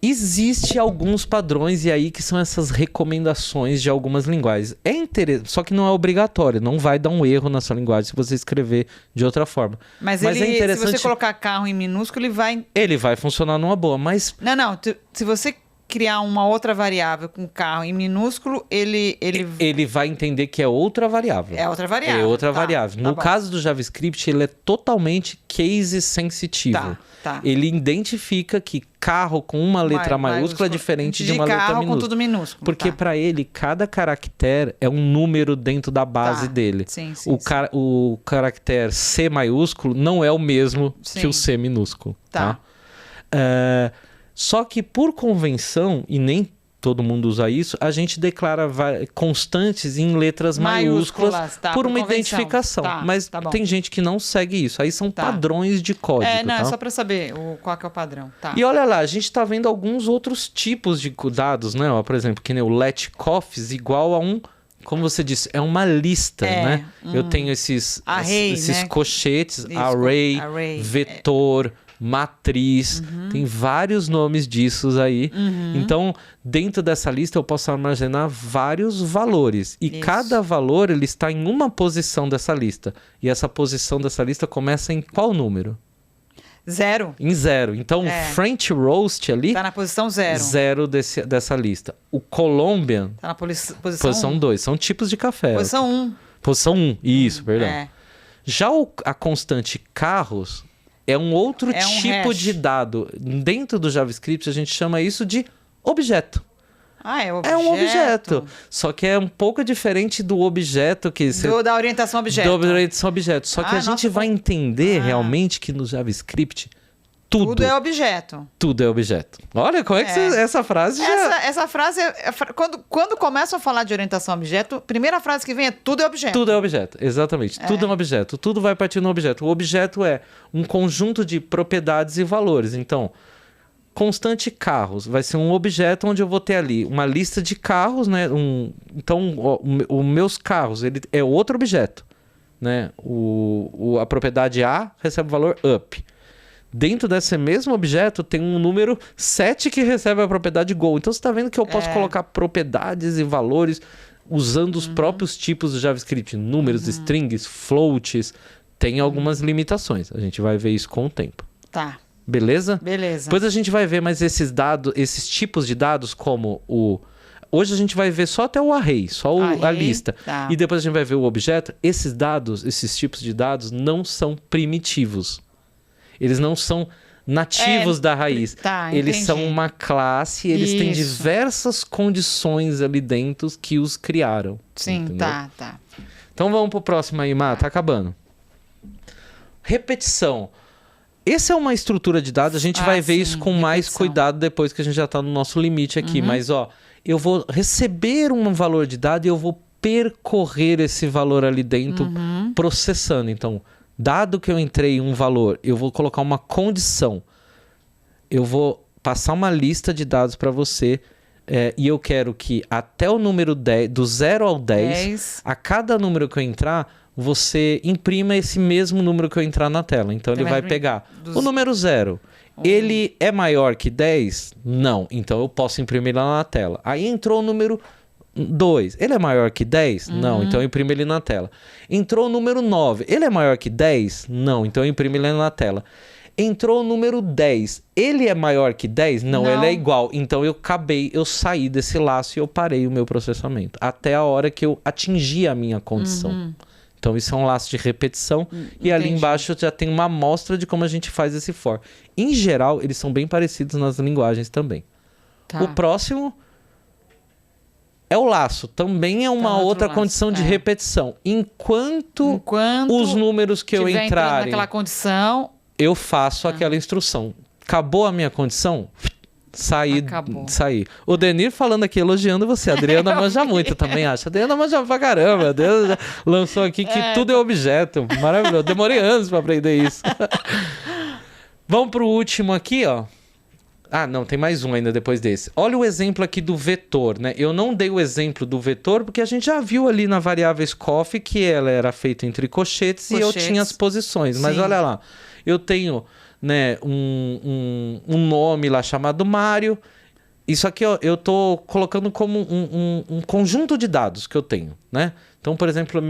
Existe alguns padrões e aí que são essas recomendações de algumas linguagens. É interessante, só que não é obrigatório, não vai dar um erro na sua linguagem se você escrever de outra forma. Mas é interessante... se você colocar carro em minúsculo, ele vai funcionar numa boa, mas... Não, se você criar uma outra variável com carro em minúsculo, ele vai entender que é outra variável. É outra variável. É outra variável. No caso do JavaScript, ele é totalmente case sensitivo. Ele identifica que carro com uma letra maiúscula é diferente de uma letra minúscula. Com tudo minúsculo. Porque para ele, cada caractere é um número dentro da base dele. O caractere C maiúsculo não é o mesmo que o C minúsculo. Só que por convenção, e nem todo mundo usa isso, a gente declara constantes em letras maiúsculas por uma identificação. Mas tem gente que não segue isso. Aí são padrões de código. É só para saber qual que é o padrão. E olha lá, a gente está vendo alguns outros tipos de dados, né? Por exemplo, que nem o let coffees igual a um... Como você disse, é uma lista, né? Eu tenho esses né? Cochetes, array, vetor... matriz, tem vários nomes disso aí. Então, dentro dessa lista, eu posso armazenar vários valores. E cada valor, ele está em uma posição dessa lista. E essa posição dessa lista começa em qual número? 0. Em 0. Então, o French Roast ali... Está na posição 0. 0 dessa lista. O Colombian... Está na posição 2. São tipos de café. Posição 1. Posição 1. Isso, perdão. Já a constante carros... é um outro tipo de dado. Dentro do JavaScript, a gente chama isso de objeto. É objeto. É um objeto. Só que é um pouco diferente do objeto que... Da orientação objeto. Da orientação objeto. Só que a gente vai entender realmente que no JavaScript... Tudo é objeto. Tudo é objeto. Olha, como é que essa frase já... Essa frase, quando começam a falar de orientação a objeto, a primeira frase que vem é tudo é objeto. Tudo é objeto, exatamente. Tudo é um objeto. Tudo vai partir no objeto. O objeto é um conjunto de propriedades e valores. Então, constante carros vai ser um objeto onde eu vou ter ali uma lista de carros, né? Então, os meus carros, ele é outro objeto, né? A propriedade A recebe o valor up. Dentro desse mesmo objeto tem um número 7 que recebe a propriedade go. Então você está vendo que eu posso colocar propriedades e valores usando os próprios tipos do JavaScript. Números, strings, floats. Tem algumas limitações. A gente vai ver isso com o tempo. Beleza? Beleza. Depois a gente vai ver mais esses dados, esses tipos de dados como o... Hoje a gente vai ver só até o array, só a lista. E depois a gente vai ver o objeto. Esses dados, esses tipos de dados não são primitivos. Eles não são nativos da raiz. Eles são uma classe, eles têm diversas condições ali dentro que os criaram. Sim, entendeu? tá. Então vamos pro próximo aí, Má, tá acabando. Repetição. Essa é uma estrutura de dados, a gente vai ver isso com mais cuidado depois que a gente já tá no nosso limite aqui. Mas, eu vou receber um valor de dado e eu vou percorrer esse valor ali dentro, processando. Então, dado que eu entrei um valor, eu vou colocar uma condição. Eu vou passar uma lista de dados para você e eu quero que até o número 10, do 0 ao 10, a cada número que eu entrar, você imprima esse mesmo número que eu entrar na tela. Então, ele vai pegar o número 0. Ele é maior que 10? Não. Então, eu posso imprimir lá na tela. Aí entrou o número 2. Ele é maior que 10? Não. Então eu imprimo ele na tela. Entrou o número 9. Ele é maior que 10? Não. Então eu imprimo ele na tela. Entrou o número 10. Ele é maior que 10? Não, ele é igual. Então eu saí desse laço e eu parei o meu processamento. Até a hora que eu atingi a minha condição. Então isso é um laço de repetição. E ali embaixo já tem uma amostra de como a gente faz esse for. Em geral, eles são bem parecidos nas linguagens também. Tá. O próximo é o laço. Também é uma outro outra laço, condição de repetição. Enquanto os números que eu tiver entrando entrarem, naquela condição, eu faço aquela instrução. Acabou a minha condição? Acabou. Saí. O Denir falando aqui, elogiando você. A Adriana manja muito, também acha. A Adriana manja pra caramba. A Adriana já lançou aqui que tudo é objeto. Maravilhoso. Demorei anos pra aprender isso. Vamos pro último aqui, ó. Ah, não, tem mais um ainda depois desse. Olha o exemplo aqui do vetor, né? Eu não dei o exemplo do vetor porque a gente já viu ali na variável scoff que ela era feita em tricochetes e eu tinha as posições. Mas olha lá, eu tenho, né, um nome lá chamado Mário. Isso aqui ó, eu tô colocando como um conjunto de dados que eu tenho, né? Então, por exemplo,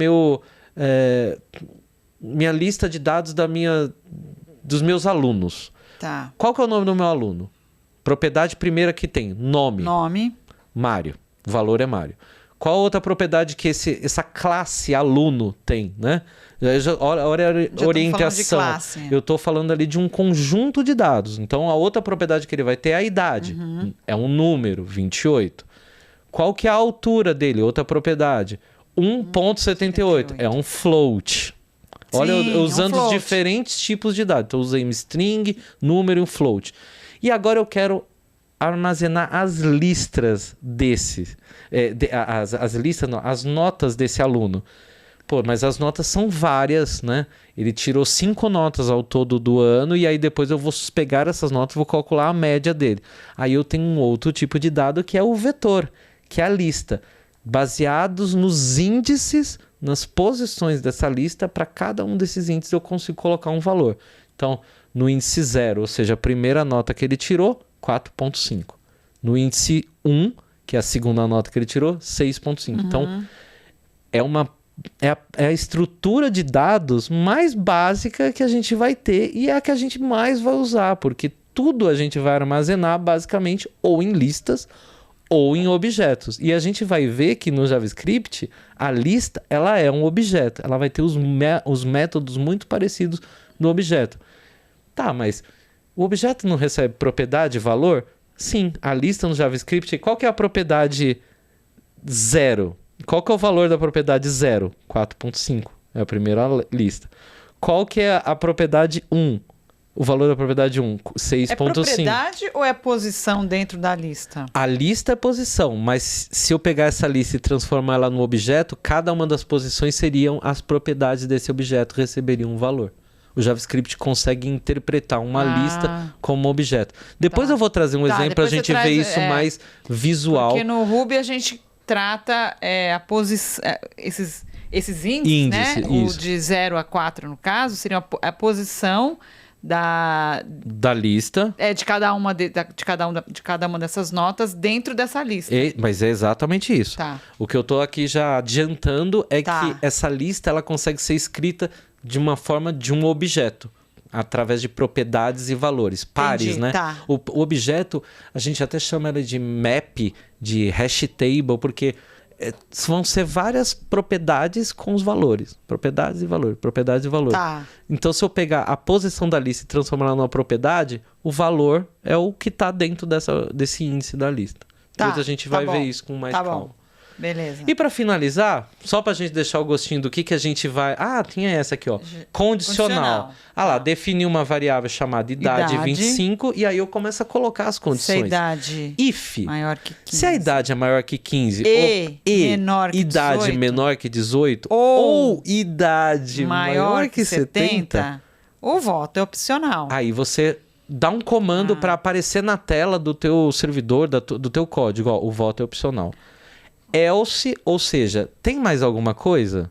minha lista de dados dos meus alunos. tá. Qual que é o nome do meu aluno? Propriedade primeira que tem, nome. Mário. O valor é Mário. Qual outra propriedade que essa classe aluno tem, né? Olha a orientação. Eu estou falando ali de um conjunto de dados. Então, a outra propriedade que ele vai ter é a idade. É um número, 28. Qual que é a altura dele? Outra propriedade. 1.78. É um float. Olha, usando os diferentes tipos de dados. Então, usei um string, número e um float. E agora eu quero armazenar as listras desses. As listas, não, as notas desse aluno. Pô, mas as notas são várias, né? Ele tirou 5 notas ao todo do ano e aí depois eu vou pegar essas notas e vou calcular a média dele. Aí eu tenho um outro tipo de dado que é o vetor, que é a lista. Baseados nos índices, nas posições dessa lista, para cada um desses índices eu consigo colocar um valor. Então, no índice 0, ou seja, a primeira nota que ele tirou, 4.5. No índice 1, que é a segunda nota que ele tirou, 6.5. Então, é a estrutura de dados mais básica que a gente vai ter e é a que a gente mais vai usar, porque tudo a gente vai armazenar basicamente ou em listas ou em objetos. E a gente vai ver que no JavaScript, a lista ela é um objeto. Ela vai ter os métodos muito parecidos no objeto. Tá, mas o objeto não recebe propriedade e valor? Sim, a lista no JavaScript, qual que é a propriedade 0? Qual que é o valor da propriedade 0? 4.5, é a primeira lista. Qual que é a propriedade 1? O valor da propriedade 1, 6.5. É propriedade ou é posição dentro da lista? A lista é posição, mas se eu pegar essa lista e transformar ela num objeto, cada uma das posições seriam as propriedades desse objeto, receberiam um valor. O JavaScript consegue interpretar uma lista como objeto. Depois eu vou trazer um exemplo para a gente ver isso mais visual. Porque no Ruby a gente trata esses índices, né? Isso. O de 0 a 4, no caso, seria a posição da lista. De cada uma dessas notas dentro dessa lista. Mas é exatamente isso. Tá. O que eu estou aqui já adiantando é que essa lista ela consegue ser escrita de uma forma de um objeto, através de propriedades e valores, pares, né? Tá. O objeto, a gente até chama ele de map, de hash table, porque vão ser várias propriedades com os valores. Propriedades e valor, propriedades e valor. Tá. Então, se eu pegar a posição da lista e transformar ela numa propriedade, o valor é o que está dentro desse índice da lista. Depois a gente vai ver isso com mais calma. Beleza. E para finalizar, só para a gente deixar o gostinho do que a gente vai... Ah, tinha essa aqui, ó. Condicional. Ah lá, definir uma variável chamada idade 25 e aí eu começo a colocar as condições. Se a idade if maior que 15. Se a idade é maior que 15 e menor que idade 18, menor que 18 ou idade maior que 70, o voto é opcional. Aí você dá um comando para aparecer na tela do teu servidor, do teu código. Ó, o voto é opcional. Else, ou seja, tem mais alguma coisa?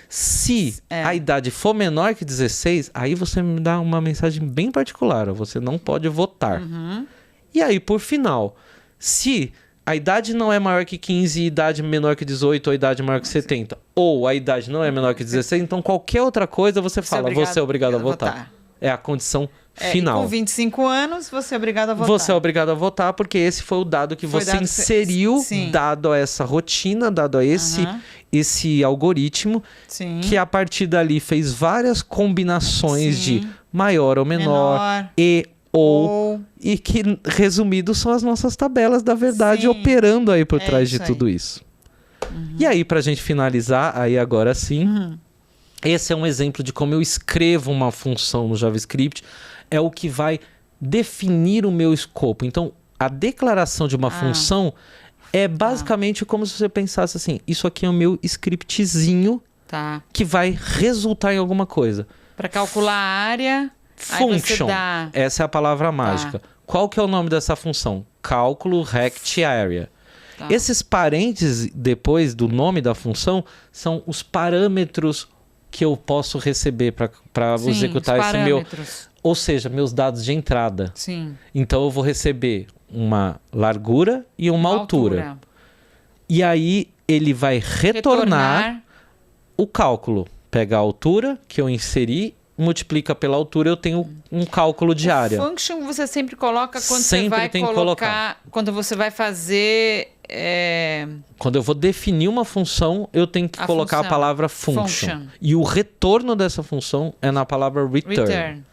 Se a idade for menor que 16, aí você me dá uma mensagem bem particular. Ó, você não pode votar. E aí, por final, se a idade não é maior que 15 e idade menor que 18 ou idade maior que 70, ou a idade não é menor que 16, então qualquer outra coisa você fala, você é obrigado a votar. É a condição final. E com 25 anos, você é obrigado a votar. Você é obrigado a votar, porque esse foi o dado que você inseriu, dado a essa rotina, dado a esse algoritmo, que a partir dali fez várias combinações de maior ou menor, ou E que, resumido, são as nossas tabelas da verdade Sim. operando aí por É trás de isso aí. tudo isso. E aí, pra gente finalizar, aí agora sim, esse é um exemplo de como eu escrevo uma função no JavaScript, é o que vai definir o meu escopo. Então, a declaração de uma função é basicamente como se você pensasse assim, isso aqui é o meu scriptzinho Tá. que vai resultar em alguma coisa. Para calcular a área, aí você Function, dá... essa é a palavra mágica. Qual que é o nome dessa função? Cálculo rect area. Tá. Esses parênteses depois do nome da função são os parâmetros que eu posso receber para Sim, executar os esse meu, parâmetros. ou seja, meus dados de entrada. Sim. Então eu vou receber uma largura e uma altura. E aí ele vai retornar o cálculo. Pega a altura que eu inseri, multiplica pela altura, eu tenho um cálculo de área. Function você sempre coloca quando Sempre você vai tem que colocar... Quando você vai fazer... Quando eu vou definir uma função, eu tenho que colocar a palavra function. E o retorno dessa função é na palavra return.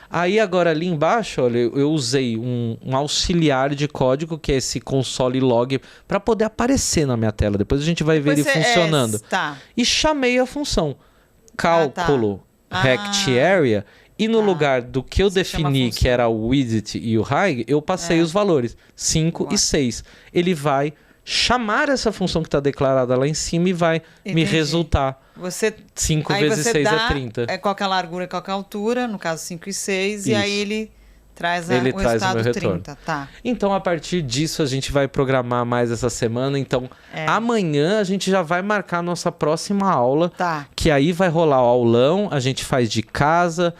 Aí agora ali embaixo, olha, eu usei um auxiliar de código, que é esse console log, para poder aparecer na minha tela. Depois a gente vai ver ele funcionando. Tá. E chamei a função cálculo rect area. E no lugar do que eu defini, que era o widget e o height, eu passei os valores 5 e 6. Ele vai chamar essa função que está declarada lá em cima e vai me resultar. 5 vezes 6 é 30. Qual que é a largura e qual que é a altura, no caso 5 e 6, e aí ele traz o meu resultado retorno. 30. Tá. Então, a partir disso, a gente vai programar mais essa semana. Então, amanhã a gente já vai marcar a nossa próxima aula, que aí vai rolar o aulão, a gente faz de casa,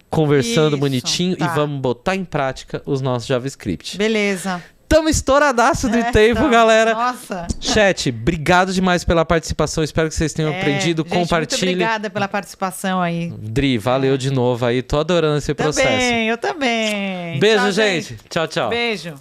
conversando bonitinho e vamos botar em prática os nossos JavaScript. Beleza. Tamo estouradaço de tempo, galera. Nossa. Chat, obrigado demais pela participação. Espero que vocês tenham aprendido. Gente, Compartilhe. Muito obrigada pela participação aí. Dri, valeu de novo aí. Tô adorando esse processo. Eu também. Beijo, Tchau, gente. Tchau, tchau. Beijo.